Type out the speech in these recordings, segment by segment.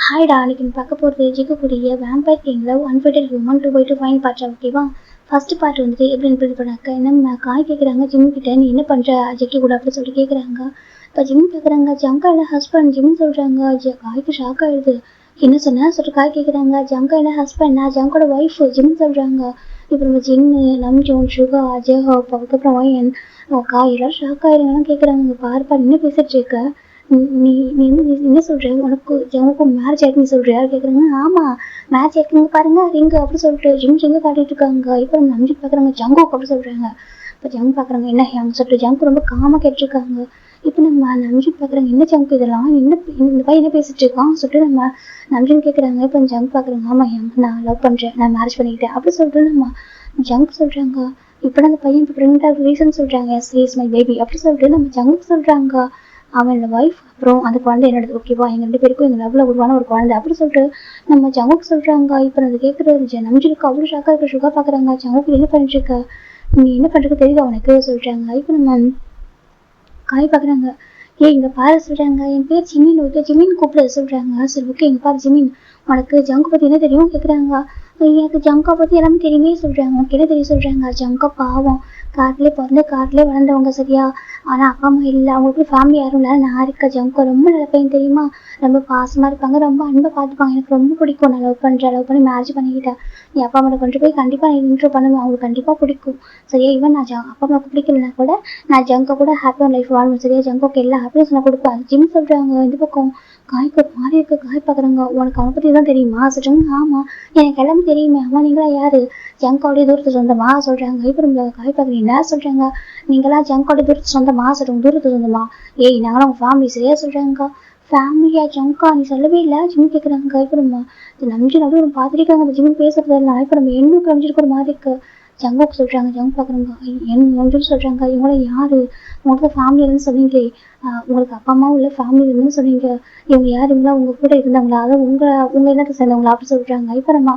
ஹாய்டா, அன்னைக்கு நீ பார்க்க போகிறது ஜிக்கக்கூடிய vampire king love unfitted human two by two fine பார்ட்ஸா. ஓகேவா? ஃபர்ஸ்ட் பார்ட் வந்துட்டு எப்படின்னு இது பண்ணாக்க என்ன காய் கேட்குறாங்க ஜிம்மி கிட்ட, நீ என்ன பண்ணுற ஜெக்கி கூட அப்படின்னு சொல்லிட்டு கேட்குறாங்க. இப்போ ஜிம்மி கேட்குறாங்க ஜங்கா என்ன ஹஸ்பண்ட் ஜிம்மி சொல்கிறாங்க. காய்க்கு ஷாக் ஆகிடுது. என்ன சொன்ன சொல்லிட்டு காய் கேட்குறாங்க. ஜங்கா என்ன ஹஸ்பண்ட், நான் ஜங்கோட ஒய்ஃப் ஜிம்மி சொல்கிறாங்க. இப்போ நம்ம ஜின்னு நம்ஜோன் சுகா ஜெஹோப் அதுக்கப்புறம் ஒயன் காய் எல்லாரும் ஷாக் ஆகிடுங்கலாம் கேட்குறாங்க. பாருப்பா என்ன பேசிட்டு இருக்க, நீ நீ வந்து என்ன சொல்ற, உனக்கும் மேரேஜ் ஆயிருக்கு நீ சொல்றியா கேட்குறாங்க. ஆமா மேரேஜ் ஆயிருக்குங்க பாருங்க ரிங்கு அப்படி சொல்லிட்டு ஜிம் ரிங்கு காட்டிட்டு இருக்காங்க. இப்போ நம்ம நம்பிட்டு பார்க்குறாங்க ஜங்கோக் அப்படி சொல்றாங்க. இப்போ ஜங்க் பார்க்குறாங்க என்ன ஹேங் சொல்லிட்டு ஜங்க் ரொம்ப காமா கேட்டிருக்காங்க. இப்போ நம்ம நம்பிட்டு பார்க்குறாங்க என்ன ஜங்க் இதெல்லாம் என்ன இந்த பையன் என்ன பேசிட்டு இருக்கான் சொல்லிட்டு நம்ம நம்பின்னு கேட்குறாங்க. இப்போ ஜங்க் பார்க்குறாங்க ஆமா ஹேங் நான் லவ் பண்றேன் நான் மேரேஜ் பண்ணிக்கிட்டேன் அப்படி சொல்லிட்டு நம்ம ஜங்க் சொல்றாங்க. இப்போ அந்த பையன் இப்போ ப்ரெக்னென்ட் ரீசன் சொல்றாங்க எஸ் இஸ் மை பேபி அப்படி சொல்லிட்டு நம்ம ஜங்க் சொல்றாங்க. அவன் ஒய்ஃப் அப்புறம் அந்த குழந்தை என்னோட ஓகேவா எங்க 2 பேருக்கும் எங்க லவ்ல உருவான ஒரு குழந்தை அப்படி சொல்லிட்டு நம்ம ஜங்குக்கு சொல்றாங்க. இப்போ அது கேட்கறது நம்பிருக்கு அவ்வளோ ஷாக்கா இருக்க. சுகா பாக்குறாங்க ஜங்குக்கு என்ன பண்ணிட்டு இருக்க, நீ என்ன பண்றது தெரியுது அவனுக்கு சொல்றாங்க. இப்போ நம்ம காய் பாக்குறாங்க. இங்க பாரு சொல்றாங்க என் பேர் ஜிமின் ஓகே ஜிமின் கூப்பிட சொல்றாங்க. சரி ஓகே இங்க பாரு ஜிமின் உனக்கு ஜங்கு பத்தி என்ன தெரியும் கேக்குறாங்க. எனக்கு ஜங்கா பத்தி எல்லாமே தெரியுமே சொல்றாங்க. உனக்கு என்ன தெரியும் சொல்றாங்க. ஜங்கா பாவம் காட்டிலே பிறந்து காட்டிலே வளர்ந்தவங்க சரியா, ஆனா அப்பா அம்மா இல்லை அவங்களுக்கு ஃபேமிலி யாரும் இல்லை. நான் இருக்க ஜங்கா ரொம்ப நல்ல பையன் தெரியுமா, ரொம்ப பாசமா இருப்பாங்க ரொம்ப அன்பை பார்த்துப்பாங்க. எனக்கு ரொம்ப பிடிக்கும். நான் லவ் பண்றேன் லவ் பண்ணி மேரேஜ் பண்ணிக்கிட்டேன். நீ அப்பா அம்மா கொண்டு போய் கண்டிப்பா நான் இன்ட்ரோ பண்ணுவேன் அவங்களுக்கு கண்டிப்பா பிடிக்கும் சரியா. ஈவன் நான் அப்பா அம்மாவுக்கு பிடிக்கலனா கூட நான் ஜங்கா கூட ஹாப்பியான லைஃப் வாழணும் சரியா. ஜங்கோக்கு எல்லா ஹாப்பினஸ் நான் கொடுப்பேன். ஜிம் சொல்றாங்க. இந்த பக்கம் காய்க்கு ஒரு மாதிரி இருக்க. காய் பாக்குறாங்க உனக்கு அவனை பத்தி தான் தெரியுமா சொல்றாங்க. ஆமா எனக்கு எல்லாமே தெரியுமே. ஆமா நீங்களா யாரு, ஜங்கோடைய தூரத்து சொந்தமா சொல்றாங்க. இப்போ நம்ம காய் பாக்குறீங்க என்ன சொல்றாங்க. நீங்களா ஜங்கோடைய தூரத்து சொந்தமா சொல்றாங்க. தூரத்து சொந்தமா ஏய் நாங்களும் உங்க ஃபேமிலி சரியா சொல்றாங்க. ஃபேமிலியா ஜங்கா நீ சொல்லவே இல்லை ஜிம் கேட்குறாங்க. இப்போ நம்ம நம்பிச்சு நடுவு பார்த்துருக்காங்க அந்த ஜிம் பேசுறது இல்லை. இப்போ நம்ம என்ன கழிஞ்சிருக்கிற மாதிரி இருக்கு. ஜங்கோக்கு சொல்றாங்க. ஜங்க் பாக்குறாங்க என்ன சொல்றாங்க. இவங்கள யாரு, உங்களுக்கு ஃபேமிலி இல்லைன்னு சொன்னீங்களே, உங்களுக்கு அப்பா அம்மாவும் இல்லை ஃபேமிலி இல்லைன்னு சொன்னீங்க. இவங்க யாரு, இவங்களா உங்க கூட இருந்தாங்களா, அதாவது உங்க என்னத்தை சேர்ந்தவங்களா அப்படி சொல்றாங்க. இப்போ நம்ம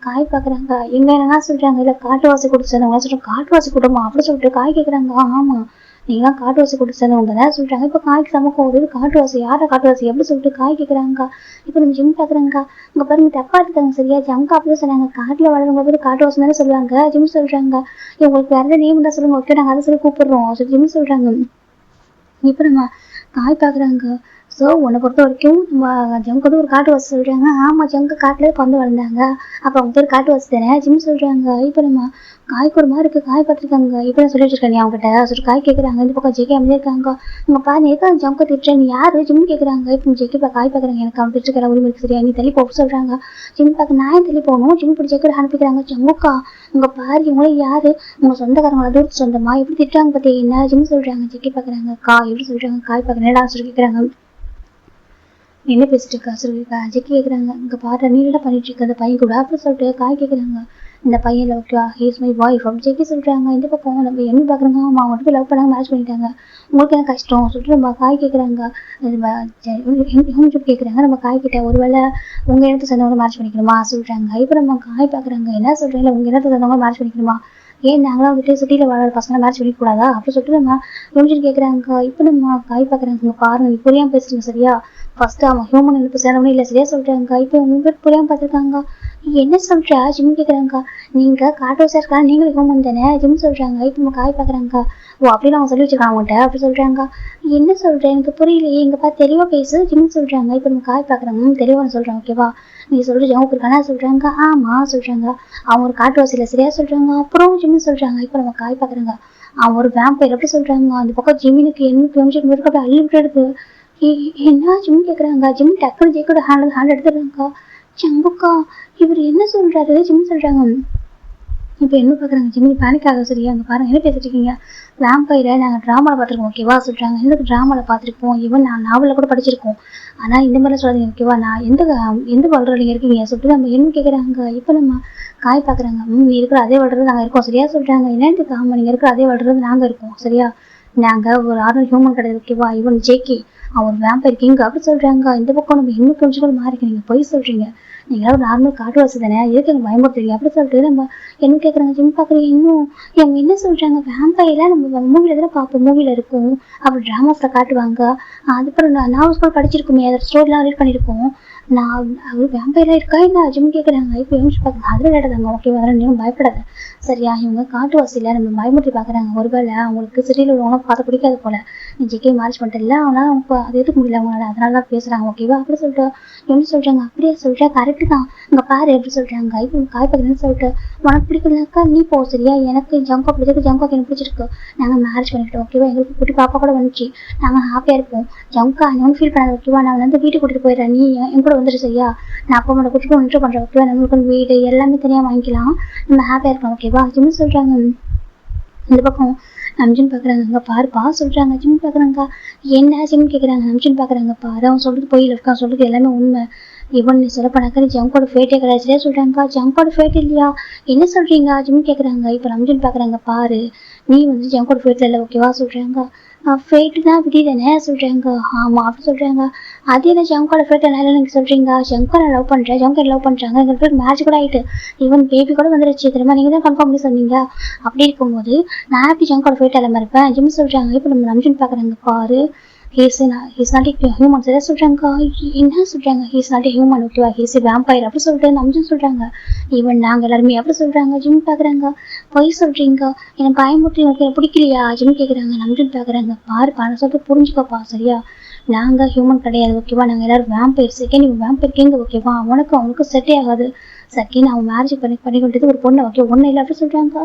காய் பாக்குறாங்க. எங்க என்னன்னா சொல்றாங்க இல்ல காட்டுவாசி கூட்டு சேர்ந்தவங்களா சொல்றாங்க. காட்டுவாசி கூட்டமா அப்படி சொல்லிட்டு காய் கேட்குறாங்க. ஆமா நீங்களாம் காட்டுவாசி கூட்டு சேர்ந்தவங்க தான் சொல்றாங்க. இப்போ காய்க்கு சமக்கம் ஒரு காட்டுவாசி யாரா காட்டுவாசி எப்படி சொல்லிட்டு காய் கேட்குறாங்க. இப்போ நம்ம ஜிம் பாக்குறாங்க. உங்க பாருங்க தப்பா இருக்காங்க சரியா. ஜங்கா அப்படிதான் சொன்னாங்க காட்டுல வளர்றவங்க பேர் காட்டுவாசி தானே சொல்லுவாங்க. ஜிம் சொல்றாங்க உங்களுக்கு வேற ஏதாவது நேம் தான் சொல்லுங்க ஓகே நாங்க அதை சொல்லி கூப்பிடுறோம் ஜிம் சொல்றாங்க. இப்போ நம்ம காய் பாக்குறாங்க. ஸோ உன்னை பொறுத்த வரைக்கும் நம்ம ஜங்கு வந்து ஒரு காட்டுவாசி சொல்றாங்க. ஆமா ஜங்கு காட்டுல பந்து வளர்ந்தாங்க அப்ப அவங்க பேர் காட்டுவாசி தானே ஜிம் சொல்றாங்க. இப்போ நம்ம காய்க்கு ஒரு மாதிரி இருக்கு. காய் பார்த்துருக்காங்க. இப்போ நான் சொல்லி வச்சிருக்கேன் அவங்ககிட்ட சொல்லிட்டு காய் கேட்குறாங்க. இந்த பக்கம் ஜெக்கி அமைதியா இருக்காங்க. உங்க பாரு எதுக்கு ஜங்கு திட்டுறேன் நீ யாரு ஜிம் கேட்குறாங்க. இப்போ ஜெக்கி காய் பாக்குறாங்க. எனக்கு அவன் திட்டுக்கிற உரிமை இருக்கு சரியா, நீ தள்ளி போக சொல்றாங்க. ஜிம் பார்க்க நான் தள்ளி போகணும். ஜிம் பிடிச்ச கூட அனுப்பிக்கிறாங்க. ஜங்குக்கா உங்க பாரு இவங்களும் யாரு, உங்க சொந்தக்காரங்களா தூரத்து சொந்தமா எப்படி திட்டுறாங்க பத்தி என்ன ஜிம் சொல்றாங்க. ஜெக்கி பாக்குறாங்க. காய் எப்படி சொல்றாங்க. காய் பாக்குறேன் என்னடா சொல்லி கேட்குறாங்க. என்ன பேசிட்டு இருக்கா சொல்லியிருக்கா. ஜெக்கி கேட்குறாங்க. இங்கே பாரு நீ என்ன பண்ணிட்டு இருக்க அந்த பையன் கூட அப்படி சொல்லிட்டு காய் கேட்குறாங்க. இந்த பையன் ஓகேவா ஹீஸ் மை பாய் அப்படி ஜெக்கி சொல்றாங்க. இந்த பக்கம் நம்ம என்ன பார்க்குறாங்க. ஆமா அவங்க போய் லவ் பண்ணாங்க மேரேஜ் பண்ணிட்டாங்க உங்களுக்கு என்ன கஷ்டம் சொல்லிட்டு நம்ம காய் கேட்குறாங்க. கேட்குறாங்க நம்ம காய் கிட்ட ஒருவேளை உங்க இடத்த சேர்ந்தவங்க மேரேஜ் பண்ணிக்கணுமா சொல்றாங்க. இப்போ நம்ம காய் பார்க்குறாங்க. என்ன சொல்றீங்க உங்க இடத்த சேர்ந்தவங்க மேரேஜ் பண்ணிக்கணுமா, ஏன் நாங்களாம் வந்துட்டு சிட்டியில் வாழற பசங்க மேரேஜ் பண்ணிக்கூடாதா அப்படி சொல்லிட்டு நம்ம யோசிச்சு கேட்குறாங்க. இப்போ நம்ம காய் பார்க்குறாங்க. பாருங்க நீ புரியாம பேசுறீங்க சரியா. ஃபர்ஸ்ட் அவன் ஹியூமன் இப்போ சேர்ந்தவனே இல்லை சரியா சொல்றாங்க. இப்போ உங்க பேர் புரியாம பார்த்துருக்காங்க. என்ன சொல்றா ஜிம் கேட்குறாங்க. நீங்க காட்டுவாசியா இருக்கா நீங்களும் ஹியூமன் தானே ஜிம் சொல்றாங்க. இப்போ நம்ம காய் பார்க்குறாங்க. ஓ அப்படின்னு அவங்க சொல்லி வச்சிருக்காங்க அவங்ககிட்ட அப்படி சொல்றாங்க. என்ன சொல்றேன் எனக்கு புரியலையே இங்க பார்த்து தெளிவா பேசு ஜிம் சொல்றாங்க. இப்போ நம்ம காய் பார்க்குறாங்க. தெளிவான சொல்றாங்க ஓகேவா நீ சொல்ற ஜவுக்கு இருக்கானா சொல்றாங்க. ஆமா சொல்றாங்க. அவன் ஒரு காட்டுவாசியில சரியா சொல்றாங்க. அப்புறம் ஜிம் சொல்றாங்க. இப்போ நம்ம காய் பார்க்குறாங்க. அவன் ஒரு வேம்பயர் எப்படி சொல்றாங்க. அந்த பக்கம் ஜிமினுக்கு என்ன கிலோமீட்டர் இருக்க அள்ளி விட்டு எடுத்து என்ன ஜிம் கேட்குறாங்க. ஜிம் டக்குனு ஜெயிக்கோட ஹேண்ட் எடுத்துடுறாங்க. சம்புக்கா இவர் என்ன சொல்றாரு ஜிம் சொல்றாங்க. இப்போ என்ன பார்க்குறாங்க. ஜிம்மி பேனிக் ஆக சரியா. அங்கே பாருங்க என்ன பேசிட்டு இருக்கீங்க. வேம்பயரை நாங்கள் ட்ராமாவில் பார்த்துருக்கோம் ஓகேவா சொல்றாங்க. எந்த ட்ராமாவில் பார்த்துருக்கோம் ஈவன் நான் நாவலில் கூட படிச்சிருக்கோம். ஆனால் இந்த மாதிரிலாம் சொல்லாதீங்க ஓகேவா. நான் எந்த வளர்ற நீங்கள் இருக்கீங்க சொல்லிட்டு நம்ம என்ன கேட்குறாங்க. இப்போ நம்ம காய் பார்க்குறாங்க. நீ இருக்கிற அதே வளர்றது நாங்கள் இருக்கோம் சரியா சொல்றாங்க. என்னத்துக்கு ஆமாம் நீங்கள் இருக்கிற அதே வளர்றது நாங்கள் இருக்கோம் சரியா. நாங்கள் ஒரு ஆர்டர் ஹியூமன் கிடையாது ஓகேவா. ஈவன் ஜேகே அவன் ஒரு வேம்பயர் கிங் அப்படி சொல்றாங்க. இந்த பக்கம் நம்ம இன்னும் கொஞ்சம் மாறிக்க நீங்க போய் சொல்றீங்க. நீங்களாவது நார்மல் காட்டுவாசி தானே, எதுக்கு எனக்கு பயமுறுத்துறீங்க அப்படி சொல்லிட்டு நம்ம என்ன கேட்குறாங்க ஜிம் பார்க்குறீங்க. இன்னும் இவங்க என்ன சொல்கிறாங்க, வேம்பையெல்லாம் நம்ம மூவியில் தானே பார்ப்போம், மூவியில் இருக்கும் அப்படி ட்ராமாஸில் காட்டுவாங்க. அதுக்கப்புறம் நான் ஸ்கூல் படிச்சிருக்கோமே, அதை ஸ்டோரிலாம் ரீட் பண்ணியிருக்கோம். நான் அவர் வேம்பையெல்லாம் இருக்கா என்ன ஜிம் கேட்குறாங்க. இப்போ யோசிச்சு பார்க்குறாங்க, அதில் விளையாடுதாங்க. ஓகேவா, அதெல்லாம் நீங்களும் பயப்படாது சரியா. இவங்க காட்டுவாசியில் நம்ம பயமுறுத்தி பார்க்குறாங்க. ஒருவேளை அவங்களுக்கு சிட்டியில் உள்ளவங்க பார்த்து பிடிக்காது போல, நீ ஜிகே மேரேஜ் பண்ணிட்டல, ஆனால் அவங்க அது எதுக்கு முடியல அவங்களால, அதனால தான் பேசுகிறாங்க. ஓகேவா அப்படி சொல்லிட்டு என்ன சொல்கிறாங்க. அப்படியே சொல்லிட்டா கரெக்டு தான், இங்கே பாரு எப்படி சொல்கிறாங்க. இப்போ காய் பார்க்குறேன்னு சொல்லிட்டு உனக்கு பிடிக்கலனாக்கா நீ போ சரியா. எனக்கு ஜங்கா பிடிச்சிருக்கு, ஜங்காக்கு எனக்கு பிடிச்சிருக்கு, நாங்கள் மேரேஜ் பண்ணிக்கிட்டோம். ஓகேவா, எங்களுக்கு குட்டி பாப்பா கூட வந்துச்சு, நாங்கள் ஹாப்பியாக இருப்போம். ஜங்கா நீ ஒன்றும் ஃபீல் பண்ணாது. ஓகேவா, நான் வந்து வீட்டுக்கு கூட்டிகிட்டு போயிடுறேன், நீ என் கூட வந்துட்டு சரியா. நான் அப்பா அம்மா கூட்டிட்டு ஒன்று பண்ணுறேன். ஓகேவா, நம்மளுக்கு வீடு எல்லாமே தனியாக வாங்கிக்கலாம், நம்ம ஹாப்பியாக இருக்கலாம். ஓகேவா ஜிம் சொல்கிறாங்க. இந்த பக்கம் நம்ஜின் பார்க்குறாங்க. அங்கே பாருப்பா சொல்கிறாங்க. ஜிம் பார்க்குறாங்க. என்ன ஜிம் கேட்குறாங்க. நம்ஜின் பார்க்குறாங்க. பாரு அவன் சொல்கிறது போய் இருக்கான், சொல்கிறது எல்லாமே உண்மை. இவன் நீ சொல்ல போனாக்கா நீ ஜங்கோட ஃபேட்டே கிடையாதுலே சொல்கிறாங்க. ஜங்கோட ஃபேட் இல்லையா, என்ன சொல்கிறீங்க ஜிம் கேட்குறாங்க. இப்போ நம்ஜின் பார்க்குறாங்க. பாரு நீ வந்து ஜங்கோட ஃபேட்டில் இல்லை. ஓகேவா சொல்கிறாங்க. ஃபேட்டு தான் விதி தானே சொல்கிறாங்க. ஆமாம் அப்படி சொல்கிறாங்க. அது என்ன ஜங்கோட ஃபேட் என்ன எனக்கு சொல்கிறீங்க. ஜங்கோ நான் லவ் பண்ணுறேன், ஜங்கோ லவ் பண்ணுறாங்க, எங்கள் பேர் மேட்ச் கூட ஆகிட்டு, ஈவன் பேபி கூட வந்துருச்சு தெரியுமா, நீங்கள் தான் கன்ஃபார்ம் பண்ணி சொன்னீங்க. அப்படி இருக்கும்போது நான் எப்படி ஜங்கோட ஃபேட் எல்லாம் இருப்பேன் ஜிம் சொல்கிறாங்க. இப்போ நம்ம நம்ஜின் பார்க்குறாங்க. பாரு he's not a human சரியா சொல்கிறாங்க. என்ன சொல்கிறாங்க, he's not a human ஓகேவா, he's a vampire அப்படி சொல்லிட்டு நம்ஜின் சொல்கிறாங்க. ஈவன் நாங்கள் எல்லாருமே அப்படி சொல்கிறாங்க. ஜிம் பார்க்குறாங்க. பொய் சொல்கிறீங்க, எனக்கு பயமுறுத்தி எனக்கு பிடிக்கலையா ஜிம் கேட்குறாங்க. நம்ஜின் பார்க்குறாங்க. பாருப்பா நான் சொல்லிட்டு புரிஞ்சுக்கோப்பா சரியா, நாங்கள் ஹியூமன் கிடையாது. ஓகேவா, நாங்கள் எல்லோரும் வேம்பயர். செகண்ட் இவன் வேம்பயர் கிங். ஓகேவா, அவனுக்கு செட்டே ஆகாது. செகண்ட் அவன் மேரேஜ் பண்ணிக்கிட்டது ஒரு பொண்ணு. ஓகே ஒன்றும் இல்லை அப்படி சொல்கிறாங்க.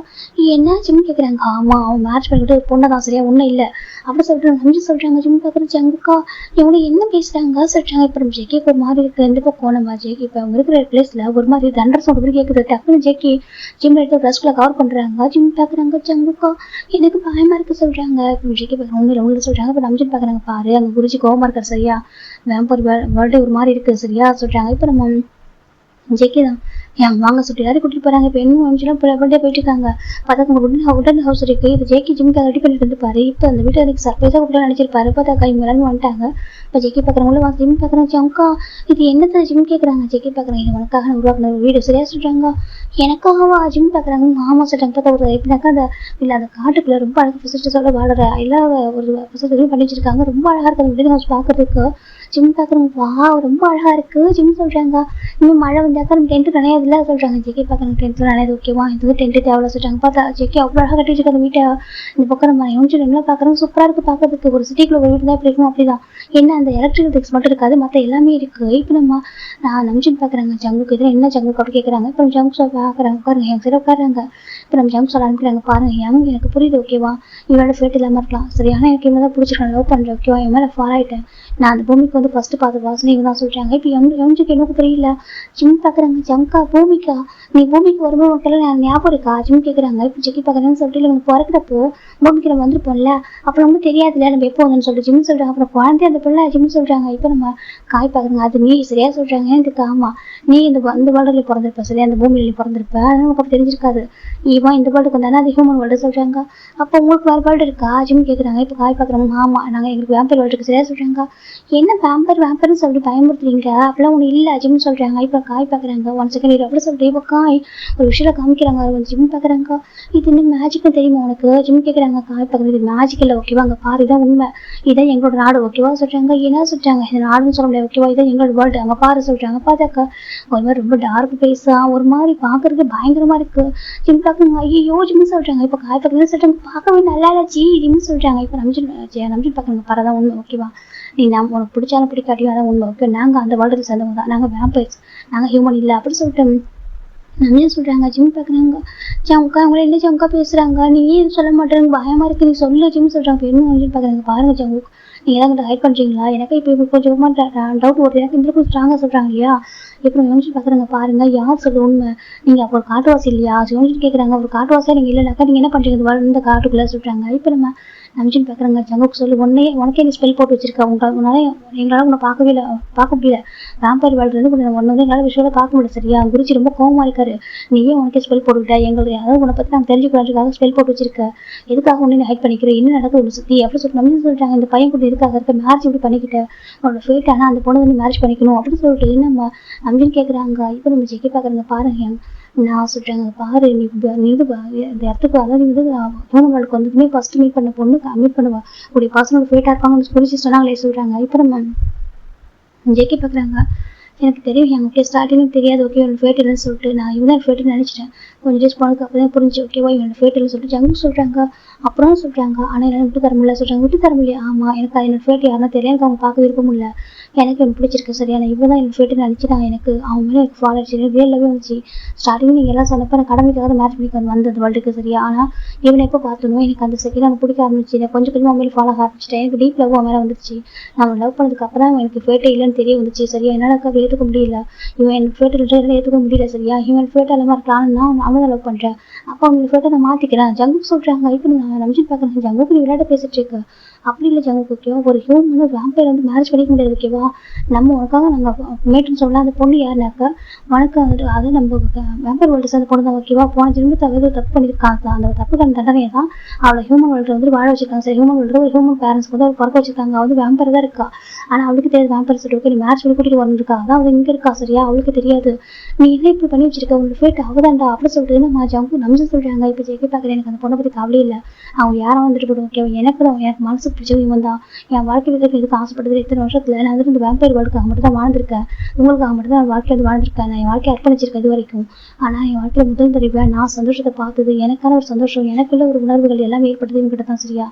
என்ன ஜிம் கேட்குறாங்க. ஆமாம் அவன் மேரேஜ் பண்ணிக்கிட்டு ஒரு பொண்ணை தான் சரியா, ஒன்றும் இல்லை அப்படி சொல்லிட்டு நம்ஜின் சொல்கிறாங்க. ஜிம் பார்க்குற ஜங்குக்கா இவங்க என்ன பேசுகிறாங்க சொல்கிறாங்க. இப்போ நம்ம ஜெக்கி ஒரு மாதிரி இருக்குது. எந்த பக்கம் நம்ம ஜெக்கி இப்போ அவங்க இருக்கிற பிளேஸில் ஒரு மாதிரி தண்டர் சவுண்ட் மாதிரி கேட்குது. டக்குன்னு ஜெக்கி ஜிம் எடுத்து ட்ரெஸ்க்குள்ள கவர் பண்ணுறாங்க. ஜிம் பார்க்குறாங்க. ஜங்குக்கா எனக்கு பயமாக இருக்குது சொல்கிறாங்க. இப்போ ஜெக்கி பார்க்குறாங்க. ஒன்றும் சொல்கிறாங்க. இப்போ நம்ஜின் பார்க்குறாங்க. பாரு அங்கே குருஜி கோவமாக இருக்கார் சரியா, வேம்பர் வேர்ல்டு ஒரு மாதிரி இருக்குது சரியா சொல்கிறாங்க. இப்போ நம்ம ஜெக்கி தான் வாங்க சுற்றி எல்லாரும் கூட்டிட்டு போறாங்க. இப்போ இன்னும் அஞ்சுலாம் பர்த்டே போயிட்டு இருக்காங்க. பார்த்தாக்க உடன் ஹவுஸ் இருக்கு. இது ஜெக்கி ஜிம்க்கு ரெடி பண்ணிட்டு வந்துருப்பாரு. இப்போ அந்த வீட்டை எனக்கு சர்ப்ரைஸாக கூப்பிட்டு நினைச்சிருப்பாரு. பார்த்தாக்கா இவங்க எல்லாரும் வந்துட்டாங்க. இப்போ ஜெக்கி பார்க்குறவங்களும் ஜிம் பார்க்குறாங்க. ஜங்கா இது என்னத்தை ஜிம் கேட்குறாங்க. ஜெக்கி பார்க்குறாங்க. இது உனக்காக உருவாக்குன வீடு சரியா சொல்கிறாங்க. எனக்காகவா ஜிம் பார்க்குறாங்க. மாமா சொல்கிறாங்க. பார்த்தா ஒரு எப்படின்னாக்கா அந்த இல்லை அந்த காட்டுக்குள்ள ரொம்ப அழகாக ஃபெசிலிட்டிஸோட வாழற எல்லா ஒரு ஃபெசிலிட்டிஸும் பண்ணி வச்சிருக்காங்க. ரொம்ப அழகாக இருக்குது அந்த வீடு ஹவுஸ் பார்க்கறதுக்கு. ஜிம் பார்க்குறவங்க வா ரொம்ப அழகாக இருக்குது ஜிம் சொல்கிறாங்க. இன்னும் மழை வந்தாக்கா நம்ம டென்ட்டு நினையாதுல சொல்கிறாங்க. ஜெக்கி பார்க்குறாங்க. டென்ட்டில் நினையாது. ஓகேவா இது டென்ட்டு தேவையில்ல சொல்கிறாங்க. பார்த்தா ஜெக்கி அவ்வளோ அழகாக கட்டி வச்சுருக்க அந்த வீட்டை. இந்த பக்கம் நம்ம யோசிச்சு பார்க்குறோம். சூப்பராக இருக்குது பார்க்கறதுக்கு. ஒரு சிட்டிக்குள்ள ஒரு வீடு தான் எப்படி இருக்கும் அப்படி தான். என்ன அந்த எலக்ட்ரிக்கல் திங்ஸ் மட்டும் இருக்காது, மற்ற எல்லாமே இருக்குது. இப்போ நான் நம்ஜின் பார்க்குறாங்க. ஜங்குக்கு இதில் என்ன ஜங்குக்கு அப்படி கேட்குறாங்க. இப்போ நம்ம ஜங்கு சொல்ல பார்க்குறாங்க. உட்காருங்க என் சரி உட்காருங்க. இப்போ நம்ம ஜங்கு சொல்ல அனுப்பிடுறாங்க. பாருங்க எனக்கு புரியுது. ஓகேவா இவரோட ஃபேட் இல்லாமல் இருக்கலாம் சரி, ஆனால் எனக்கு இவங்க தான் பிடிச்சிருக்கேன், லவ் பண்ணுறேன். ஓகேவா என் மேலே ஃபாலோ ஆகிட்டேன். நான் அந்த பூமிக்கு வந்து ஃபஸ்ட்டு பார்த்து வாசனை இவங்க தான் சொல்கிறாங்க. இப்போ எம்ஜிக்கு எனக்கு புரியல. ஜிம் பார்க்குறாங்க. ஜங்கா பூமிக்கா நீ பூமிக்கு வரும்போது உனக்கு ஞாபகம் இருக்கா ஜிம் கேட்குறாங்க. இப்போ ஜெக்கி பார்க்குறேன்னு சொல்லிட்டு இவங்க பிறக்கிறப்போ பூமிக்கு நம்ம வந்துருப்போம்ல, அப்புறம் வந்து தெரியாதுல்ல நம்ம எப்போ வந்தோன்னு சொல்லிட்டு ஜிம் சொல்கிறாங்க. அப்புறம் குழந்தை அந்த பிள்ளை ஜிம் சொல்கிறாங்க. இப்போ நம்ம காய் பார்க்குறாங்க. அது நீ சரியா சொல்கிறாங்க. எனக்கு ஆமாம் நீ இந்த வேர்ல்டில் பிறந்திருப்ப சரியா, அந்த பூமியில் பிறந்திருப்ப, அதனால உனக்கு அப்போ தெரிஞ்சிருக்காது. இவன் இந்த வேர்ல்டுக்கு வந்தானே அது ஹியூமன் வேர்ல்டு சொல்கிறாங்க. அப்போ உங்களுக்கு வேறு வேர்ல்டு இருக்கா ஜிம் கேட்குறாங்க. இப்போ காய் பார்க்குறாங்க. ஆமாம் நாங்கள் எங்களுக்கு வேம்பர் வேர்ல்டு இருக்குது சரியா சொல்கிறாங்க. என்ன வேம்பர்னு சொல்லிட்டு பயமுறுத்துறீங்க, அப்பெல்லாம் ஒன்று இல்லை ஜிம் சொல்கிறாங்க. இப்போ காய் பார்க்குறாங்க. 1 செகண்ட் அப்படி சொல்லிட்டு இப்போ காய் ஒரு விஷயம் காமிக்கிறாங்க. ஜிம் பார்க்குறாங்க. இது இன்னும் மேஜிக்கும் தெரியுமா உனக்கு ஜிம் கேட்குறாங்க. காய் பார்க்குறது இது மேஜிக் இல்லை. ஓகேவா அங்கே பாரு இதான் உண்மை, இதான் எங்களோட நாடு. ஓகேவா சொல்கிறாங்க. என்ன சொல்கிறாங்க, இந்த நாடுன்னு சொல்ல முடியாது. ஓகேவா இதான் எங்களோட வேர்ல்டு அங்கே பாரு சொல்கிறாங்க. பார்த்தாக்கா ஒரு மாதிரி ரொம்ப டார்க் பேஸா ஒரு மாதிரி பார்க்கறதுக்கு பயங்கரமாக இருக்குது. ஜிம் பார்க்குறாங்க. ஐயோ ஜிம் சொல்கிறாங்க. இப்போ காய் பார்க்குறது சொல்கிறாங்க. பார்க்கவே நல்லா இல்லை ஜிம் சொல்கிறாங்க. இப்போ நம்ஜின் பார்க்குறாங்க. பரதான் உண்மை. ஓகேவா நீ உனக்கு பிடிச்சாலும் பிடிக்காட்டியும் அதான் உண்மை. ஓகே நாங்கள் அந்த வேர்ல்டில் சேர்ந்தவங்க தான், நாங்கள் வேம்பர்ஸ், நாங்கள் ஹியூமன் இல்லை அப்படி சொல்லிட்டு நம்பியே சொல்கிறாங்க. ஜிம் பார்க்குறாங்க. ஜங்கா அவங்கள என்ன ஜங்கா பேசுகிறாங்க, நீ ஏன் சொல்ல மாட்டேங்க பயமாக இருக்குது நீ சொல்லு ஜிம் சொல்கிறாங்க. என்ன நம்பின்னு பார்க்குறாங்க. பாருங்கள் ஜங்கு நீங்கள் தான் ஹைட் பண்ணுறீங்களா, எனக்கு இப்போ இப்போ கொஞ்சம் டவுட் வருது, எனக்கு இந்த கொஞ்சம் ஸ்ட்ராங்காக சொல்கிறாங்க இல்லையா. இப்போ யோசிச்சு பார்க்குறாங்க. பாருங்கள் யார் சொல்லு உண்மை, நீங்கள் அப்போ ஒரு காட்டுவாசி இல்லையா யோசிச்சு கேட்குறாங்க. ஒரு காட்டுவாசியாக நீங்கள் இல்லைனாக்கா நீங்கள் என்ன பண்ணுறீங்க இந்த காட்டுக்குள்ளே சொல்கிறாங்க. இப்போ நம்ம நம்ஜின் பார்க்குறாங்க. ஜங்குக்கு சொல்லு, உனக்கே நீ ஸ்பெல் போட்டு வச்சிருக்க, எங்களால் உன்னை பார்க்க முடியல. வேம்பயர் வேர்ல்டு ஒன்று வந்து எங்களால் விஷயம் பார்க்க முடியல சரியா. குருஜி ரொம்ப கோவமா இருக்காரு. நீயே உனக்கே ஸ்பெல் போட்டுவிட்ட, எங்களுக்கு அதாவது உன்னை பற்றி நாங்கள் தெரிஞ்சுக்கிறதுக்காக ஸ்பெல் போட்டு வச்சிருக்க, எதுக்காக ஒன்று ஹைட் பண்ணிக்கிறேன், என்ன நடக்குது ஒன்று சுற்றி அப்படின்னு சொல்லிட்டு நம்ஜின் சொல்லிட்டாங்க. இந்த பையன் கூட எதுக்காக இருக்க, மேரேஜ் இப்படி பண்ணிக்கிட்டேன், உன்னோட ஃபேட், ஆனால் அந்த பொண்ணு வந்து மேரேஜ் பண்ணிக்கணும் அப்படின்னு சொல்லிட்டு நம்ம நம்ஜின் கேட்குறாங்க. இப்போ நம்ம ஜெக்கி பார்க்குறாங்க. பாருங்க நான் சொல்றாங்க, பாரு நீ இது இந்த இடத்துக்கு, அதாவது இது ஹியூமன் வந்ததுமே ஃபர்ஸ்ட் மீட் பண்ண பொண்ணு மீட் பண்ணுவா உடைய பர்சனோட ஃபேட்டா இருப்பாங்கன்னு புரிச்சு சொன்னாங்களே சொல்றாங்க. இப்போ நம்ம ஜெக்கி பார்க்குறாங்க. எனக்கு தெரியும் என் ஓகே ஸ்டார்டிங் தெரியாது, ஓகே இவன் ஃபேட் இல்லைன்னு சொல்லிட்டு நான் இவன் தான் ஃபேட்டுன்னு நினச்சிட்டேன். கொஞ்சம் டேஸ் போனதுக்கு அப்போ தான் புரிஞ்சு ஓகேவா இவன் ஃபேட் இல்லைன்னு சொல்லிட்டு ஜங்கு சொல்கிறாங்க. அப்புறம் சொல்கிறாங்க, ஆனால் என்னால் விட்டு தர முடியல சொல்கிறாங்க. விட்டு தர முடியல, ஆமாம் எனக்கு என்னோட ஃபேட் யாருன்னா தெரியல, எனக்கு அவங்க பார்க்க விருப்பம் இல்லை, எனக்கு எனக்கு பிடிச்சிருக்கு சரியா, நான் இவன் தான் என் ஃபேட்டுன்னு நினச்சிட்டான். எனக்கு அவன் மேலே எனக்கு ஃபாலோ ஆச்சு, ரியலாகவே வந்துச்சு. ஸ்டார்டிங் நீங்கள் எல்லாம் சொன்னப்போ நான் கடமைக்காக தான் மேட்ச் பண்ணி வந்தது வேர்ல்டுக்கு சரியா. ஆனால் இவனை எப்போ பார்த்தோம் எனக்கு அந்த செகண்ட் எனக்கு பிடிக்க ஆரம்பிச்சு, எனக்கு கொஞ்சம் கொஞ்சமாக மேலே ஃபாலோ ஆரம்பிச்சிட்டேன். எனக்கு டீப் லவ் மேலே வந்துருச்சு. நம்ம லவ் பண்ணதுக்கு அப்புறம் எனக்கு ஃபேட்டே இல்லைன்னு தெரிய வந்துச்சு சரியா. என்னால் ஏற்றுக்க முடியல, இவன் எனக்கு ஃபேட் இல்லை ஏற்றுக்க முடியல சரியா. இவன் ஃபேட் எல்லாமே இருக்கான்னு நான் அவன் தான் லவ் பண்ணுறேன். அப்போ அவங்க ஃபேட்டை நான் மாற்றிக்கிறேன் ஜங்குக்கு சொல்கிறாங்க. இப்போ நான் நம்பிச்சு பார்க்குறேன். ஜங்குக்கு நீ விளையாட பேசிட்டு இருக்க, அப்படி இல்லை ஜங்குக்கு ஓகேவா. ஒரு ஹியூமன் வேம்பயர் வந்து மேரேஜ் பண்ணிக்க முடியாது ஓகேவா. நம்ம உனக்காக நாங்கள் மேட்டுன்னு சொல்லலாம். அந்த பொண்ணு யாருனாக்கா உனக்கு அதை நம்ம வேம்பயர் வேர்ல்டு சேர்ந்த பொண்ணு தான் ஓகேவா. போன ஜென்மத்தை அவர் தப்பு பண்ணியிருக்காங்க, அந்த தப்புக்கான தண்டனையை தான் அவளை ஹியூமன் வேர்ல்டு வந்து வாழ வச்சிருக்காங்க சரி. ஹியூமன் வேர்ல்டு ஒரு ஹியூமன் பேரண்ட்ஸ் வந்து அவர் பிறக்க வச்சிருக்காங்க. வந்து வேம்பயர் தான் இருக்கா, ஆனால் அவளுக்கு தெரியாது வேம்பயர் சொல்லிட்டு ஓகே நீ மேரேஜ் பண்ணி கூட்டிட்டு வந்துருக்கா, அதான் அவள் இங்கே இருக்கா சரியா. அவளுக்கு தெரியாது நீ என்ன இப்படி பண்ணி வச்சிருக்க, உங்களுக்கு ஃபேட் அவதான்டா அப்படின்னு சொல்லிட்டு நம்ம ஜங்கு நம்ஜு சொல்கிறாங்க. இப்போ ஜெயிக்க பார்க்குறேன். எனக்கு அந்த பொண்ணை பற்றி கவலையே இல்லை, அவங்க யாரும் வந்துட்டு போடும் ஓகே. எனக்கு தான் எனக்கு மனசு பிடிச்சது இவன் தான். என் வாழ்க்கையில் எதுக்கு ஆசைப்பட்டது இத்தனை வருஷத்தில் நான் வந்து இந்த வேம்பயர் வேர்ல்டுக்காக மட்டும் தான் வாழ்ந்திருக்கேன், உங்களுக்காக மட்டும் தான் வாழ்க்கை வந்து வாழ்ந்திருக்கேன். நான் என் வாழ்க்கையை அர்ப்பணிச்சிருக்கேன் இது வரைக்கும். ஆனால் என் வாழ்க்கையில் முதல் தடவை நான் சந்தோஷத்தை பார்த்தது, எனக்கான ஒரு சந்தோஷம், எனக்குள்ள ஒரு உணர்வுகள் எல்லாமே ஏற்பட்டது இவங்ககிட்ட தான் சரியா.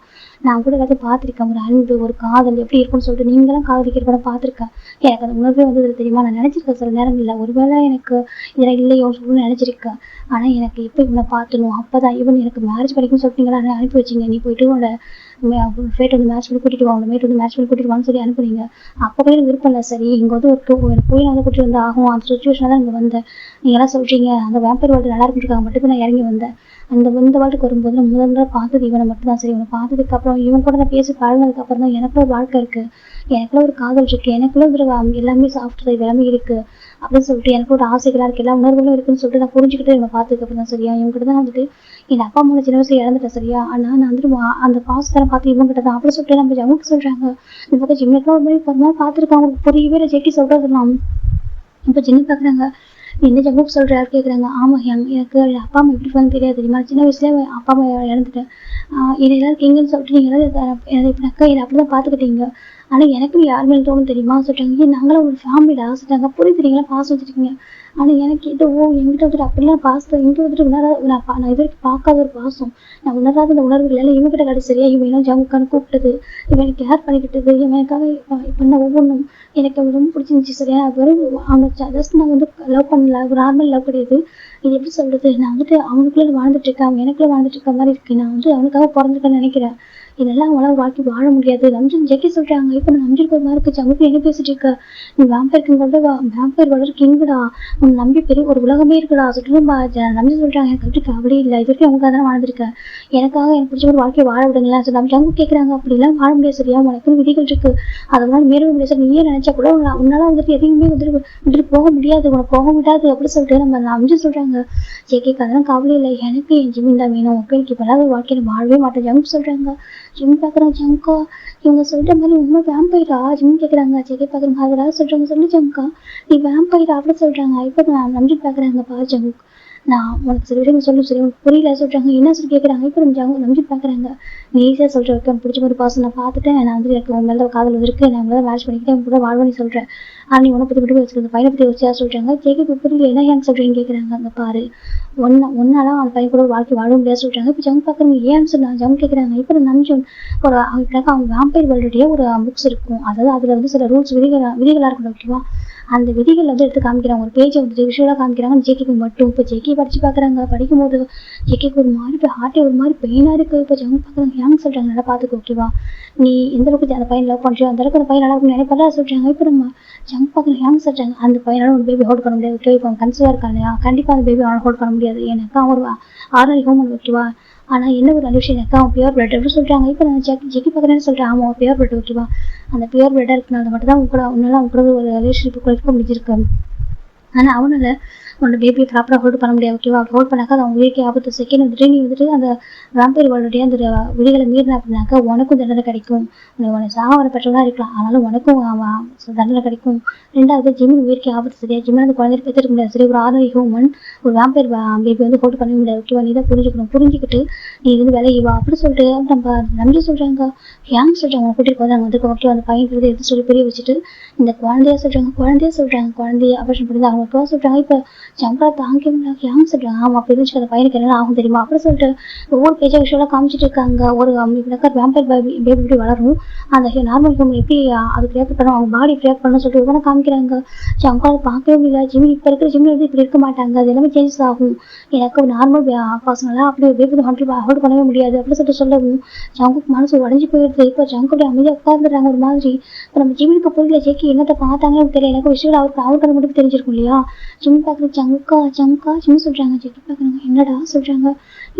நான் கூட எல்லாத்தையும் பார்த்துருக்கேன், ஒரு அன்பு ஒரு காதல் எப்படி இருக்குன்னு சொல்லிட்டு நீங்களும் காதலிக்கிற கூட பார்த்துருக்கேன். எனக்கு அந்த உணர்வே வந்தது தெரியுமா. நான் நினச்சிருக்கேன் சில நேரங்களில் ஒருவேளை எனக்கு இதெல்லாம் இல்லையோ சொல்லணும்னு நினச்சிருக்கேன். ஆனால் எனக்கு எப்போ இவனை பார்த்துணும் அப்போ தான் இவன் எனக்கு மேரேஜ் பண்ணிக்கணும்னு சொல்லிட்டீங்களா, அனுப்பி வச்சிங்க. நீ போயிட்டு உன்னோட ஃபேட் வந்து மேட்ச் பண்ணி கூட்டிட்டு வாங்க, மேட் வந்து மேட்ச் பண்ணி கூட்டிட்டு வான்னு சொல்லி அனுப்புறீங்க. அப்போ கூட எனக்கு விருப்பம் இல்லை சரி. இங்கே வந்து ஒரு போய் நான் வந்து கூட்டிட்டு வந்து ஆகும், அந்த சுச்சுவேஷனாக தான் இங்கே வந்தேன். நீங்கள்லாம் சொல்கிறீங்க அந்த வேம்பயர் வேர்ல்டு நல்லா இருக்குறதுக்காக மட்டும் நான் இறங்கி வந்தேன். இந்த வேர்ல்டுக்கு வரும்போது நான் முதல்ல பார்த்தது இவனை மட்டும் தான் சரி. இவனை பார்த்ததுக்கு அப்புறம் இவன் கூட நான் பேசி பழகினதுக்கு அப்புறம் தான் எனக்குள்ள ஒரு வாழ்க்கை இருக்கு, எனக்குள்ள ஒரு காதல் இருக்கு, எனக்குள்ள ஒரு எல்லாமே சாஃப்ட் எல்லாமே இருக்கு அப்படின்னு சொல்லிட்டு எனக்கு ஒரு ஆசைகளாக இருக்குது, எல்லா உணர்வுகளும் இருக்குன்னு சொல்லிட்டு நான் புரிஞ்சுக்கிட்டு இவனை பார்த்துக்கு அப்புறம் தான் சரியா. இவங்ககிட்ட தான் வந்துட்டு என் அப்பா அம்மா சின்ன வயசுல இறந்துட்டேன் சரியா. ஆனால் நான் வந்துட்டு அந்த பாசத்தரம் பார்த்து இவங்ககிட்ட தான் அப்படி சொல்லிட்டு நம்ம ஜவுக்கு சொல்கிறாங்க. இந்த பக்கம் ஜிம்மிக்கெலாம் ஒரு மாதிரி ஒரு மாதிரி பார்த்துருக்காங்க, அவங்களுக்கு புரியவே இல்லை ஜெட்டி சொல்கிறதுலாம். இப்போ ஜிம்மி பார்க்குறாங்க. என்ன ஜங்குக்கு சொல்கிறாரு கேட்குறாங்க. ஆமாம் எனக்கு அப்பா அம்மா எப்படி பண்ணு தெரியாது தெரியுமா. சின்ன வயசுலேயே அப்பா அம்மா இறந்துட்டேன். என்னை எல்லாரும் எங்கன்னு சொல்லிட்டு நீங்கள் எல்லாரும் இப்படினாக்கா என்னை அப்படி தான் பார்த்துக்கிட்டீங்க. ஆனால் எனக்கு யாருமே தோணும் தெரியுமா சொல்லிட்டாங்க. நாங்களும் ஒரு ஃபேமிலியில் சொல்லிட்டாங்க, புரியுது தெரியுங்களா பாசம் வச்சுருக்கீங்க. ஆனால் எனக்கு எதுவோ என்கிட்ட வந்துட்டு அப்படிலாம் பாசத்தை எங்கிட்ட வந்துட்டு நான் இது வரைக்கும் பார்க்காத ஒரு பாசம், நான் உணராத இந்த உணர்வுகள் எல்லாம் இவங்கிட்ட கடைசியா. இவன் இன்னும் ஜங்குக்கான கூப்பிட்டது, இவன் கேர் பண்ணிக்கிட்டது, இவனுக்காக பண்ண ஒவ்வொன்றும் எனக்கு ரொம்ப பிடிச்சிருந்துச்சி சரியா. வெறும் அவனை ஜஸ்ட் நான் வந்து லவ் பண்ணல, ஒரு நார்மல் லவ் கிடையாது. இது எப்படி சொல்கிறது, நான் வந்துட்டு அவனுக்குள்ளே வாழ்ந்துட்டு இருக்கேன், அவன் எனக்குள்ளே வாழ்ந்துட்டு இருக்க மாதிரி இருக்கு. நான் வந்து அவனுக்காக பிறந்திருக்கேன்னு நினைக்கிறேன். இதெல்லாம் அவங்களால வாழ்க்கை வாழ முடியாது. நம்ஜன் ஜெக்கி சொல்கிறாங்க. இப்போ நான் நம்ஜனுக்கு ஒரு மாதிரி இருக்கு. ஜங்குக்கு என்ன பேசிட்டு இருக்க, நீ வேம்பயர் கிங்கோட வேம்பயர் வளர் கிங்குடா, உன் நம்பி பெரிய ஒரு உலகமே இருக்குடா சொல்லிட்டு நம்ஜன் சொல்கிறாங்க. எனக்கு அப்படி கவலையே இல்லை, இது வரைக்கும் அவங்களுக்காக தானே வாழ்ந்திருக்கேன், எனக்காக எனக்கு பிடிச்ச ஒரு வாழ்க்கையை வாழ விடுங்களேன் சொல்லி நம்ம ஜங்கு கேட்குறாங்க. அப்படிலாம் வாழ முடியாது சரியா, உனக்கு விதிகள் இருக்கு, அதனால மீறவும் முடியாது சார். நீயே நினைச்சா கூட உன்னால வந்துட்டு எதையுமே வந்துட்டு போக முடியாது, உனக்கு போக முடியாது அப்படி சொல்லிட்டு நம்ம நம்ஜன் சொல்கிறாங்க. ஜெக்கிக்கு அதெல்லாம் கவலை இல்லை, எனக்கு என் ஜிம்மின் தான் வேணும், ஓகே எனக்கு இப்போலாம் ஒரு வாழ்க்கையில் வாழவே மாட்டேன் ஜங்கு சொல்கிறாங்க. ஜிம்மி பார்க்குறேன். ஜங்கா இவங்க சொல்கிற மாதிரி உண்மை வேம்பயரா ஜிம்மி கேட்குறாங்க. ஜெகி பார்க்குறாங்க. அதெல்லாம் சொல்கிறாங்க. சொல்லி ஜங்கா நீ வேம்பயரா அப்படின்னு சொல்கிறாங்க. இப்போ நான் நம்பி பார்க்குறாங்க. பா ஜங்கு நான் உனக்கு சில விஷயங்கள் சொல்லணும் சரி, உனக்கு புரியல சொல்கிறாங்க. என்ன சொல்லி கேட்குறாங்க. இப்போ நம்ம ஜங்கு நம்பி பார்க்குறாங்க. நீ ஈஸியாக சொல்கிற வைக்க எனக்கு பிடிச்ச மாதிரி பாசம் நான் பார்த்துட்டேன், நான் வந்து எனக்கு உன் மேலே காதல் வந்துருக்கு, நான் உங்களை மேட்ச் பண்ணிக்கிட்டேன், உங்க கூட வாழ்வா நீ சொல்கிறேன். ஆனால் நீ உன்னை பற்றி மட்டும் வச்சுருக்க பையனை பற்றி வச்சா சொல்கிறாங்க. ஜெகி புரியல என்ன ஏன் சொல்கிறீங்கன்னு கேட்குறாங்க. அங்கே பாரு ஒன்னால அந்த பையன் கூட வாழ்க்கை வாழ முடியாது சொல்கிறாங்க. இப்போ ஜங்கு பார்க்குறாங்க. ஏன்னு சொன்னாங்க. ஜங்கு கேட்குறாங்க. இப்போ நம்ஜன் ஒரு அவங்க வேம்பயர் வேர்ல்டுடைய ஒரு புக்ஸ் இருக்கும், அதாவது அதில் வந்து சில ரூல்ஸ் விதிகளாக இருக்கணும் ஓகேவா. அந்த விதிகள் வந்து எடுத்து காமிக்கிறாங்க, ஒரு பேஜை வந்து விஷுவலாக காமிக்கிறாங்க ஜேக்கிக்கு மட்டும். இப்போ ஜேக்கி படித்து பார்க்குறாங்க. படிக்கும்போது ஜேக்கிக்கு ஒரு மாதிரி இப்போ ஹார்ட்டே ஒரு மாதிரி பெயினாக இருக்குது. இப்போ ஜங்கு பார்க்குறாங்க. ஏன்னு சொல்கிறாங்க. நல்லா பார்த்துக்க ஓகேவா, நீ எந்த அளவுக்கு அந்த பையன் லவ் பண்ணுறியோ அந்த அளவுக்கு அந்த பையன் நல்லா இருக்கும் நினைப்பதா சொல்கிறாங்க. இப்போ நம்ம ஜங்கு பார்க்குறாங்க. ஏன்னு சொல்கிறாங்க. அந்த பையனால ஒரு பேபி ஹோல்ட் பண்ண முடியாது ஓகே. இப்போ அவன் கன்சீவாக இருக்கான் இல்லையா, கண்டிப்பாக அந்த பேபி அவனை ஹோல்ட் பண்ண முடியாது. எனக்கு அவன் ஒரு ஆர்டினரி ஹியூமன் ஓகேவா, ஆனால் என்ன ஒரு நல்ல விஷயம் அவன் பியூர் பிளட் எப்படி சொல்கிறாங்க. இப்போ நான் ஜெக்கி பார்க்குறேன்னு சொல்கிறேன். அவன் பியூர் பிளட் ஓகேவா. அந்த பியூர் பிளட்டாக இருக்கனால மட்டும் தான் உன்னால அவங்க கூட ஒரு ரிலேஷன்ஷிப் இருக்க முடிஞ்சிருக்கு. ஆனால் அவனால் உன்னோட பேபியை ப்ராப்பராக ஹோல்ட் பண்ண முடியாது ஓகேவா. ஹோல்ட் பண்ணாக்கா அது அவங்க உயிருக்கு ஆபத்து. செகண்ட் வந்துட்டு நீ வந்துட்டு அந்த வேம்பயர் வேர்ல்டுடைய அந்த விதிகளை மீறின அப்படின்னாக்கா உனக்கும் தண்டனை கிடைக்கும். உன்னை சாவர பெற்றவனாக இருக்கலாம், ஆனாலும் உனக்கும் தண்டனை கிடைக்கும். ரெண்டாவது ஜிமின் உயிருக்கு ஆபத்து சரியா. ஜிமின் அந்த குழந்தைய பெற்றுக்க முடியாது சரி. ஒரு ஆர்டினரி ஹியூமன் ஒரு வேம்பயர் பேபி வந்து ஹோல்ட் பண்ண முடியாது ஓகேவா. நீ தான் புரிஞ்சுக்கணும். புரிஞ்சுக்கிட்டு நீ வந்து விலகி வா அப்படி சொல்லிட்டு நம்ம நம்பி சொல்கிறாங்க. ஏன் சொல்கிறாங்க அவங்க கூட்டிகிட்டு போதாங்க வந்து ஓகே அந்த பையன் எடுத்து சொல்லி புரிய வச்சுட்டு இந்த குழந்தைய சொல்கிறாங்க. குழந்தைய ஆபரேஷன் பண்ணி அவங்க சொல்கிறாங்க. இப்போ சங்கரா தாங்க யாங்க சொல்கிறாங்க. ஆமாம் அப்படி இருந்துச்சு அந்த பையனுக்கு என்ன ஆகும் தெரியுமா அப்படி சொல்லிட்டு ஒவ்வொரு பேஜை விஷயம்லாம் காமிச்சிட்டு இருக்காங்க. ஒரு வேம்பயர் பேபி எப்படி வளரும், அந்த நார்மல் ஹியூமன் எப்படி அது கிரியேட் பண்ணணும், அவங்க பாடி கிரியேட் பண்ணணும்னு சொல்லிட்டு ஒவ்வொரு காமிக்கிறாங்க. சங்கரா அதை பார்க்கவே முடியல. ஜிம்மி இப்போ இருக்கிற ஜிம்மி வந்து இப்படி இருக்க மாட்டாங்க, அது எல்லாமே சேஞ்சஸ் ஆகும். எனக்கு நார்மல் பர்சனலாக அப்படி பேபி ஹோல்ட் பண்ணவே முடியாது அப்படின்னு சொல்லிட்டு சொல்லவும் ஜங்குக்கு மனசு உடஞ்சி போயிடுது. இப்போ ஜங்கு அப்படி அமைதியாக உட்காந்துடுறாங்க ஒரு மாதிரி. இப்போ நம்ம ஜிம்மிக்கு புரியல ஜெக்கி என்னத்தை பார்த்தாங்கன்னு தெரியல. எனக்கு விஷயம் அவருக்கு மட்டும் தெரிஞ்சிருக்கும் இல்லையா. ஜிம்மி பார்க்குறது ஜங்கா ஜிம்மி சொல்கிறாங்க. ஜெக்கி பார்க்குறாங்க என்னடா சொல்கிறாங்க.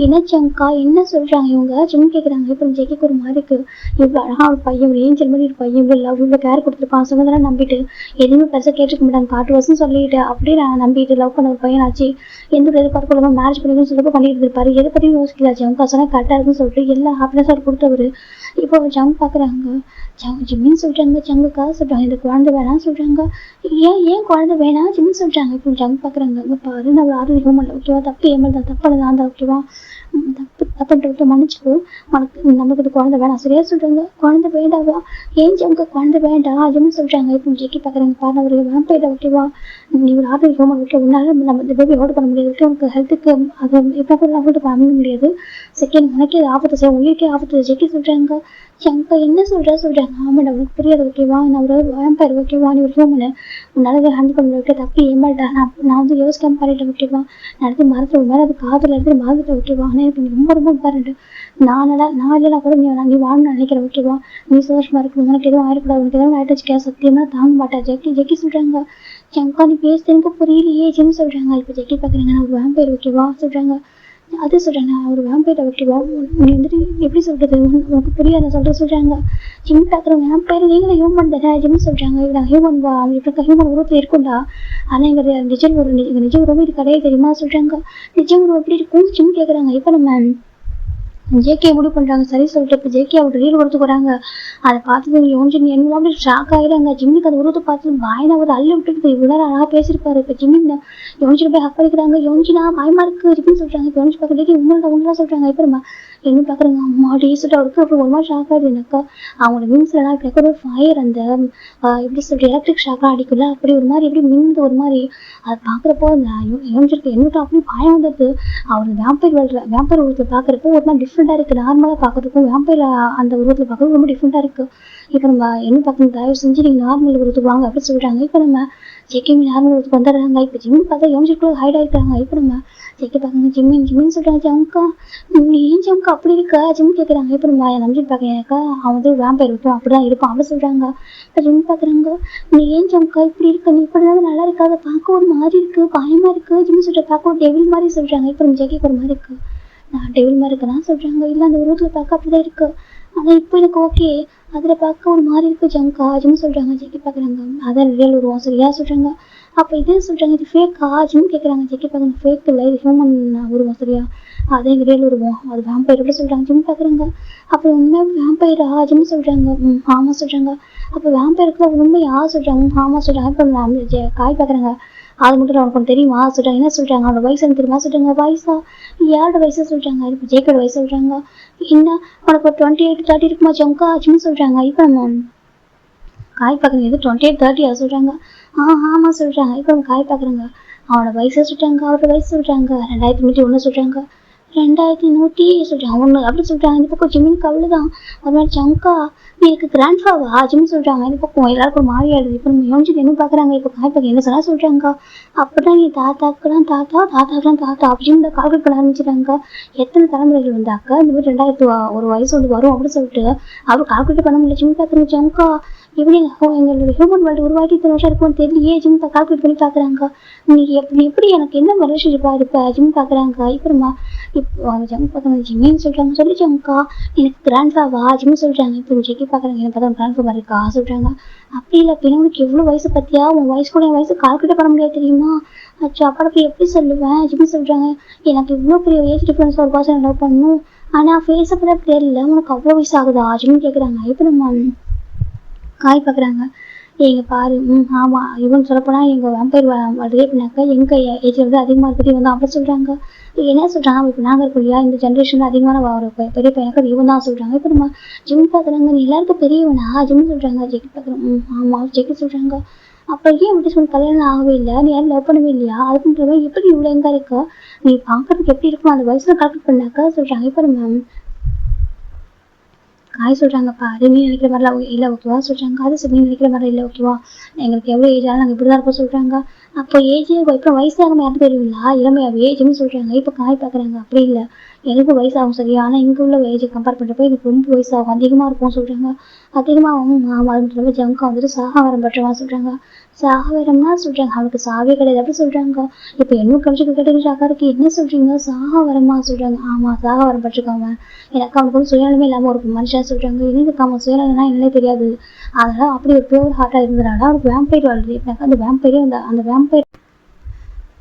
என்ன ஜங்கா என்ன சொல்கிறாங்க இவங்க ஜிம்மி கேட்குறாங்க. இப்போ ஜெக்கிக்கு ஒரு மாதிரி இருக்குது. இவ்வளோ அழகாக ஒரு பையன் ஒரு ஏஞ்சல் மாதிரி ஒரு பையன் இவ்வளோ லவ் இவ்வளோ கேர் கொடுத்துருப்பான். சொன்னதெல்லாம் நம்பிட்டு எதுவுமே பெருசாக கேட்டுக்க மாட்டாங்க. 4 வருஷம் சொல்லிட்டு அப்படியே நான் நம்பிட்டு லவ் பண்ண ஒரு பையனாச்சு எந்த ஒரு எதிர்பார்ப்பு இல்லாமல் மேரேஜ் பண்ணிக்கணும்னு சொல்லிட்டு பண்ணிட்டு இருப்பாரு. எதை பற்றியும் யோசிக்கல. ஜங்கா சொன்னால் கரெக்டாக இருக்குன்னு சொல்லிட்டு எல்லா ஹாப்பினஸாக கொடுத்தவர். இப்போ ஜங்கு பார்க்குறாங்க. ஜிம்மின்னு சொல்கிறாங்க. ஜங்குக்கா சொல்கிறாங்க இந்த குழந்தை வேணாம் சொல்கிறாங்க. ஏன் குழந்தை வேணாம் ஜிம்மின்னு சொல்கிறாங்க. இப்போ ஜங்கு பார்க்குறாங்க. இங்கே பாரு நம்ம ஆர்டர் ஹியூமன் ஓகேவா. தப்பு ஏமல் தான் தப்பு தான் ஓகேவா. தப்புன்ட்டு மன்னிச்சுக்கோ. நம்மளுக்கு இந்த குழந்தை வேணாம் சரியா சொல்கிறாங்க. குழந்தை வேண்டாவா ஏன் ஜங்கு குழந்தை வேண்டாம் ஜிம்மின்னு சொல்கிறாங்க. இப்போ ஜெக்கி பார்க்குறாங்க. பாருங்க ஒரு வேம்பயர் ஓகேவா. நீ ஒரு ஆர்டர் ஹியூமன் ஓகே உன்னால நம்ம இந்த பேபி ஹோல்ட் பண்ண முடியாது ஓகே. உனக்கு ஹெல்த்துக்கு அதை எப்போ ஹோல்ட் பண்ண முடியாது. செகண்ட் உனக்கே ஆபத்து செய்ய உயிருக்கே ஆபத்து. ஜெக்கி சொல்கிறாங்க. ஜங்கா என்ன சொல்கிறாங்க. ஆமாடா உனக்கு புரியாது ஓகேவா. நான் ஒரு வேம்பயர் ஓகேவா. நீ ஒரு ஹியூமனு உன்னால ஹேண்டில் பண்ண ஓகே. தப்பு ஏமாட்டா நான் வந்து யோசிக்காம பாடிட்டேன் ஓகேவா. நடத்தி மறந்துட்டு மேலே அது காதில் எடுத்து மறந்துட்டு ஓகேவா. ஆனால் எனக்கு ரொம்ப இம்பார்ட்டன்ட்டு. நான் இல்லைனா கூட நீ வாழணும்னு நினைக்கிறேன் ஓகேவா. நீ சந்தோஷமா இருக்கணும். உனக்கு எதுவும் ஆயிடக்கூடாது. உனக்கு எதுவும் ஆயிடுச்சு சத்தியமாக தாங்க மாட்டா. ஜெக்கி சொல்கிறாங்க. ஜங்கா நீ பேசுறது எனக்கு புரியலையே ஜிம் சொல்கிறாங்க. இப்போ ஜெக்கி பார்க்குறாங்க. நான் ஒரு வேம்பயர் ஓகேவா சொல்கிறாங்க. அது சொல்கிறேன் நான் ஒரு வேம்பயர் ஓகேவா. நீ வந்துட்டு எப்படி சொல்கிறது உனக்கு புரியாது சொல்கிறாங்க. ஜிம் பார்க்குறவங்க வேம்பயர் நீங்களும் ஹியூமன் தானே ஜிம் சொல்கிறாங்க. இவங்க ஹியூமன் இப்படி ஹியூமன் உருவத்தில் இருக்கும்டா. ஆனால் எங்கள் நிஜ உருவம் இது கிடையாது தெரியுமா சொல்கிறாங்க. நிஜ உருவம் எப்படி இருக்கும் ஜிம் கேட்குறாங்க. இப்போ நம்ம ஜேகே முடிவு பண்ணுறாங்க. சரி சொல்லிட்டு இப்போ ஜேகே அவரோட ரீல் கொடுத்து போகிறாங்க. அதை பார்த்துட்டு யோன்ஜின் என்ன அப்படி ஷாக் ஆகிடுறாங்க. ஜிம்மிக்கு அந்த உருவத்தை பார்த்து வாயினா ஒரு அள்ளி விட்டுட்டு இவ்வளோ அழகாக பேசியிருப்பாரு. இப்போ ஜிம்மின் யோன்ஜின் போய் ஹக் பண்ணிக்கிறாங்க. யோன்ஜினா பயமா இருக்குது ஜிம்மின்னு சொல்கிறாங்க. இப்போ யோன்ஜி பார்க்க உண்மைதான் சொல்கிறாங்க. இப்போ நம்ம என்ன பார்க்குறாங்க. அம்மா டீசட்டு அவருக்கு அப்புறம் ஒரு மாதிரி ஷாக் ஆகிடுது எனக்கா. அவங்களோட விங்ஸ்லாம் இப்படி ஒரு ஃபயர் அந்த எப்படி சொல்கிற எலக்ட்ரிக் ஷாக்காக அடிக்கல அப்படி ஒரு மாதிரி எப்படி மின்னுது ஒரு மாதிரி. அதை பார்க்குறப்போ யோன்ஜிருக்கு என்னட்டும் அப்படி பயம் வந்துடுது. அவர் வேம்பயர் உருவத்தில் பார்க்குறப்போ ஒரு மாதிரி டிஃப்ரெண்ட்டாக இருக்குது. நார்மலாக பார்க்குறதுக்கும் வேம்பயர் அந்த உருவத்தில் பார்க்குறது ரொம்ப டிஃப்ரெண்ட்டாக இருக்குது. இப்போ நம்ம என்ன பார்க்கணும் தயவு செஞ்சு நீங்கள் நார்மல் உருவத்துக்கு வாங்க அப்படின்னு சொல்கிறாங்க. இப்போ நம்ம ஜெக்கிமி நார்மல் உருவத்துக்கு வந்துடுறாங்க. இப்போ ஜிம்மின் பார்த்தா யோன்ஜிக்குள்ள ஹைட் ஆகிருக்காங்க. இப்போ நம்ம ஜெக்கி பார்க்குறாங்க. ஜிம்மின்னு சொல்கிறாங்க. ஜம்கா நீ ஏன் ஜம்கா அப்படி இருக்கா ஜிம் கேட்குறாங்க. இப்போ நம்ம நம்பிட்டு பார்க்கறேன்க்கா அவன் வந்து வேம்பயர் இருக்கும் அப்படி தான் இருப்பான் அப்படி சொல்கிறாங்க. இப்போ ஜிம் பார்க்குறாங்க. நீ ஏன் ஜம்கா இப்படி இருக்க நீ இப்படி தான் நல்லா இருக்காது பார்க்க ஒரு மாதிரி இருக்குது பயமாக இருக்குது ஜிம் சொல்கிற பார்க்க ஒரு டெவில் மாதிரி சொல்கிறாங்க. இப்போ நம்ம ஜெக்கிக்கு ஒரு மாதிரி இருக்குது. நான் டெவில் மாதிரி இருக்குதான் சொல்கிறாங்க. இல்லை அந்த உருவத்தில் பார்க்க அப்படி தான் இருக்குது. ஆனால் இப்போ எனக்கு ஓகே அதில் பார்க்க ஒரு மாதிரி இருக்குது ஜங்கா ஜிம் சொல்கிறாங்க. ஜெக்கி பார்க்குறாங்க. அதான் ரியல் உருவம் சரியா சொல்கிறாங்க. அப்போ இதே சொல்கிறாங்க இது ஃபேக்கா ஜிம் கேட்குறாங்க. ஜெக்கி பார்க்குறாங்க. ஃபேக் இல்லை இது ஹியூமன் உருவம் சரியா. அதே ரியல் உருவம் அது வேம்பயர் எப்படி சொல்கிறாங்க. ஜிம் பார்க்குறாங்க. அப்போ உண்மையாக வேம்பயரா ஜிம் சொல்கிறாங்க. ஆமாம் சொல்கிறாங்க. அப்போ வேம்பயருக்கு உண்மையா சொல்கிறாங்க. ஆமாம் சொல்கிறாங்க. இப்போ காய் பார்க்குறாங்க. அது மட்டும் அவனுக்கு தெரியுமா சொல்கிறாங்க. என்ன சொல்கிறாங்க அவனோட வயசு எனக்கு தெரியுமா சொல்கிறாங்க. வயசா யாரோட வயசு சொல்கிறாங்க. இப்போ ஜேக்கோட வயசு சொல்கிறாங்க. என்ன உனக்கு ஒரு 28 30 இருக்குமா ஜங்கா ஆச்சுன்னு சொல்கிறாங்க. இப்போ நம்ம காய் பார்க்குறீங்க இது 28 30 சொல்கிறாங்க. ஆமாம் சொல்கிறாங்க. இப்போ நம்ம காய் பார்க்குறாங்க. அவனோட வயசை சொல்கிறாங்க. அவரோட வயசு சொல்கிறாங்க. 2101 சொல்கிறாங்க. 2100 சொல்கிறாங்க. ஒன்று அப்படி சொல்கிறாங்க. இந்த பக்கம் ஜிம்மினுக்கு அவ்வளோதான் ஒரு மாதிரி ஜங்கா நீ எனக்கு கிராண்ட் ஃபாவா ஜிம் சொல்கிறாங்க. இந்த பக்கம் எல்லாருக்கும் ஒரு மாதிரி ஆயிடுது. இப்போ நம்ம யோசிச்சு என்ன பார்க்குறாங்க. இப்போ காய் பார்க்க என்ன சொன்னால் சொல்கிறாங்க. அப்படிதான் நீ தாத்தாக்கெல்லாம் தாத்தா அப்படின்னு கால்குலேட் பண்ண ஆரம்பிச்சிட்டாங்க. எத்தனை தலைமுறைகள் வந்தாக்கா இந்த மாதிரி 2000 ஒரு வயசு வந்து வரும் அப்படின்னு சொல்லிட்டு அவர் கால்குலேட் பண்ண முடியல. ஜிம் பார்க்குறீங்க ஜங்கா எப்படி எங்களோட ஹியூமன் வேர்ல்டு உருவாக்கி இத்தனை வருஷம் இருக்கும்னு தெரியலையே ஜிம் கால்குலேட் பண்ணி பார்க்குறாங்க. இன்னைக்கு எப்படி எனக்கு என்ன ரிலேஷன்ஷிப்பாக இருப்ப ஜிம் பார்க்குறாங்க. இப்போமா இப்போ ஜிம் பார்க்குறாங்க ஜிம்மின்னு சொல்கிறாங்க. சொல்லிச்சாங்கக்கா எனக்கு கிராண்ட்ஃபாவா ஜிம் சொல்கிறாங்க. இப்போ ஜெக்கி பார்க்குறாங்க எனக்கு பார்த்தா கிராண்ட்ஃபா இருக்கா சொல்கிறாங்க. அப்படி இல்லை பின்ன உனக்கு எவ்வளோ வயசு பற்றியா உன் வயசு கூட என் வயசு கால்குலேட் பண்ண முடியாது தெரியுமா. அச்சோ அப்பாட போய் எப்படி சொல்லுவேன் ஜிம் சொல்கிறாங்க. எனக்கு இவ்வளோ பெரிய ஏஜ் டிஃப்ரென்ஸ் ஒரு பர்சன் லவ் பண்ணணும். ஆனால் ஃபேஸை பற்றி தெரியல உனக்கு அவ்வளோ வயசு ஆகுதா ஜிம்னு கேட்குறாங்க. இப்போ நம்ம காய் பார்க்குறாங்க. எங்கள் பாரு ஆமாம் இவன் சொல்லப்போனால் எங்கள் வேம்பயர் வருது அப்படின்னாக்கா எங்கள் ஏஜில் வந்து அதிகமாக பற்றி வந்து அப்படி சொல்கிறாங்க. என்ன சொல்கிறாங்க இப்போ நாங்கள் இருக்கோம் இல்லையா இந்த ஜென்ரேஷனில் அதிகமான ஒரு பெரிய பையனுக்கு அது இவன் தான் சொல்கிறாங்க. இப்போ நம்ம ஜிம் பார்க்குறாங்க நீ எல்லாருக்கும் பெரியவனா ஜிம் சொல்கிறாங்க. ஜெக்கி பார்க்குறோம் ஆமாம் ஜெக்கி சொல்கிறாங்க. அப்போ ஏன் அப்படி சொல்லி கல்யாணம் ஆகவே இல்லை நீ யாரும் லவ் பண்ணவே இல்லையா அதுக்குன்ற மாதிரி எப்படி இவ்வளோ எங்கே இருக்கா நீ பார்க்குறதுக்கு எப்படி இருக்கும் அந்த வயசில் கால்குலேட் பண்ணாக்கா சொல்கிறாங்க. இப்போ நம்ம காய் சொல்கிறாங்க பாரு நீ நினைக்கிற மாதிரிலாம் இல்லை ஓகேவா சொல்கிறாங்க. அது சரி நீ நினைக்கிற மாதிரி இல்லை ஓகேவா எங்களுக்கு எவ்வளோ ஏஜ் ஆனாலும் நாங்கள் இப்படி தான் இருப்போம் சொல்கிறாங்க. அப்போ ஏஜ் இப்போ வயசாகாமல் யாரும் தெரியுங்களா இளமையாகவே ஏஜ்னு சொல்கிறாங்க. இப்போ காய் பார்க்குறாங்க அப்படி இல்லை எனக்கு வயசாகும் சரியா ஆனால் இங்கே உள்ள ஏஜை கம்பேர் பண்ணுறப்போ எனக்கு ரொம்ப வயசாகும் அதிகமாக இருக்கும் சொல்கிறாங்க. அதிகமாகவும் அது ஜங்கா வந்துட்டு சாகாவரம் பற்றவா சொல்கிறாங்க. சாகாவரம்னா சொல்கிறாங்க அவனுக்கு சாவே கிடையாது அப்படி சொல்கிறாங்க. இப்போ என்ன கழிச்சுக்கு கேட்டு சாக்காருக்கு என்ன சொல்கிறீங்க சாகாவரமா சொல்கிறாங்க. ஆமாம் சாகாவரம் பற்றிருக்காங்க எனக்கு அவனுக்கு வந்து சுயநலமே இல்லாமல் ஒரு மனுஷன் சொல்கிறாங்க. எனக்கு அவன் சுயநலம்னா என்னன்னே தெரியாது அதனால் அப்படி ஒரு பியூர் ஹார்ட்டாக இருந்ததுனால அவருக்கு வேம்பயர் வாழ்றது எப்படின்னாக்கா அந்த வேம்பயரே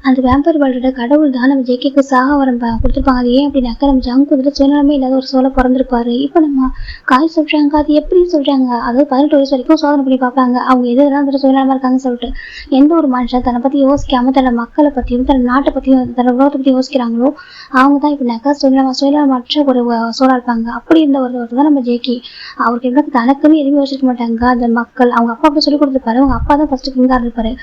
அந்த வேம்பயர் வாழ்ற கடவுள் தான் நம்ம ஜேகேக்கு சாகாவரம் கொடுத்துருப்பாங்க. அது ஏன் அப்படின்னாக்கா நம்ம ஜங்கு வந்துட்டு சுயநலமே இல்லாத ஒரு சோலை பிறந்திருப்பாரு. இப்போ நம்ம காய் சொல்கிறாங்க அது எப்படி சொல்கிறாங்க அதாவது 18 வயசு வரைக்கும் சோதனை பண்ணி பார்ப்பாங்க அவங்க எதெல்லாம் வந்துட்டு சுயநலமாக இருக்காங்கன்னு சொல்லிட்டு. எந்த ஒரு மனுஷன் தன்னை பற்றி யோசிக்காமல் தன்னை மக்களை பற்றியும் தன் நாட்டை பற்றியும் தன்னை உலகத்தை பற்றி யோசிக்கிறாங்களோ அவங்க தான் இப்படின்னாக்கா சுயநலமற்ற ஒரு சோழா இருப்பாங்க. அப்படி இருந்த ஒருத்தர் தான் நம்ம ஜேகி. அவருக்கு எப்படி தனக்குன்னு எதுவுமே யோசிக்க மாட்டாங்க. அந்த மக்கள் அவங்க அப்பா அப்படி சொல்லி கொடுத்துருப்பாரு. அவங்க அப்பா தான் ஃபர்ஸ்ட் கிங்காக இருப்பாரு.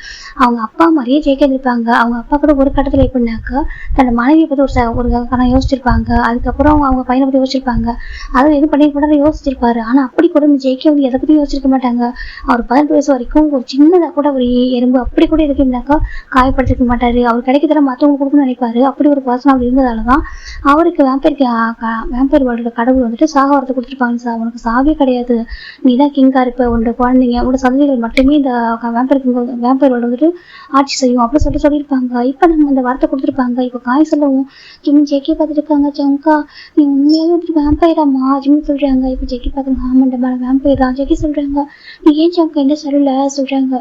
அவங்க அப்பா மாதிரியே ஜேகே இருப்பாங்க. அவங்க அப்பா கூட ஒரு கட்டத்தில் எப்படின்னாக்கா தன்னோட மனைவியை பற்றி ஒரு கணம் யோசிச்சிருப்பாங்க. அதுக்கப்புறம் அவங்க பையனை பற்றி யோசிச்சிருப்பாங்க. அதை எதுவும் பண்ணிட்டு யோசிச்சிருப்பாரு. ஆனால் அப்படி கூட இந்த ஜேகே வந்து எதை பற்றியும் யோசிச்சிருக்க மாட்டாங்க. அவர் 18 வயசு வரைக்கும் ஒரு சின்னதாக கூட ஒரு எறும்பு அப்படி கூட இருக்குனாக்கா காயப்படுத்திருக்க மாட்டாரு. அவர் கிடைக்கிறத மற்றவங்க கொடுக்கணும்னு நினைப்பாரு. அப்படி ஒரு பர்சன் அப்படி இருந்ததால தான் அவருக்கு வேம்பயர் வேர்ல்டோட கடவுள் வந்துட்டு சாகாவரத்தை கொடுத்துருப்பாங்க. சார் உனக்கு சாவே கிடையாது நீ தான் கிங்கா இருப்ப உன்னோட குழந்தைங்க உன்னோட சந்ததிகள் மட்டுமே இந்த வேம்பயர் வேர்ல்டு வந்துட்டு ஆட்சி செய்யும் அப்படி சொல்லியிருப்பாங்க. இப்போ நம்ம அந்த வார்த்தை கொடுத்துருப்பாங்க. இப்போ காய் சொல்லவும் ஜிம் ஜெக்கி பார்த்துட்டு இருக்காங்க. ஜங்கா நீ உண்மையாவே வந்துட்டு வேம்பயராமா ஜிம் சொல்றாங்க. இப்போ ஜெக்கி பார்க்குறாங்க ஆமாண்டா வேம்பயர் தான் ஜெக்கி சொல்றாங்க. நீ ஏன் ஜங்கா என்ன சொல்லல சொல்றாங்க.